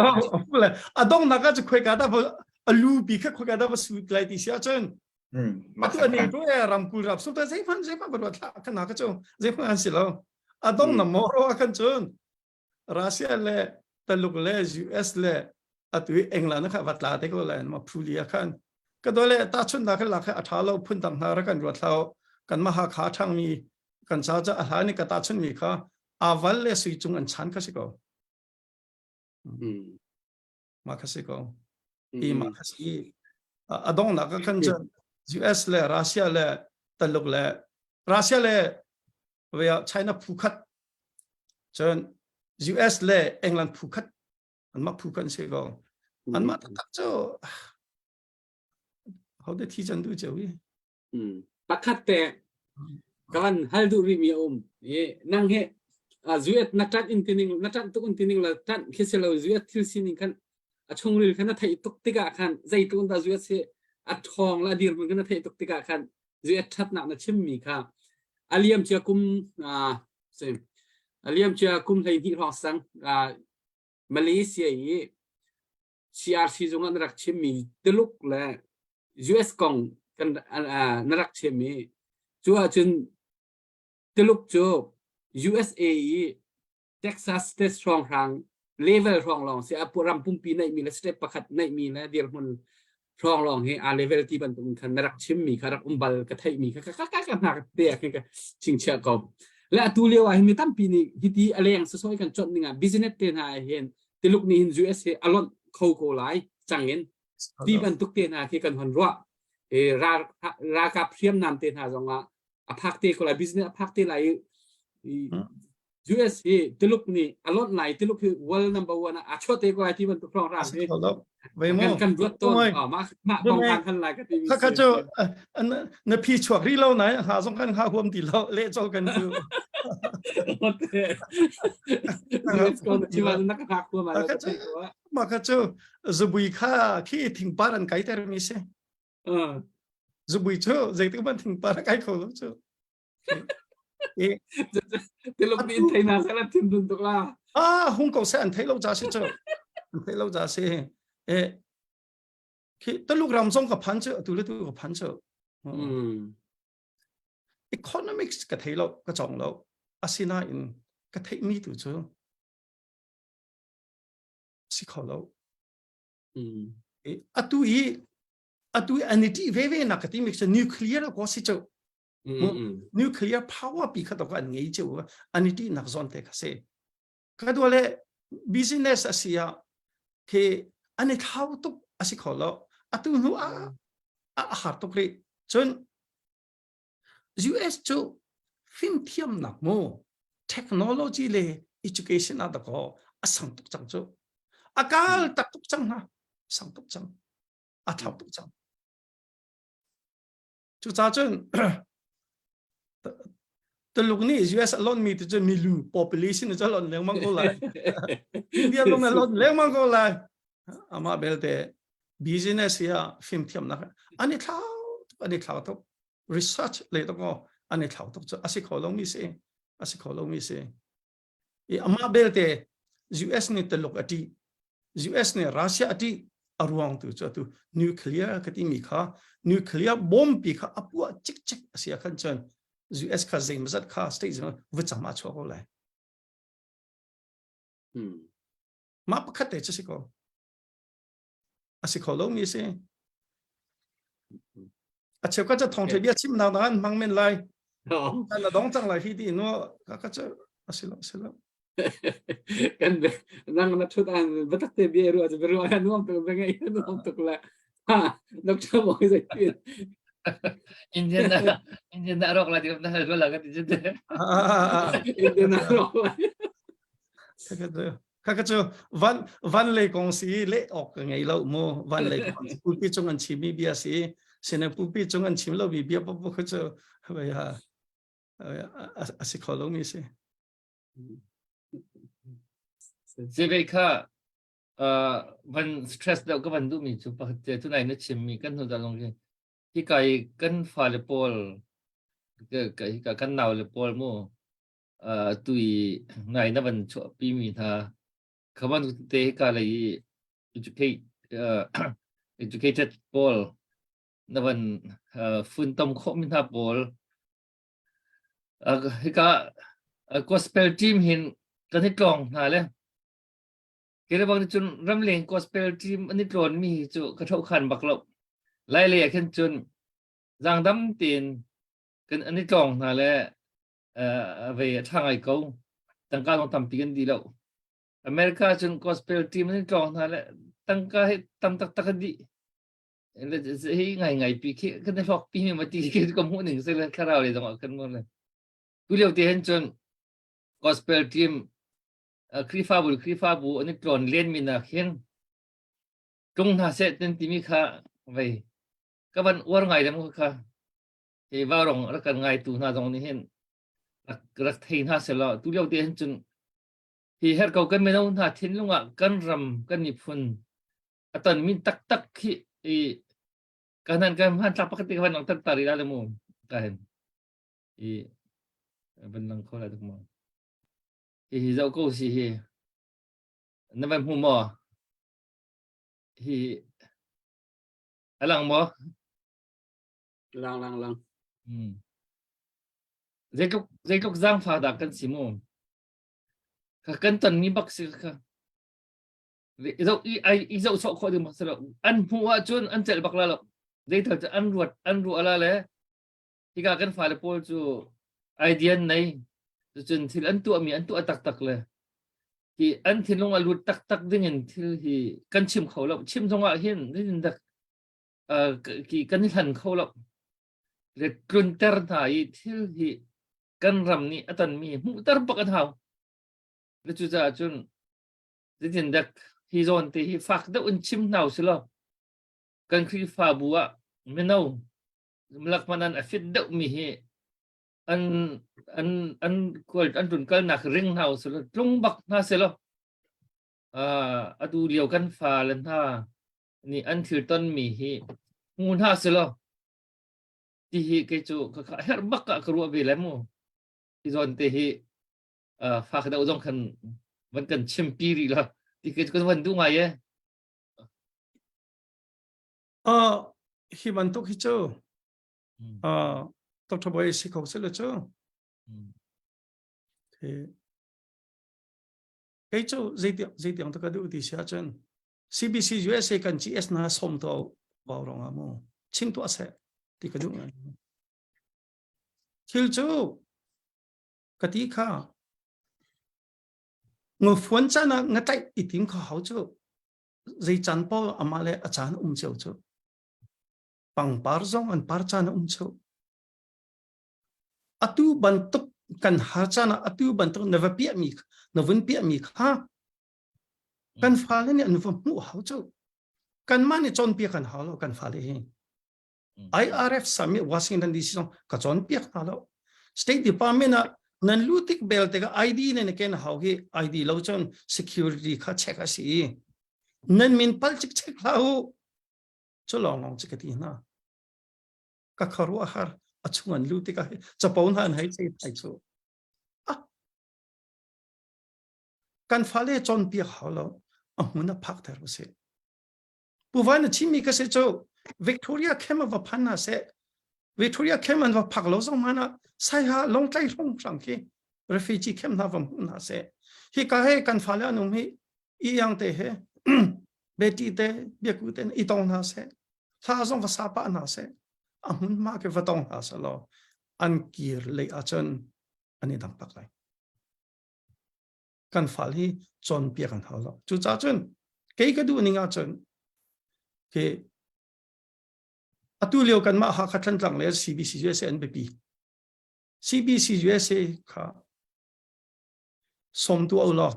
不来。啊，当那个就快干的不，啊，路比克快干的不输来的下阵。 มา ตัวนี้ด้วยรำกุรับสุดแต่ใจพันบริวารขนาดก็จงใจพันอันสิแล้วอะต้องนำมอรัวกันจนรัสเซียเล่ตลุกเล่ US เล่อะตัวอังกฤษนะครับวัดลาเด็กก็เลยมาพูดกันก็โดยเล่ตาชนนักหลักอัฐาเราพุ่นต่างหากกันรวดเรากันมหาขาทางมีกันจ้าจะอัฐานี่ก็ตาชนมีค่ะอาวัลเล่สุยจงอันชันก็สิก็ มาคัสิก็อีมาคัสิอะต้องนักกันจนUS เลยรัสเซียเลยตลกเลยรัสเซียเลยเวลาไชน่าผูกขัดจน US เลยอังกฤษผูกขัดอันมาผูกกันเสียก็อันมาตักเจ้าเขาได้ที่จันดูเจ้าวิ pakat te kawan hal du ri mi ye nang he zuet natat intining natat tu intining la tan kheselo zuet thil sining kan achongril kan thai tok tika kan zai tu da zuet se athong la dir mun kan thai tok tika kan zuet that na chim mi kha aliam chia kum sem aliam chia kum thai hi ro sang Malaysia ye CRC zongan rak chim mi teluk la US kong kan narak chemi chua chun teluk cho USA Texas state strong rang level strong long se apuram pumpi nai mi la step pakhat nai mi la dir mun strong long he a level ti ban tum kan narak chemi kharak umbal ka thai mi ka na te ka ching cha ko la tu lewa hi mi tam pi ni hiti aleng so soi kan chot ninga business te na hen teluk ni in USA alon khau ko lai changin ti ban tuk te na ki kan hon roราคาเพียมนำเต็นหาจงว่าพักเตะก็เลย business พักเตะไหล US ที่ลุกนี่อารมณ์ไหนที่ลุกคือ world number one อ่ะชดเตะก็ไอที่มันตุกครองร่างนี่กันรวดต้นมาป้องกันขันไหลก็ที่มี ถ้าเขาจะในพี่ชวกที่เราไหนหาสงกันหาความตีเราเละจกันคือ US ก็ที่ว่านักพักตัวมาแล้วก็ มาเขาจะจะบุยค่าที่ทิ้งปารันไก่แต่ไม่ใช่จะบุยเชื่อใจที่มันถึงปาร์กไอ้เขาเชื่อที่เราบินไทยนาสารทิมดุนตุลาฮ่องกงเสียอันไทยเราจะเชื่ออันไทยเราจะเชื่อคือตลูกรำส่งกับพันเชื่อตัวเล็กตัวกับพันเชื่อeconomics กับไทยเราก็จองเราอาศินาอินกับไทยมีตัวเชื่อสิเขาเราอะตุยอันนี้ที่เว่ๆนักที่มีนิวเคลียร์ก็สิเจ้านิวเคลียร์ power ปีขัดกันไงเจ้าอันนี้ที่นักสอนเตะก็เสียก็ดูเลย business อาศัยคืออันนี้เท่าตุกอาศัยเขาแล้วอะตุยนู้หาตุกเลยจน US เจ้าฟิล์มเทียมนักโมเทคโนโลยีเลย education อะไรก็สังตุกจังเจ้าอากาศตักตุกจังนะสังตุกจังอาเท่าตุกจัง就咋整？แต่ลูกนี่ US ล้นมีแต่จะมีลู population จะล้นเลี้ยงมังก็เลยเดียวล้นเลี้ยงมังก็เลยอามาเบลเต business ยาฟิล์มเทียมนะอันนี้เท่าทุก research เลยต้องก็อันนี้เท่าทุกจะอาศัยเขาลงมีเสียอามาเบลเต US นี่แต่ลูกอดี US นี่รัสเซียอดีอารวงตัวจะตัวนิวเคลียร์ก็ที่มีค่ะนิวเคลียร์บอมปีค่ะอัปวะจิกเสียขันจน US ค่ะเซมซัดค่ะสเตทมันวิจารมาชัวร์เลยมาประคัตเตจะสิก็อาศัยเขาลงมีสิอาเชื่อก็จะท่องเที่ยวชิมนาวนั้นมังเมนไลแต่ละดองจังไรที่ดีนัวก็จะอาศัยแล้วkan nang na chutan batak te bieru az beru ya nuam to benga nuam to kla nok cha mo sai pin Indian na rok la di na wala ka ti jud Indian na rok la kakacho van le kong si le ok ngai lo mo van le pu pi chong an chimi bia si sene pu pi chong an chim lo bi bia po khacho ba ya asi kholo mi si Jadiวันสตรสเราก็วันดูมีจุดเจอทุนไหนนึกชิมมีกันหัวตาลงที่ที่ไกลกันฟาเลปอลก็กันหนาวเลปอลมั่ว tui ngai na ban chu pi mi tha khaban te ka lai educated Paul na ban fun tom kho min tha Paul ka gospel team hin kan hi tlong na le kere bang chun ramleng gospel team ani tron mi chu ka thau khan bak lo lai le khen chun giang dam tin kan ani tlong na le về thang ai câu tăng ca long tầm tiền đi đâu America chun gospel team ni tròn thà lệ tăng ca hết tầm tắc tắc đi là dễ ngày ngày bị khi cái này học pi mà tí cái công hồn những sẽ là khá rào để dòng cần môn này cứ liều tiền chun gospel team krifa bu anh tròn liên mình là khiến trung hà sẽ tên timi khá vậy các bạn uống ngày làm khá thì vào rong rất cần ngày tu na dòng này hiện rất thấy ha sẽ là tu liều tiền chun thì hết cầu cái mình ha thiên luôn ạ căn rầm căn nhịp phun tận min tắc tắc khi cáiนั้นcái han tak pakati kan ang tari la mo kahen bên năng khó là được mà thì dạo câu gì nó vẫn hùng mò thì lang mò lang dây cốc giang phá đạc căn xí mồm cả căn tần mi bắc xí cả dậu sọ khỏi được mà sao ăn mua chun ăn chạy bạc la dây thật ăn ruột la lẽ thì cả căn phải là pol chu idea này chun thì ăn tua tắc tắc le thì ăn thì long alut tắc tắc dengan thì căn chim khẩu lộc chim trong ngại hiền nên đặc cái căn hẳn khẩu lộc rồi cơn ter thải thì căn rầm ni atan mi mu tar bak hao le chu za chun din dak hi zon te hi fak da un chim naw silo kan khri fa buwa menau mlak manan afit da mi hi an kol an tun kal nak ring naw silo tlung bak na silo atu liu kan fa len ha ni an thir ton mi hi ngun ha silo ti hi ke chu ka her bak ka ru be lemo zon te hi phak da uzong kan vẫn cần chimpiri là thì cái vấn đúng ngoài ấy khi bạn tốt khi chưa tốt cho bơi sĩ khẩu sẽ là chưa thì cái chỗ dây tiếng tôi có đủ thì sẽ chân CBC USA cần chỉ S na som to vào rong amo chinh to sẽ thì cái đúng này khi chỗ cái tí khác người phun chân là người tay ít tiếng khó hậu chứ dây chân bao ama le ở chân chiều chứ bằng bar zong an bar chân chiều atu bantuk kan har chân atu bantuk never pia mi nó vẫn pia mi ha kan phá lên anh vẫn mu hậu chứ kan mani chọn pia kan hậu kan phá lên IRF summit Washington DC ka chọn pia hậu State Department nan lutik bel tega ID ne ken how hi ID lo chon security kha check asi nan min pal check lau cholong long check ti na ka kharu har achungan lutik a chapon han hai che thai chu kan phale chon pi halo amuna phak thar se puwan chimi ka se cho Victoria Kemava phanna se Victoria Keman va phaklo zo mana sai ha long tai long sang ki refugee kem na vam na se hi ka he kan phala num hi I yang te he beti te beku te I tong na se tha zong va sa pa na se amun ma ke va tong ha sa lo an kir le a chen ani dang pak lai kan phal hi chon pi kan ha lo chu cha chen ke ka du ni nga chen ke atu leo kan ma ha khatlan tlang le CBC USA NBP CBC USA kha som tu awlo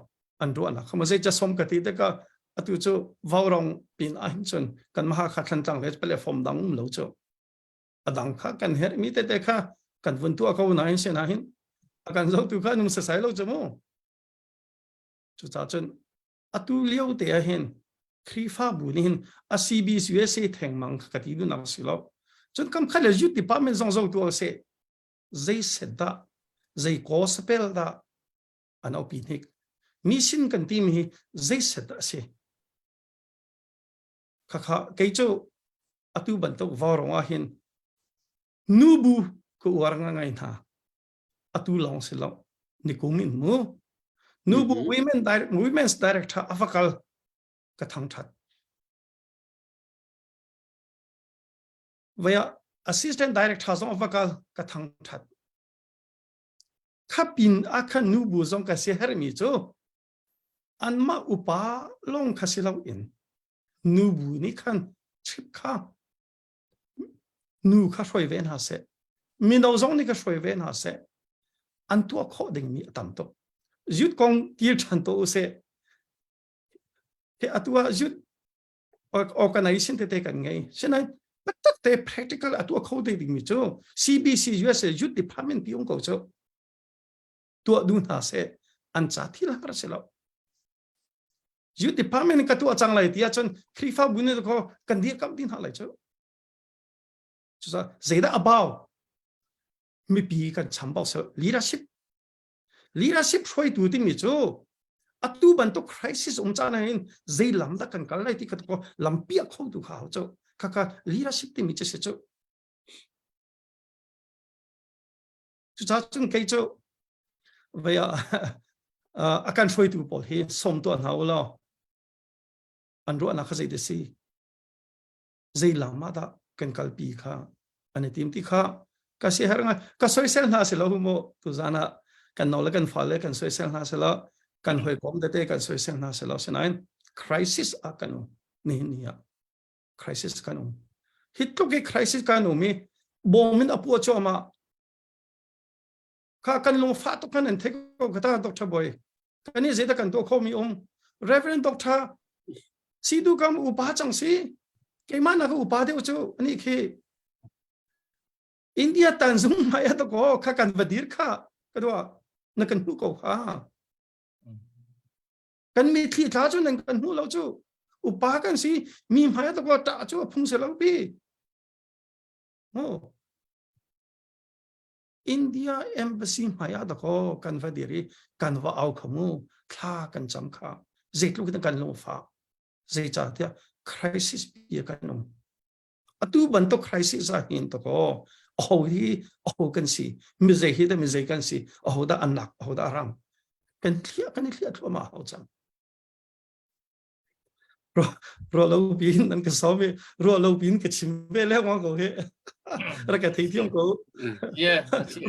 andu ana khama se cha som kati te ka atu chu vaurong pin a hin chun kan ma ha khatlan tlang le platform dang lo chu adang kha kan her mi te kha kan vun tu ko na hin se na hin akan zo tu kha num se sai lo chu mo chu cha chun atu leo te a hin Krifa bunin a CBC USA theng mang kati du nang silo chun kam khala youth department zong zong tu se zai zai gospel da an au pi nik mission kan tim hi zai set da se kha ke chu atu ban to warong a hin nubu ko waranga ngai na atu long se lo ni kumin mu nubu women's director avakal ka thang that via assistant director zong avakal ka thang that khapin akhan nubu zong ka se her mi chu anma upa long khasilau in nubu ni khan chip kha nu kha roi ven ha se min dau zong ni ka roi ven ha se an tu kho ding mi tam to zut kong tir chan to se he atua zut organization te kan ngai senai patak te practical atua kho ding mi chu CBC US youth department piong ko chu tu du na se an cha thi la par se lo youth department ka tu achang lai tia chon khrifa bune ko kan dia kam din ha lai chu so zeda about mi pi kan chambao so leadership roi tu ding mi chu atu ban to crisis cha na in zai lam da kan kal lai ti khat ko lampia kho tu kha chu kaka leadership ti mi che se chu cha chung kai chu via akan roi tu pol hi som to na ulo an ro na kha zai de si zai lam ma da kan kal pi kha ane tim ti kha ka se har nga ka soi sel na se lo mo tu zana kan no la kan fa le kan soi sel na se lo kan hoi kom de te kan soi sel na se lo se nain crisis a kanu ni ya crisis kanu hit to ke crisis kanu mi bomin apu cho ma ka kan lo fa to kan an the ko ka ta doctor boy kan ni zeta kan to kho mi reverend doctor si du kam upa chang si ke mana ko upa de chu ani ke India tanzung maya to ko kha kan vadir kha kadwa na kan hu ko kha kan mi thi tha chu nan kan hu lo chu upa kan si mi maya to ko ta chu phung se lo bi India embassy maya to ko kan vadiri kan va au khamu kha kan cham kha zek lu kan lo fa zai cha tia crisis bi kan no atu ban to crisis a hin to ko kan si mi zai hi da mi zai kan si da anak da ram kan thlia thua ma ho chang ro lo bin nan ka so me ro lo bin ka chim be le ma ko he ra ka thei thiam ko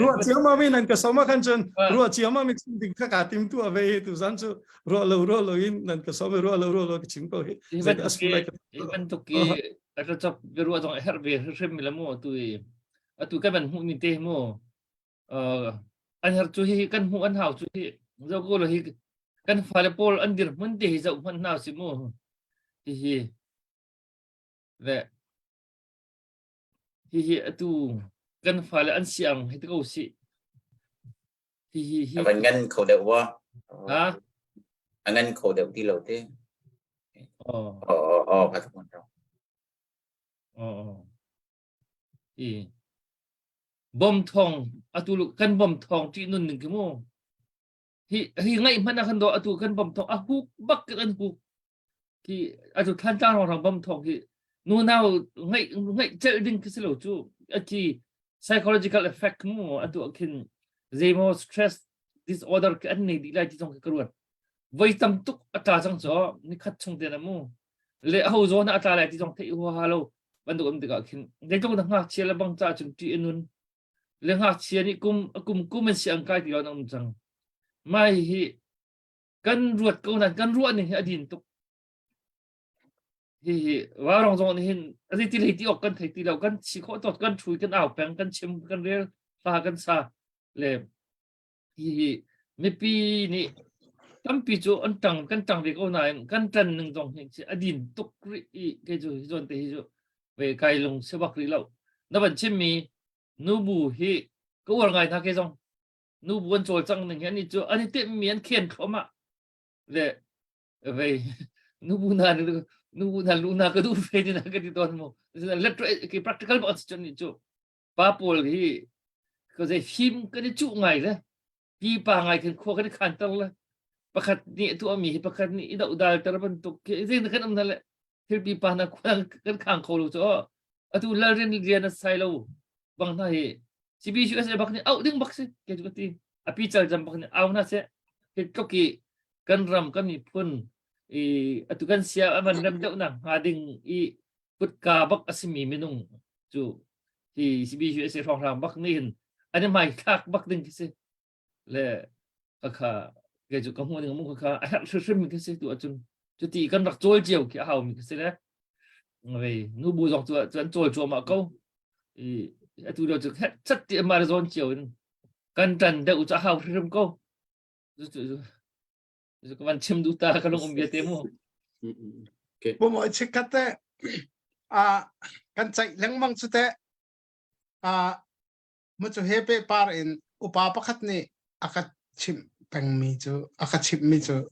ro chi ma me nan ka so ma kan chen ro chi ma me ding ka tim tu ave tu san chu ro lo in nan ka so me ro lo ka chim ko he even to ki ata chap ro dong her be rem mi la mo tu ka ban hu mi te mo an har chu hi kan hu an hau chu hi zo ko lo hi kan fa le pol an dir mun te hi zo man na si mo hi ve hi tu kan fa le an siang hi to si hi Bạn ngân khẩu đều qua ha ngân khẩu đều đi lâu thế phải không đâu bom thong atu kan bom thong ti nun ning mo hi ngai man kan do atu kan bom thong a hu bak kan hu ki atu than ta rong bom thong ki nu now ngai chel ding ki selo chu aki psychological effect mo atu kin zemo stress disorder kan nei di lai ti jong ka ruan voi tam tuk ata jang cho ni khat chung de na mo le ho zo na ata lai ti jong thei ho halo ban do am de ka kin de jong na nga chel bang cha chung ti enun le nga chia ni kum men siang kai ti lo nam chang mai hi kan ruat ko nan kan ruat ni adin tuk hi warong zong ni hin ri ti le ti ok kan thei ti lo kan chi kho tot kan thui kan aw peng kan chim kan rel sa kan sa le hi me pi ni tam pi chu an tang ve ko na kan tan ning zong hi adin tuk ri ke ju zon te hi ju ve kai long se bak ri lo na ban chim mi nu bu hi ko war ngai tha ke jong nu bu an chol chang ning ani chu ani te mian khen khoma le ve nu bu na lu na ka du fe ni na ka ti ton mo let ki practical ba chu ni chu pa pol hi ko ze phim ka ni chu ngai le pi pa ngai kan kho kan khan tar la pakhat ni tu ami pakhat ni ida udal tar ban tuk ke zin kan am na le thil pi pa na khang kan khang kho lu cho atu la ren rian sai lo bang na hi CBUS bak ni au ding bak se ke ju ti api chal jam bak ni au na se ke ko ki kan ram kan ni phun i atu kan sia aman ram deuh na ngading i put ka bak asimi minung chu thì CBUS phong ram bak ni hin ani mai khak bak ding ke se le kha ke ju kam ding mu kha a hat shrim ke se tu achun chu ti kan rak chol chiu ki hau mi ke se le về nu bu dọc tu chuan chol chu ma ko i tu do chu chat ti ma zon chiu kan tan de u cha hau shrim ko ju kan chim du ta ka long bia te mo bộ mọi chuyện cắt thế căn chạy lăng măng chút thế một chỗ hết bề par in upa pakhat ni akat chim peng mi chu akat chim mi chu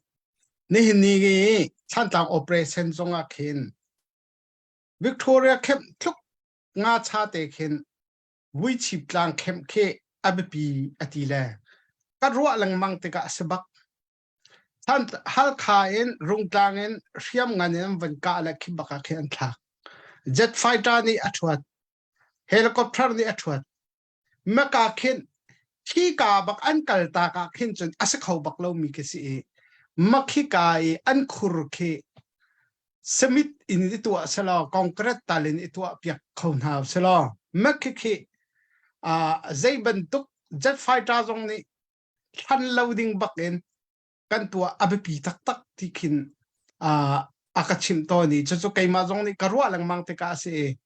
ni hin ni gi chan tang operation zonga khin Victoria kem thuk nga cha te khin wi chip tlang kem ke abipi atile ka ruwa lang mang te ka sebak chan hal kha in rung tlang in riam nganem van ka la khibaka khen thla jet fighter ni athwat helicopter ni athwat maka khin khi ka bak an kal ta ka khin chun ase khau bak lo mi ke si makhi kai an khur khe semit in itu selo concrete talin itu piak khau na selo makhi khe zai bantuk jet fighter jong ni than loading bak in kan tua abipi tak tak tikin akachim to ni chu kai ma jong ni karwa lang mang te ka se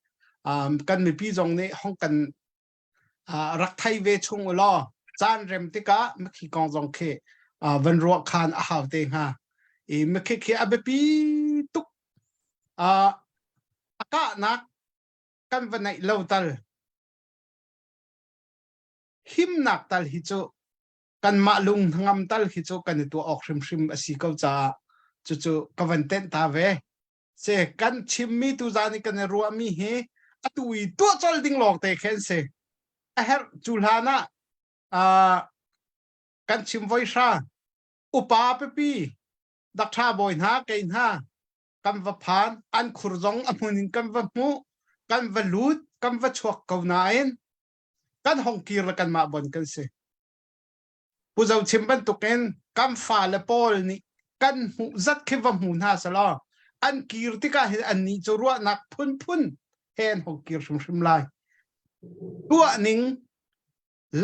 kan mi pi jong ni hong kan rak thai ve chung lo chan rem te ka makhi kong jong khe van ro khan a haw te ha e makhi khe abipi tuk aka nak kan van nai lo tal him nak tal hi chu kan ma lung ngam tal hi chu kan tu ok shrim asi ko cha chu kavanten ta ve se kan chimmi tu zani kan ruwa mi he atui to chol ding lok te khen se a her chulhana kan chim voi sha upa pe pi dakha boy na kein ha kan va phan an khurjong amunin kan va mu kan va lut kan va chok ko nain kan hong kir kan ma bon kan se puzau chimban tuken kam fa le pol ni kan hu zat ke va mu na sala an kir ti ka an ni churwa nak phun hen hong kir shum lai tua ning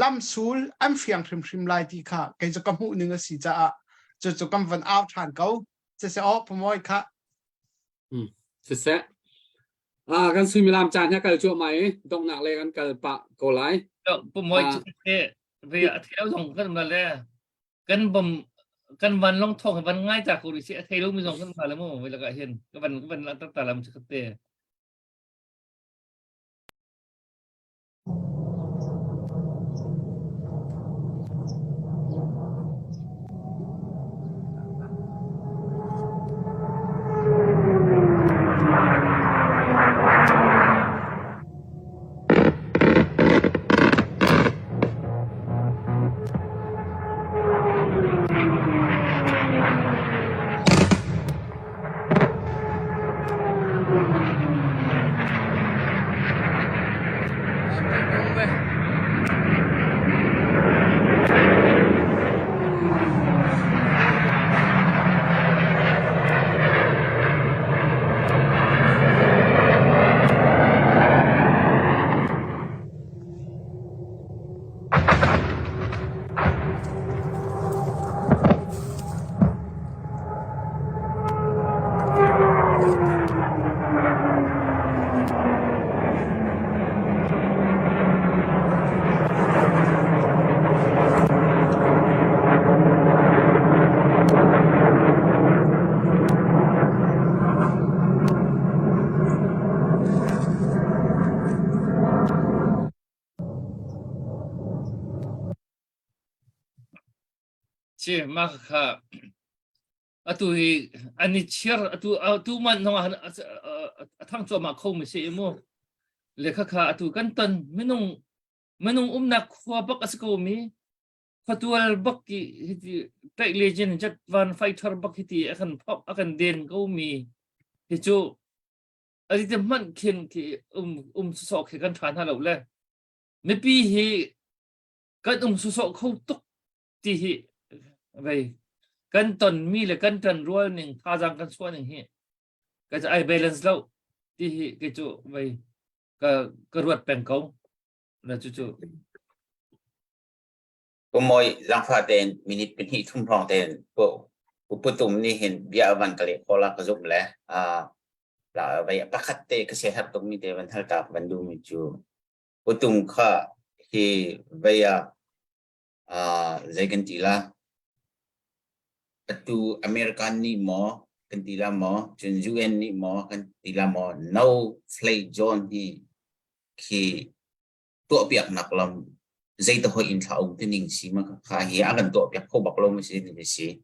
lam sul am fiang shim lai ti kha ke jo kam hu ning si cha chu kam van out than ko se op moi kha se kan sui mi lam chan ha kal chu mai dong nak le kan kal pa ko lai po moi chu te ve theo dong kan ma le kan bom kan van long thong van ngai ta ko ri se thei lo mi dong kan ma le mo ve la ka hen kan van ta lam chu te che ma kha atui ani chiar atu man no thang cho ma khom se mo le kha atu kan tan menung nak khwa bak asko mi Fatual baki hiti tech legend chat van fighter bak hiti akan pop akan den ko mi hichu ari te man khin ki so ke kan than halo le me pi hi kan so khou tuk ti hi vai kan ton mi le kan tan rual ning tha jang kan suan ning hi ka cha ai balance lo ti hi ke chu vai ka ruat pen ko là chuก็มอยจังฟ้าเต็นมินิเป็นที่ทุ่มพองเต็นก็อุปตุมนี่เห็นเบียวันกะเลพอละก็จุมแล้วละไปประคัตเตก็เสียหัดตรงมีเตวันทัลตาบันดูมิจูอุตุมข้าที่ไปใจกันทีละตัวอเมริกันนี่หมอกันทีละหมอจนยูเอ็นนี่หมอกันทีละหมอ no fly zone ที่ตัวเปียกหนักลำdây tàu hội in thảo thì mình xí mà khá hiếm gần tuổi việc không bạc lâu mới xí thì xí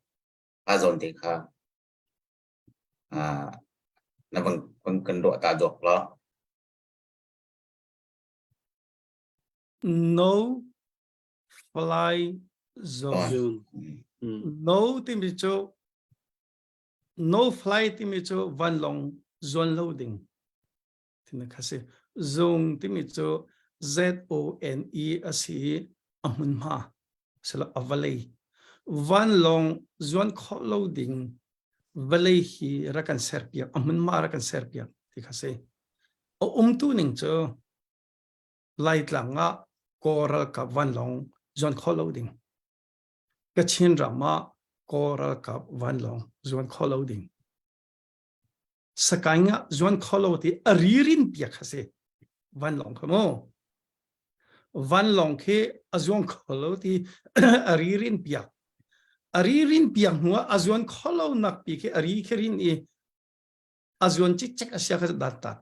ta dồn thì khá nó vẫn cần độ ta dọc đó no fly zone no thì mình cho no fly thì mình cho van long zone loading thì nó khá sẽ zone thì mình cho ZONE asi amun ma sala avalei van long zone loading valei hi rakan serpia amun ma rakan serpia tikase o tu ning cho light langa coral ka van long zone loading ka chin rama coral ka van long zone loading sakanga zone loading aririn pia khase van long kamo van long ke azuan kholo ti aririn piak hua azuan kholo nak pi ke ari kherin e azuan chi chek asya ka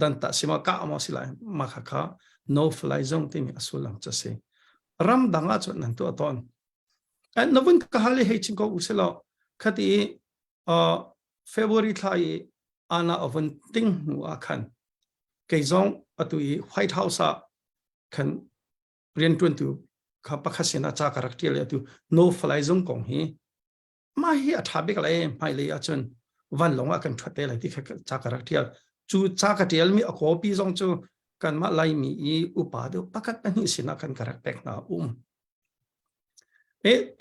danta sima ka amo sila makaka no fly zone ti mi asulam chase ram danga chot nan to aton an novun ka hale he chim ko uselo khati February thai ana avun ting nu akhan cái dòng ở tụi White House kan riêng tuần tu khắp bắc sinh na cha character là tu no fly zone công hi mà hi ở tháp cái này mai lấy ở chân van long akan thoát lại thì cha character chu cha character mi ở copy zong chu kan ma lai mi i upadu pakat na hi sina kan character na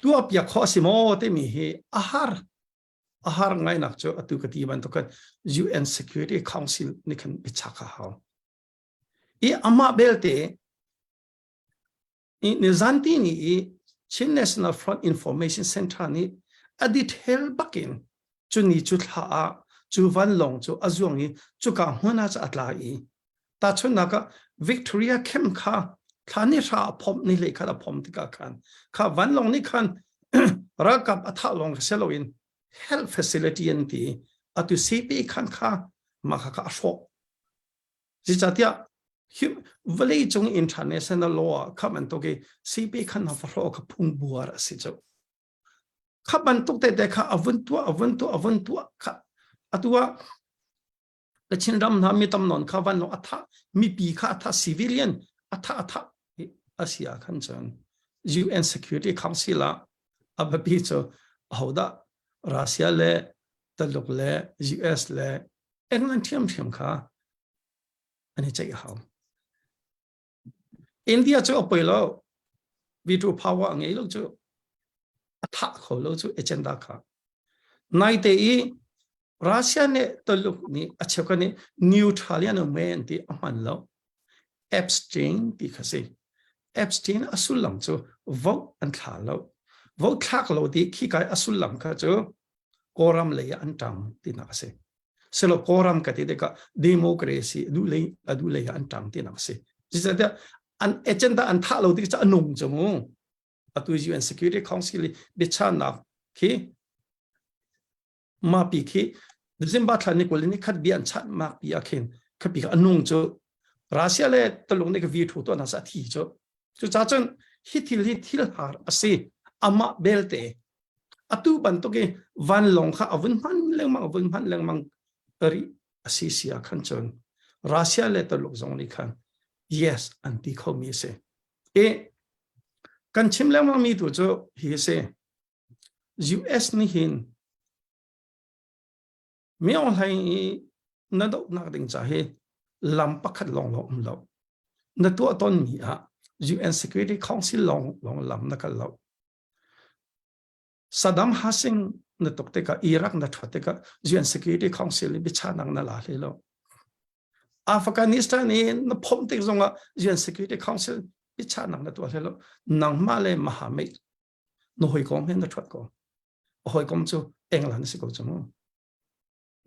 tu apya khosimo te mi hi ahar ngai nak cho atu kati ban to kan UN Security Council ni kan bichaka hao i ama belte ni zanti ni Chin National Front Information Center ni adit hel bakin chu ni chu tha chu van long chu azong ni chu ka hona cha atlai ta chuna ka Victoria Kem kha thani ra phom ni le kha phom tika kha van long ni khan rakap atha long seloin health facility anti atu CP khan kha makha asho jichatia valley chung international law khaman to ge CP khan ha fro ka phung buar asicho khaban tok te kha avuntu kha atua kachin ram na mi tam non kha van lo atha mi pi kha atha civilian atha asia khan chan UN Security Council la ababi cho hoda Russia le taluk le US le England thiam kha ani chai how India cho apelo veto power angai lo cho atha kho lo cho agenda kha nai te I Russia ne taluk ni achka ni neutralian men ti aman lo Epstein ti khase Epstein asulam cho vote an thla lo vote thak lo di khi kai asulam kha cho koram le antang ti na se selo koram ka ti de ka democracy du le antang ti na se jisa an agenda an tha lo di cha anung cho mo atu UN Security Council bi cha na khi ma pi khi December thani ko ni khat bi an chat ma pi akhen kha pi anung cho Russia le talung ne ka vi thu to na sa thi cho cha chen hitil har ase ama belte atu ban to ke van long kha avun man leng mang tari asisia khan chon Russia le to lok zong ni khan yes anti khomi se e กันชิมแล้วมันมีตัวโจเฮียเซ US นี่หินไม่เอาให้นั่นดอกนักดิ่งจ่าให้ลำปักขัดลองเรานั่นตัวต้นมีอะ UN Security Council ลองลำนักเราซัดดัมฮัสซิงนั่นตกเตกอิรักนั่นถัดเตก UN Security Council บิชานังนั่นละเลยเราอัฟกานิสถานนี่นั่นผมติดตรงว่า UN Security Council บิชานังนั่นตัวเลยเรานังมาเลยมหาเมตนู่นหอยกอมเห็นนั่นถัดก็หอยกอมจูเอ็งลันสิก็จะมั้ง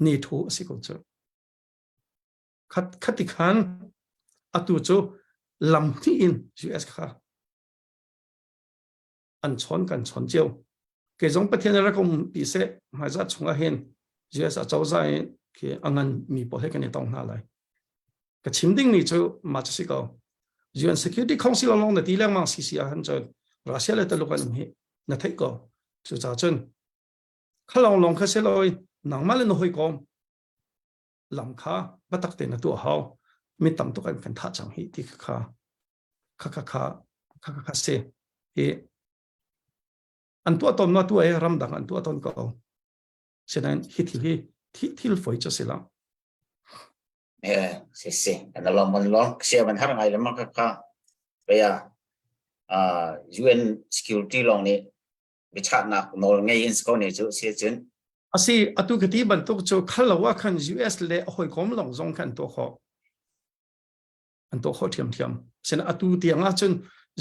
นี่ทูสิก็จะขัดที่ขันอัตุจูลำที่อิน US ค่ะอันชนกันชนเจียวเกี่ยงประเทศเราก็ปีเสหายจากชงอาเห็น US อาจจะใจคืออันนั้นมีประเทศกันในตรงนั้นเลยก็ชิมดิ้งนี่จูมาจากสิก็ UN Security Council ลงในที่เรื่องมังซีอาหันจนรัสเซียเลยตลกกันนี่นั่นที่ก็จูจ่าจนข้าลองแค่เสียเลยหนังมาเลยน้อยกอมลำค้าบัตักเตนตัวเขาไม่ต่ำตัวกันท่าจังฮีที่ข้าเสียอันตัวตนมาตัวรำดังอันตัวตนก็ฉะนั้นฮิตที่ฝอยจะเสียแล้วเสียอันนั้นมันลองเสียมันทำไงแล้วมันก็ไปUN Security ลองนี่ไปชาตินักโน้ตไงยินสกอนี่จะเสียจนasi atu kati bantuk cho khalawa khan US le hoi kom long zong khan to kho an to kho thiam sen atu tianga chun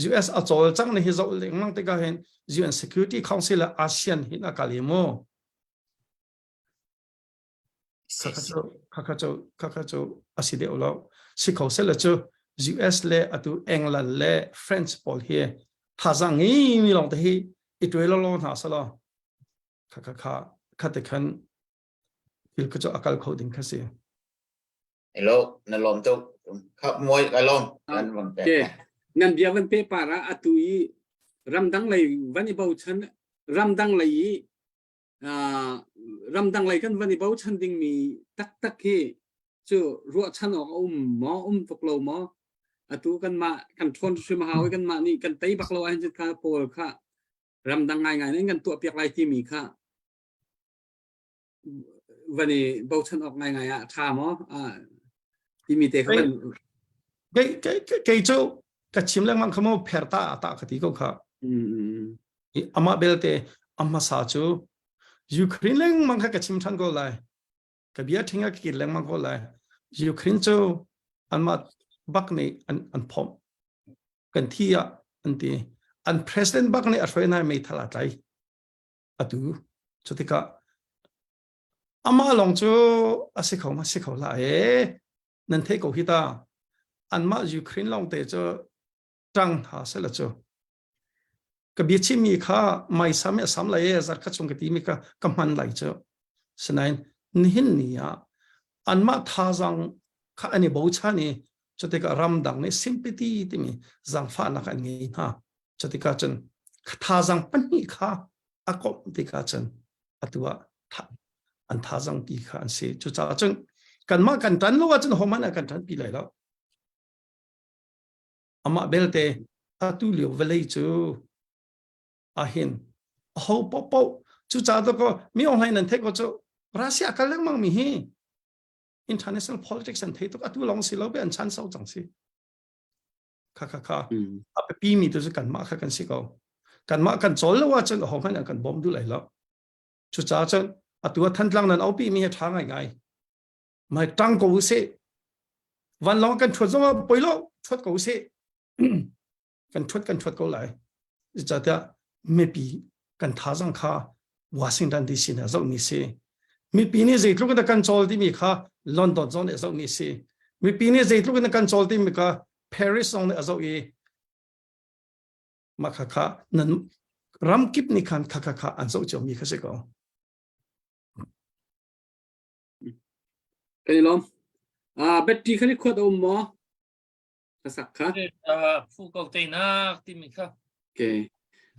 US a chol chang ne hi zo le mang te ka hen UN Security Council ASEAN hin a kalimo kakacho aside ulo sikho se le cho US le atu England le French pol hi thazang ni long te hi itwe lo na salaขัดขันฟิลก็จะอากาศเขาดิ้งแค่เสียโลนั่นลมตุขับมวยกันลมนั่นมันเป็นงั้นเดี๋ยววันเป้ป่าระตุยรำดังเลยวันนี้เบาชันรำดังเลยรำดังเลยกันวันนี้เบาชันดิ้งมีตักที่จู่รัวชันออกหมอตกลงหมอตุกันมากันทนช่วยมาหากันมานี่กันไตบักเราให้จุดการโปรค่ะรำดังไงนั่นกันตัวเปียกไรที่มีค่ะวันนี้เบาชันออกไงอะถามอ๋อที่มีเตะเขาเป็นเกย์จูกับชิมเรื่องมันขโมยเพร์ตาตากติก็ค่ะอามาเบลเตอามาซาจูยูเครนเรื่องมันกับชิมทันก็เลยกับเบียทิ้งกินเรื่องมันก็เลยยูเครนจูอันมาบักนี่อันพอมกันที่อันที่อันประธานบักนี่อัศวินนายไม่ทลายใจอะดูจุดที่ก็อามาลองจูอาศัยเขามาสิเขาละนั่นเทกูฮิตาอันมายูเครนลองเตจูจังหาเสร็จแล้วจูกับบิชิมีข้าไม่สามเลยจัดข้าจงกติมีกำมันไหลจูฉะนั้นนี่นี่อันมาท่าจังข้าอันนี้บูชานี่จุดที่ก็รำดังนี่ซิมพัตตีที่มีจังฟ้านักอันนี้นะจุดที่ก็จนท่าจังปันนี่ข้าอากบที่ก็จนอัตัวอันท่าจังปีข้าอันเสียจุดจ้าจนกันมากันทันรู้ว่าจนหัวมันกันทันปีเลยแล้วอามาเบลเตอาตุเลียวเวลีจูอาเห็นเขาป๊อจุดจ้าตัวก็มีอะไรนั่นเทก็จูรัสเซียกันเรื่องมั่งมีฮี international politics อันเทตัวอาตุลองสิเราเป็นชั้นเสาจังสิค่ะอาไปปีมีตัวจะกันมากันสิเขากันมากันจอลแล้วว่าจนหัวมันกันบอมดูเลยแล้วจุดจ้าจนอาตัวทันหลังนั้นเอาปีมีทางไงไม่ตั้งกูเสวันลองกันชดว่าไปแล้วชดกูเสกันชดกูไหลจะแต่ไม่ปีกันท่าจังข้าวอชิงตันดีซีนะเจ้านี่เสมีปีนี้จะทุกคนกันโจลที่มีข้าลอนดอนโซนเนี่ยเจ้านี่เสมีปีนี้จะทุกคนกันโจลที่มีข้าปารีสโซนเนี่ยเจ้าอีมาข้านั้นรำกิบนี่คันข้าอันเจ้าจะมีข้าศึกเอาเป็นลมเบ็ดที่เขาเรียกขวดอมหมอกระสักค่ะผู้ก่อตั้งนักที่มีค่ะโอเค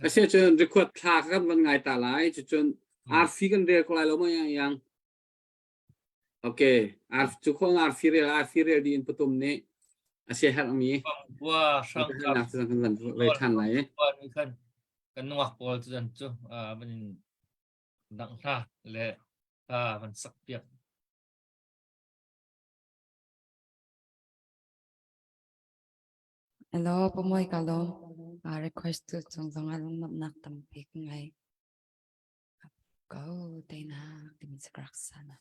อาเซียนจนเรียกขวดคลากันวันไงตาไหลจนอาร์ฟีกันเรียกอะไรแล้วมั้ยยังโอเคอาร์ทุกคนอาร์ฟีเรียดีนประตูนี้อาเซียนมีว่าสังกัดเลยทันไหลว่ามี กันนัวปอลจันจูมันดังท่าและมันสักเปียก Hello, pomoy kalom. Request to song along nak tampik ngay. Go, tay na timin sa crack sana.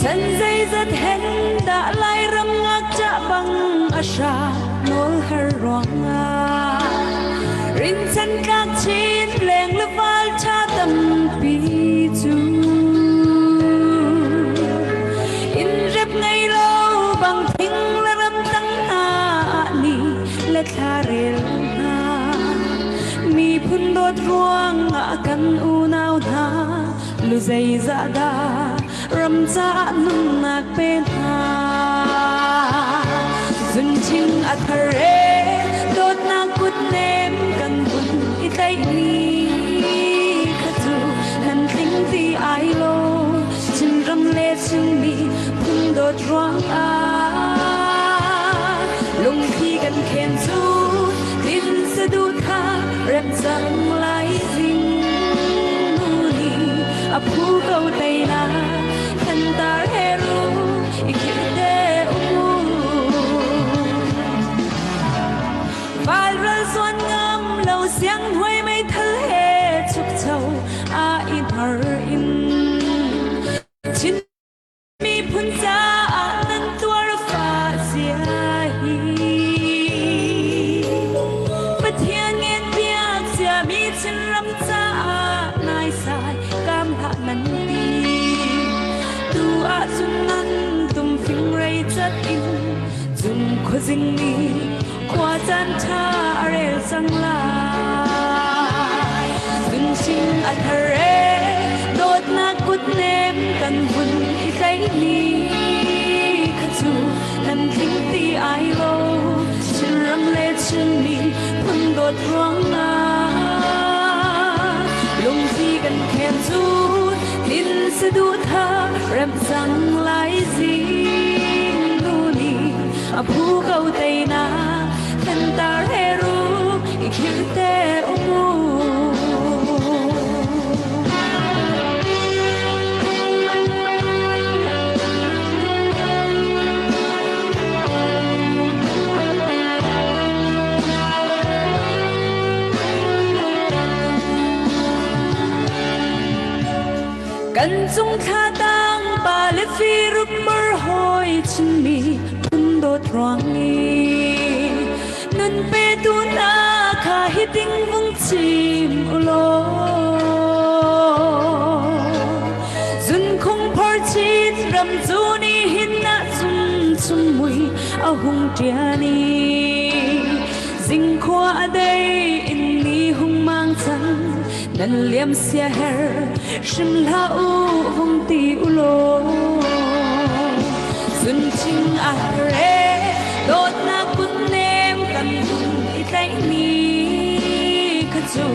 Chân dây rất hẹn đã lai râm ngạc chạ bằng asha nol har ruang rin chân các chín leng le val cha tâm pi chu in rep ngay lâu bằng thinh la ram tăng na ni le tharel na mi phun đốt ruang kan u nao na lu dây dạ da ram cha nun nak pe na zun ching athare dot na kut nem kan bun itai ni khatu nan ting ti ai lo chin ram le chung mi phun dot ruang lung khi kan khen zu tin se du tha rem sang lai ding nu ni apu kau tai na tar heru ikirde valral suan ngam lo siang hoi mai thal he chuk chau in har in chin mi phun cha nan tuar fa sia hi pathian ngen piak sia mi chin ram cha nai sai kam tha nan ti chung nan tum phing rei chat in chung kho jing ni khwa chan tha rel sang la dun sing athare dot na kut nem kan bun i kai ni khachu nan thing ti ai lo chin ram le chin ni phun dot ruang na lung thi kan khem chu tin se du tha rem sang lai zing nu ni apu kau tai na kan tar heru ikirte umu kan chung tha tang pa le fi rup mar hoi chin mi phun do truang ni nun pe tu na kha hi ting vung chim ulo zun khong phar chin ram zu ni hin na zum zum mui a hung tia ni zing khwa dei in ni hung mang chang nan liam sia her shim la u hong ti u lo sun ching a re dot na kun nem kan kun i tai ni ka chu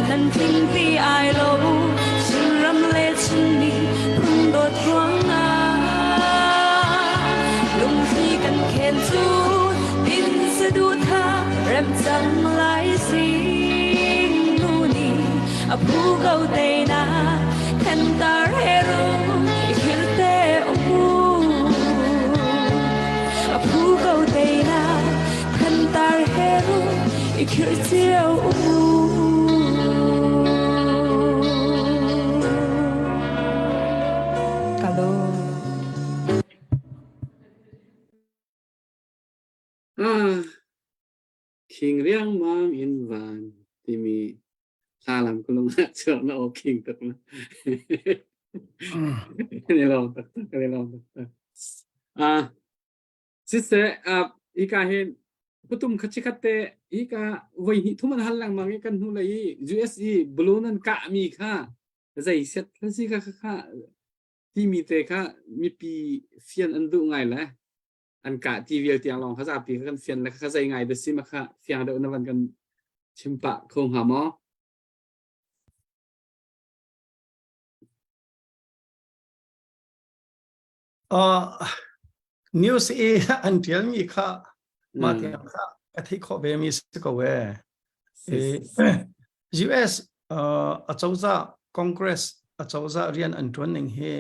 nan thing ti ai lo shim ram le chin ni phun dot ruang na lung thi kan khen chu tin se du tha rem chang lai si apu kau te na kan tar heru ikirte umu apu kau te na kan tar heru ikirte umu Kalau king riang mang in van timi salam kulung chok na o king tak na ni long tak sisse ika hen putum khachi khatte ika wai hi thuman halang mang kan hu lai USE blunan ka mi kha zai set si kha ที่มีเตค่ะมีปีเฟียนอันดุไงแหละอันกะที่เวียเตียงลองเขาจะปีกันเฟียนแล้วเขาใจไงเดซิมาค่ะเฟียงเดอนวันกันชิมปะคงหาหมอ news e until mi kha ma ti kha athi kho be mi ko we US a chawza Congress a chawza rian an tuaning he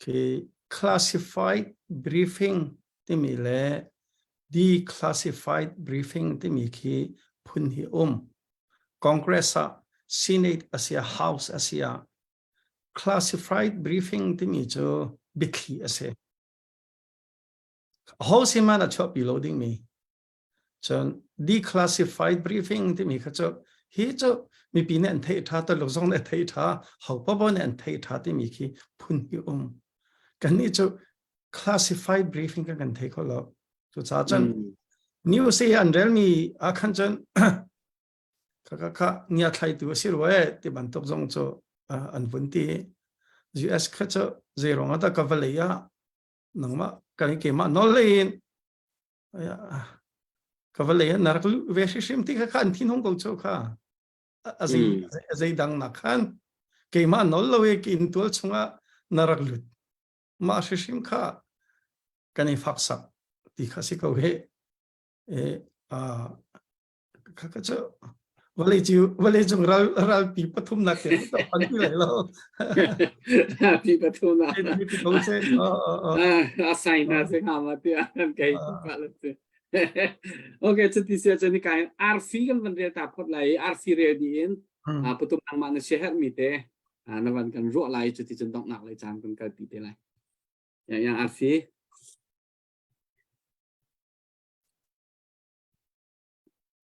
ke classified briefing ti mi le declassified briefing ti mi khi phun hi Congress a Senate asia House asia classified briefing ti mi cho bikhi ase House man a chop loading me chon declassified briefing ti mi kha cho hi cho mi pi ne an thei tha ta lo zong ne thei tha hau pa bon an thei tha ti mi khi phun hi kan ni cho classified briefing kan thei kho lo chu cha chan news e an rel mi a khan chan kha nia thlai tu si ro e ti ban tok zong cho an vun ti US kha cho zero nga ta kavalaya nangma kan ke ma no lein ya kavalaya narak ve shim ti kha an thin hong ko cho kha azai dang na khan ke ma no lo e kin tul chunga narak lut ma shim kha kan i faksa ti kha si ko he kha cho vale chu ral pi pathum na ke to pan ti lai lo pi pathum na pi ko se assign na se hama ti an kai pa la se okay chu ti se chu ni kai RC kan van re ta phot lai RC re di in pathum nang ma na sheher mi te na van kan ro lai chu ti chen dong nak lai chan kan ka ti te lai ya RC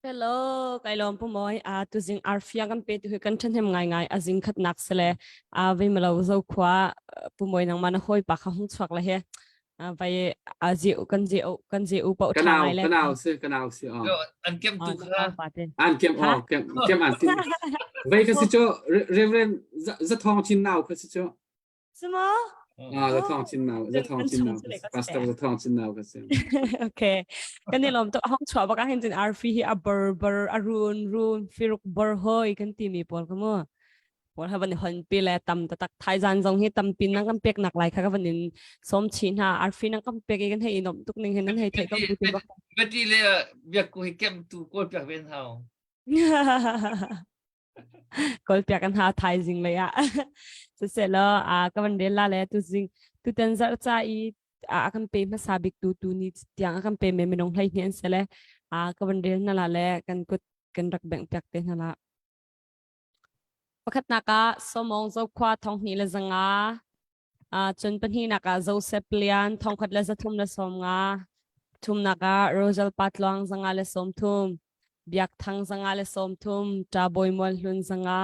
Hello, kai lom pu moi tu jing arfia kan pe tu kan than hem ngai azing khat nak sele ve malo zo khwa pu moi nang man hoi pa kha hung chwak la he vai aji kan je u pa uthai le kanao se an kem tu kha an kem an tin vai ka si cho reverend za thong chin nao ka si cho Sumo za thong chin nao pastor za thong chin nao ka se Okay kan ni lom to hong chwa ba ka hin tin arfi hi a ber arun firuk ber hoi kan ti mi pol ka mo pol ha ban hon pi le tam ta tak thai jan jong hi tam pin nang kan pek nak lai kha ka ban in som chin ha arfi nang kan pek kan hei nom tuk ning hen nan hei thai ka bu tin ba beti le biak ko kem tu ko pek ben hao kol pek kan ha thai jing le ya se lo ka ban de la le tu jing tu ten zar cha I akan pe ma sabik tu ni tiang akan pe me menong lai hian se le ka ban de na la le kan kut kan rak beng pek te na la pakhat na ka somong zo khwa thong ni le zanga chun pan hi na ka Joseph Lian thong khat le za thum le som nga thum na ka Rosal Patlong zanga le som thum biak thang zanga le som thum ta boimol hlun zanga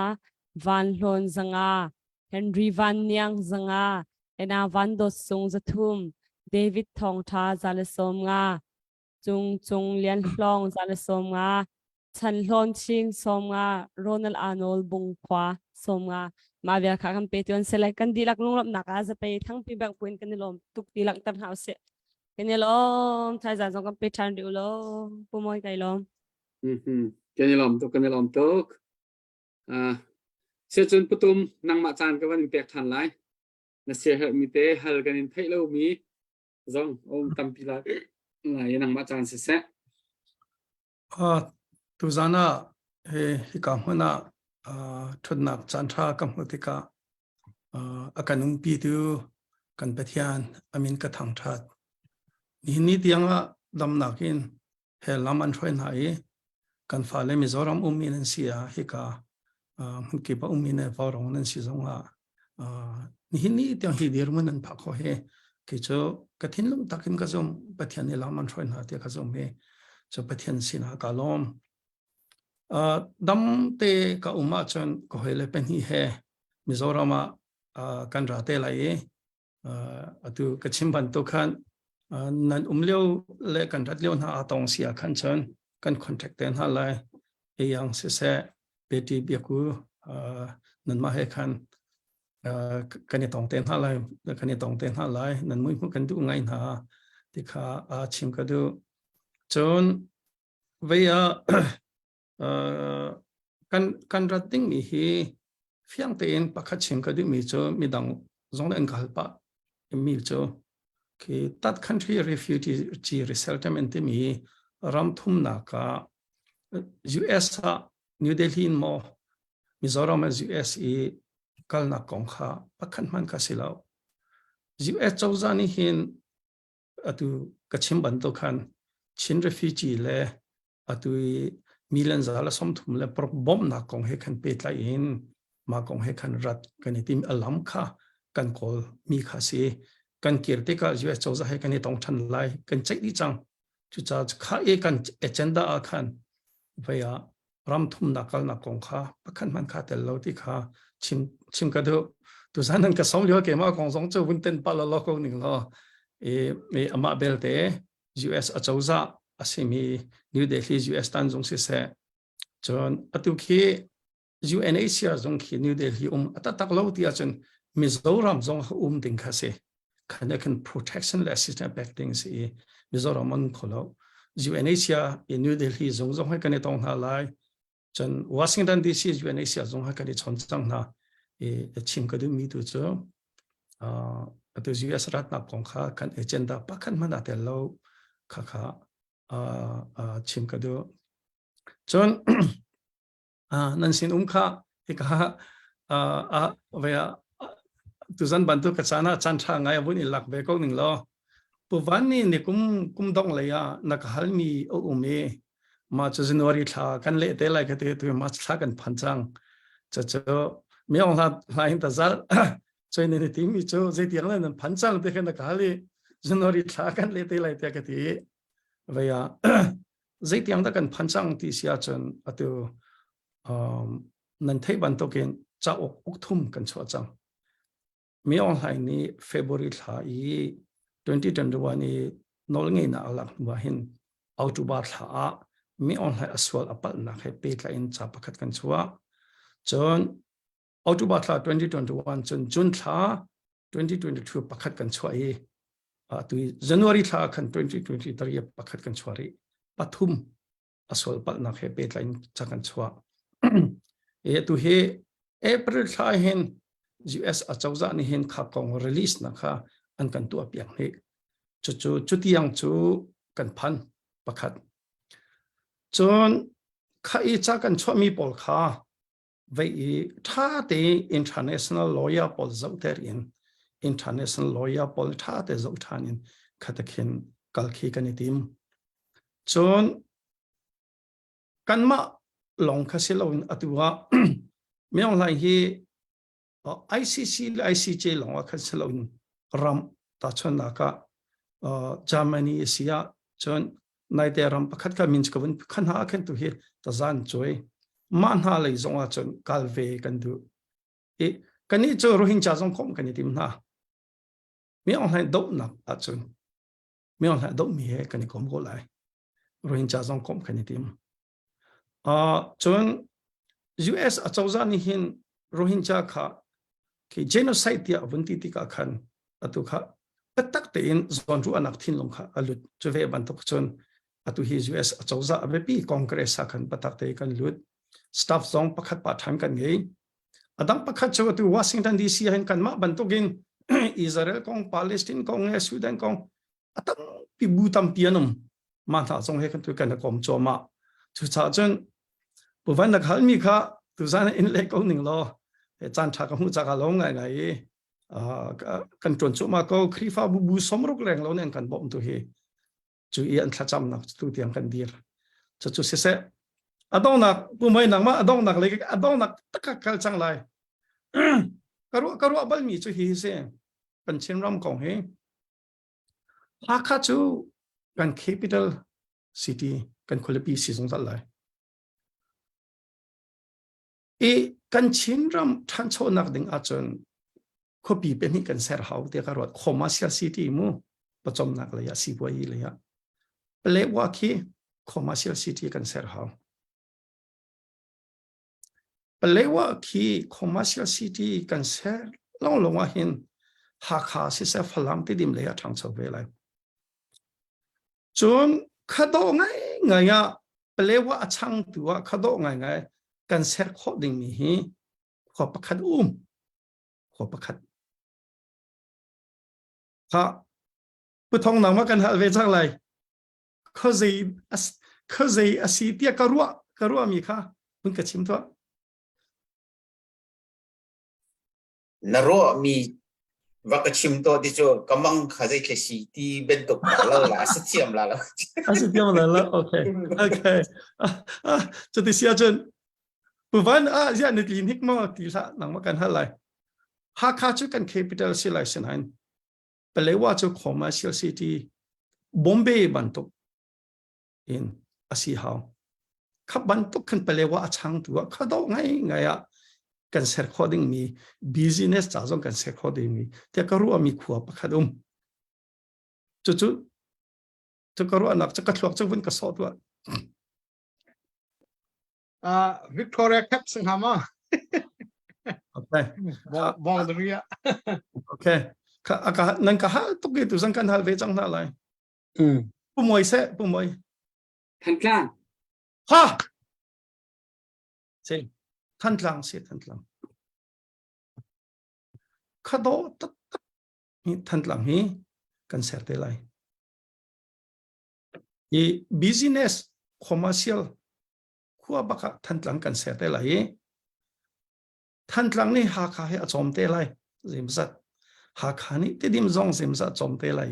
van hlon zanga Henry Van Nyang zanga ena van do sung za thum David thong tha za le som nga chung lian hlong za le som nga chan hlon ching som nga Ronald Arnold bung khwa som nga ma via kha kan pe ton select kan dilak lunglop naka za pe thang pi bang point kan lom tuk dilak tan house kan lom thai za jong kan pe than ri lo pu moi kai lom kan lom tok se chun putum nang ma chan ka van pek than lai na se her mi te hal kan in thai lo mi zong tam pi la lai nang ma chan se tu zana he ka huna thun nak chan tha kam hutika akanung pi tu kan pathian amin ka thang that ni tianga dam nakin he laman thoi nai kan fale Mizoram umin an sia he ka ki pa umin e varong nan si zonga ni tiang hi dir mun an pha kho he ki cho kathin lung takim ka zom pathian ni laman thoi na te ka zom he cho pathian sina ka lom dam te ka uma chon ko hele pen hi he Mizorama kan ra te lai atu kachim ban to khan nan umleo le kan rat leo na atong sia khan chon kan contact ten ha lai e yang se beti biaku nan ma he khan กันนี่ต้องเต้นหาไรกันนี่ต้องเต้นหาไรนั่นมุ่งกันดูไงนะที่ข้าชิมกันดูจนเวียกันรัดดิ้งมีฮีเฟียงเต้นปักขัดชิมกันดูมีจ้มีดังจงเล่นกันปะมีจ้คือตัด country refugee resettlement มีรำทุ่มนักUS นิวเดลีนมอมิโซรัม US กัลนักกองข้าปักขันมันก็สิลาว US เจ้าจานี่เห็นตุกชิมบันตุขันชิน refugee เล่ตุมิเลนซาลสมทุมเล่ปรบบมนักกองให้ขันเปิดไลน์มากองให้ขันรัดกันนี่ทีมอลัมข้ากันกอลมีข้าสิกันเกียรติกา US เจ้าจะให้กันนี่ต้องทันไลกันใจดีจังจุดจะข้ากันเอเจนดาอาคันเวียรำทุ่มนักกัลนักกองข้าปักขันมันข้าแต่เราที่ข้าชิมกันดูตัวสานันก็สองเหลี่ยมเกี่ยวกับของสองเจ้าวุ่นเต้นปลาล้อคนหนึ่งล้ออามาเบลเต้ US อาจจะว่าอาศัยมีนิวเดลี US ตั้งจงเสียจนอัตุคี UNHCR จงคีนิวเดลีอัตตักเล่าที่อาจารย์มิโซรัมจงดิ่งข้าเสียคันกัน protection assistance back ดิ่งสิมิโซรัมมันขอเล่า UNHCR นิวเดลีจงให้กันในตรงหาไลจนวอชิงตันดีซี UNHCR จงให้กันในชนจังนะชิมก็ดูมีตัวเจ้าตัว US รัฐนักของข้ากันเอเจนดาปักขันมันอาจจะเล่าข้าชิมก็ดูจนนั่นสินข้าอีกเวียตัวจันบันทุกษานะจันทร์ไงวันนี้หลักเบก็หนึ่งล้อปุ๊บวันนี้เนี่ยกุมดงเลยนักฮัลมีมาจะจันวารีท่ากันเละเตะอะไรก็เตะตัวมาท่ากันพันจังจะไม่เอาหลายแต่ซาจอยในทีมมีโจ้เสียงนั้นพันจังเตะกันนักฮัลลีจันวารีท่ากันเละเตะอะไรเตะก็เตะเวียเสียงตะกันพันจังที่เสียจนตัวนั่นเทบันตุกินจะอกทุ่มกันชัวจังมีออนไลน์นี้เฟบรุท่า2021นี้นอลเงินน่ะหลักว่าเห็นอัลตูบาท่ามีออนไลน์อสวอลอัปนักให้เปิดไลน์จับประคัดกันชัวจนอัลตูบาท่า2021จนจุนท่า2022ประคัดกันชัวตัวจันวารีท่าคัน2023ประคัดกันชัวปฐุมอสวอลอัปนักให้เปิดไลน์จับกันชัวตัวเฮเอพริลท่าเห็นUS อาจจะว่านี่เห็นข่าวของ release นะคะอันกันตัวเปียงนี้จุดที่ยังจูกันพันประคัดจนข้าอีจากกันช่วยมีปอลค่าไว้ถ้าเตะ international lawyer ปอลจะอุตริน international lawyer ปอลถ้าเตะจะอุทานินขัดขินกัลคีกันนิติมจนกันมาลงข้าเสียลงอัตว่าไม่เอาอะไรที่ICC และ ICJ ลงว่าคันสลงรำตัดชนนักGermany เสียจนในเดรัมประคัดกับมินส์กวันขันหาขันตัวเฮตัดจันจอยมันหาเลยจงว่าจนกัลเวกันดูกันนี้จะโรฮิงญาจงคมกันนี่ทีมนะไม่เอาให้ดกนักอาจนไม่เอาให้ดกมีเหกันนี่คมก็เลยโรฮิงญาจงคมกันนี่ทีมจน US อาจจะว่านี่เห็นโรฮิงญาค่ะคือ genocide ที่วันที่ที่กันอัตุค่ะปัตตักเตนส่วนรู้อนักทิ้งลงค่ะอลุดจะเวบันทุกชนอัตุฮี US อาจจะว่าเว็บปีคอนเกรสกันปัตตักเตกันลุดสตาฟซองประคัดปัดทันกันไงอดังประคัดเจ้าตัววอชิงตันดีซีเห็นกันมาบันทุกินอิสราเอลกองปาเลสไตน์กองสวีเดนกองอดังปีบูตัมเปียนมาถ้าส่งให้กันตัวกันกอมโจมาจุดจนบุวันนักฮัลมีค่ะตัวสารอินเล็กองหนึ่งล้อจันทร์กับหูจักรลงไงกันจนจุมาก็ครีฟ้าบูสมรุกแรงแล้วเนี่ยกันบ่มตัวเฮจุยอันทัดจำนักตัวเตียงกันดีจะจุเสียอดองนักผู้ไม่นักมาอดองนักเลยอดองนักตะกักจังไรกรุบัลมีจุฮีเสียเป็นเช่นรำของเฮพาข้าจูกัน capital city กันคนละปีสีสงสัยเลยกันชินรำทันโชนักดึงอาจารย์ขบีเป็นที่กันเสร์ฮาวเดียกรวดคอมเมอร์เชียลซิตี้มูประจำนักเลยสิบวันเลยเปลว่าคีคอมเมอร์เชียลซิตี้กันเสร์ฮาวเปลว่าคีคอมเมอร์เชียลซิตี้กันเสร์ long long a hin ha kha si se phalam ti dim le ya thang chau ve lai chun khado ngai ngai ya pelewa achang tua khado ngai ngai kan ser kho ding mi hi kho pakhat kho pakhat ha pu thong nang ma kan hal ve chang lai khazei asi tia karua mi kha bun ka chim to naro mi vakachim to di cho kamang khazai ke si ti bentok la la setiam la la asi tia ma la okay cho ti sia chen pu van a ya ni tin hik ma ti sa nang ma kan hal lai ha kha chu kan capital si lai sen hain pelewa chu commercial city Bombay bantuk in asi hao khap bantuk kan pelewa achang tua khado ngai ya kan ser coding mi business cha jong kan ser coding mi te karu ami khuwa pakhadum chu karu anak cha ka thlok chawin ka so tua Victoria Cap Singhama okay bong dria okay ka nan ka ha to ge tu sang kan hal ve chang na lai pu moi Thanh Trang ha se than tlang khado tat hi than tlang hi kan ser te lai i business commercial khuwa baka than tlang kan ser te lai than tlang ni ha kha he achom te lai zimsat ha kha ni te dim zong zimsat chom te lai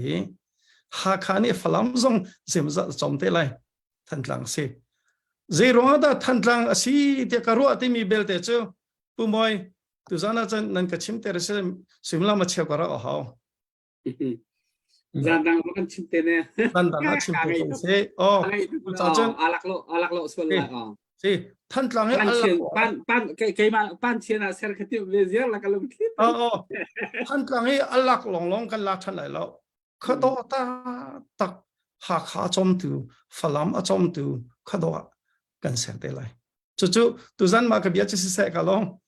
ha kha ni phalam zong zimsat chom te lai than tlang se zero da than tlang asi te karu ati mi belte chu pu moi tu zana chan nan ka chim te se simla ma che kara a hao Giang đang vẫn chim tên nè tan da na chim te se o cha chan alak lo xuân lại si than tlang he ban Allah chiên ban cái mà ban chiên là ser cái tiêu về giang là cái lồng thít than tlang he Allah long kan la than lai lo khado ta tak ha kha chom tu phalam a chom tu khado kan ser te lai chu tu zan ma ka bia chi se ka long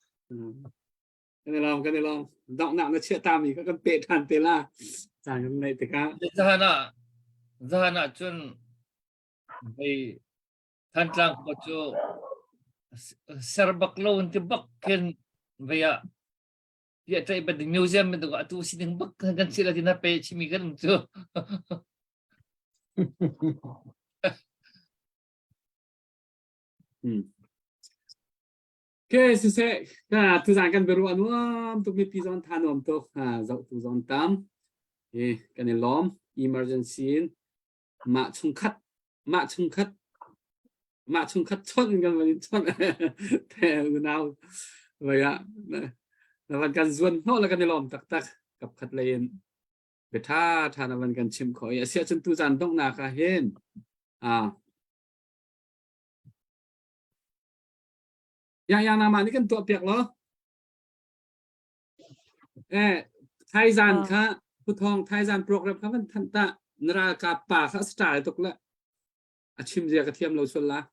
cái này lòng động nặng nó chia tam thì các con bệ thàn tê la rằng cái này thì cá zahana chun bei than tlang ko chu serbak lo ti bak ken veya ya tai bad museum me to atu sining bak kan sila tin pe chimi kan chu cái sự sẽ là tu giảng cần về ruộng nuông tu mi pi zon than nuông tu dậu tu zon tam cái này lom emergency mạ chung khát chọn gần vào chọn thế nào vậy ạ là văn can duân họ là cái này lom tắc gặp khát lên về tha là văn can chim khỏi sẽ chân tu giảng đông nà cả hen yang nama ni kan tua piak lo Thái Giang kha putong Thái Giang program kha man than ta nara ka pa kha style tok la achim zia ka thiam lo chul la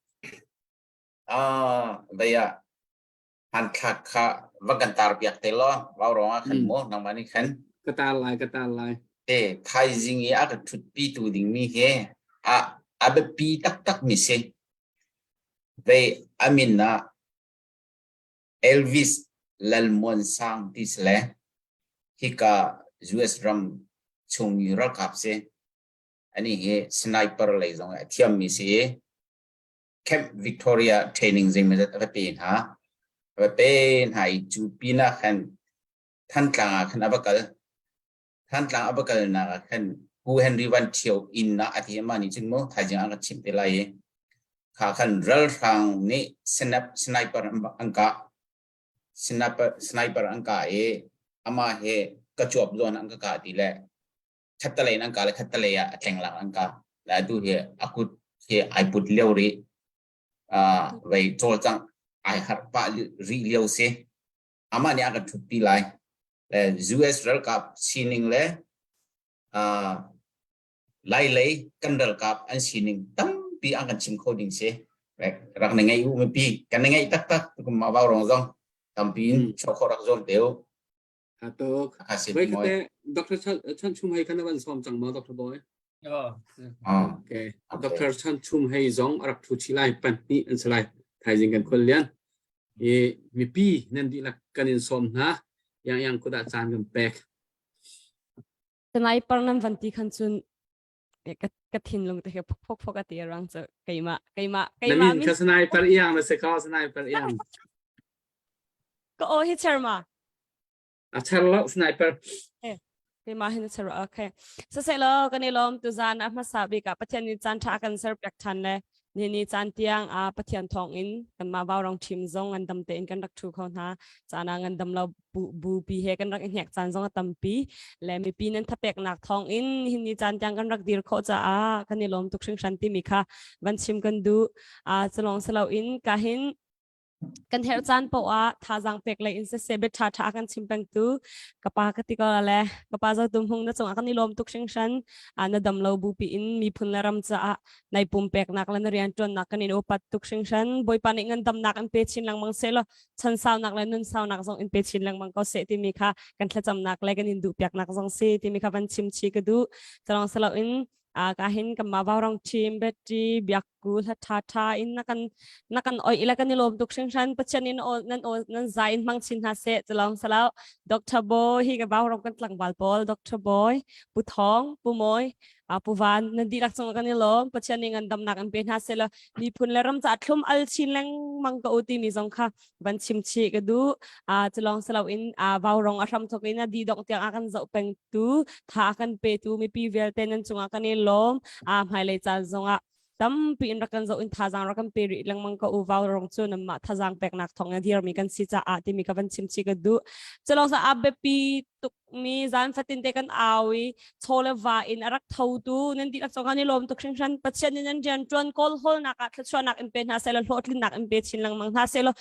baya han kha vakan tar piak te lo wa ronga khan mo nang mani khan ka ta lai Thai jingi a ka thut pi tu ding mi he a be pi tak mi se ve amina Elvis Lalmon sang tisle hika US ram chung yura kapse ani he sniper lai zong thiam mi se Camp Victoria training zing me ta pen ha pen hai chu pina khan than tlang abakal na khan hu Henry Van Thieu in na athi ma ni chin mo thai jang ka chim te lai kha khan ral rang ni sniper angka ama he kachuap zon angka ka ti le khatalai angka le khatalai ya thlenglang angka la du he akut he I put leuri vai chol chang I har pa ri leu se ama ni aka thupi lai le US World Cup sining le lai kandal cup an sining tam pi angkan chim coding se rak ngai u me pi kan ngai tak ku ma ba rong zong tampin chokhorak zom teu Atok. Kasi Baik mo. kate Dr. Chan Chum Hai kan ban som chang ma Dr. Boy. Okay. Dr. Chan Chum Hai zong arak thu chilai pan ni an salai thai jing kan kholian. E mi pi nan di lak kanin som na yang ko da chan kan pek. Sniper nan vanti khan chun ka thin lung te phok ati rang cha keima Namin min ka sniper yang na se ka sniper yang. ko o hi charma Achal sniper. keima hin char okay so se lo kanilom tu zan a masabi ka pathian ni chan tha kan ser pek than le ni chan tiang a pathian thong in kan ma baw rong thim zong an dam te in kan rak thu khon ha chana ngan dam lo bu pi he kan rak hek chan zong tam pi le mi pi nen thapek nak thong in ni chan tiang kan rak dir kho cha a kanilom tuk sing shanti mi kha van chim kan du a chalong salo in ka hin kan her chan po a tha jang pek le in se sebet tha kan chimpeng tu kapa katika le kapa za tum hung na chong kan nilom tuk sing shan ana dam lo bu pi in mi phun la ram cha nai pum pek nak lan rian ton nak kan in opat tuk sing shan boy pan ngan dam nak an pe chin lang mang se lo chan saw nak le nun saw nak zong in pe chin lang mang ko se ti mi kha kan thla cham nak le kan in du pek nak zong se ti mi kha van chim chi ka du chalong salo in ka hin ka ma baw rong chim beti biak ku tha in nakan oi ila kan nilom tuk sing shan pachen in nan zain mang chin ha se chalong salo Dr. Boy hi ka baw rong kan tlang bal pol Dr. Boy pu thong pu moi pu van nan di lak chong kan nilom pachen in an dam nak an pen ha se lo mi phun le ram cha thlum al chin lang mang ka uti mi zong kha ban chim chi ka du chalong salo in baw rong a ram thok in di dok tiang akan zau peng tu tha kan pe tu mi pi vel ten an chunga kan nilom hai le cha zonga tam pi in rakan zo in thazang rakan peri lang mang ka uvaw rong chu na ma thazang pek nak thong dir mi kan si cha ati mi ka van chim chi ka du chalong sa abe pi tuk mi zan fatin te kan awi chole va in arak thau tu nan di ak chonga ni lom tuk sing shan pachen ni nan jan tron kol hol nak a thchwa nak in pen ha selo hlotli nak in pe chin lang mang ha selo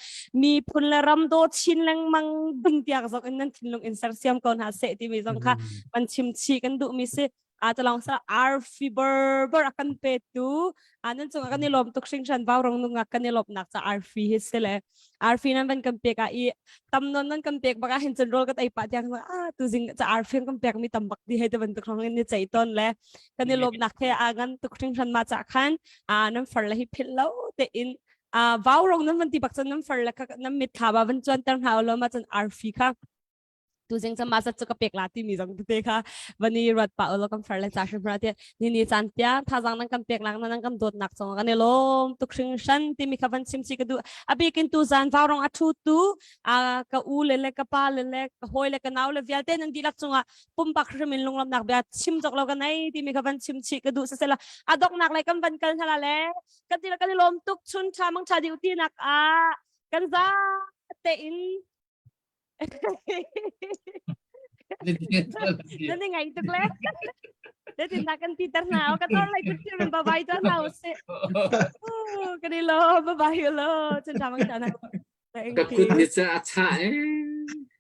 mi phun la ram do chin lang mang ding tiak zok in nan thinlung in sar siam kon ha se ti mi zong kha pan chim chi kan du mi se chalong sa ar fiber akan pe tu anan chung akan nilom tuk sing shan baw rong nung akan nilop nak sa ar fi hisele ar fi nan ban kan pe ka I tam non nan kan pek baka hin chen rol kat ai pa tiang tu jing sa ar fi kan pek mi tam bak di he de ban tuk rong ni chai ton le kan nilop nak he agan tuk sing shan ma cha khan nan far la hi philo te in baw rong nan ban ti bak chan nan far la ka nan mit kha ba ban chon tang ha lo ma chan ar fi kha tu jing sa masa chu ka pek la ti mi jong te kha vani rat pa lo kam farle cha shi bra te ni chan tia tha jang nang kam pek lang nang kam dot nak chong kan lom tuk sing shan ti mi kha van sim chi ka du abi kin tu zan vaw rong a thu tu ka u le ka pa le ka hoi le ka naw le vial te nang di lak chunga pum pak min lung lam nak bia chim jok lo ka nai ti mi kha van chim chi ka du sa sela adok nak le kam van kal hala le kan ti la kan lom tuk chun cha mang cha di uti nak kan za te in Nanti nggak itu klep. Dia tindakan Peter now, kata orang ikut dia membawa itu now sih. Kadi lo, babayu lo, cendamang sana. Kakut ni cha acha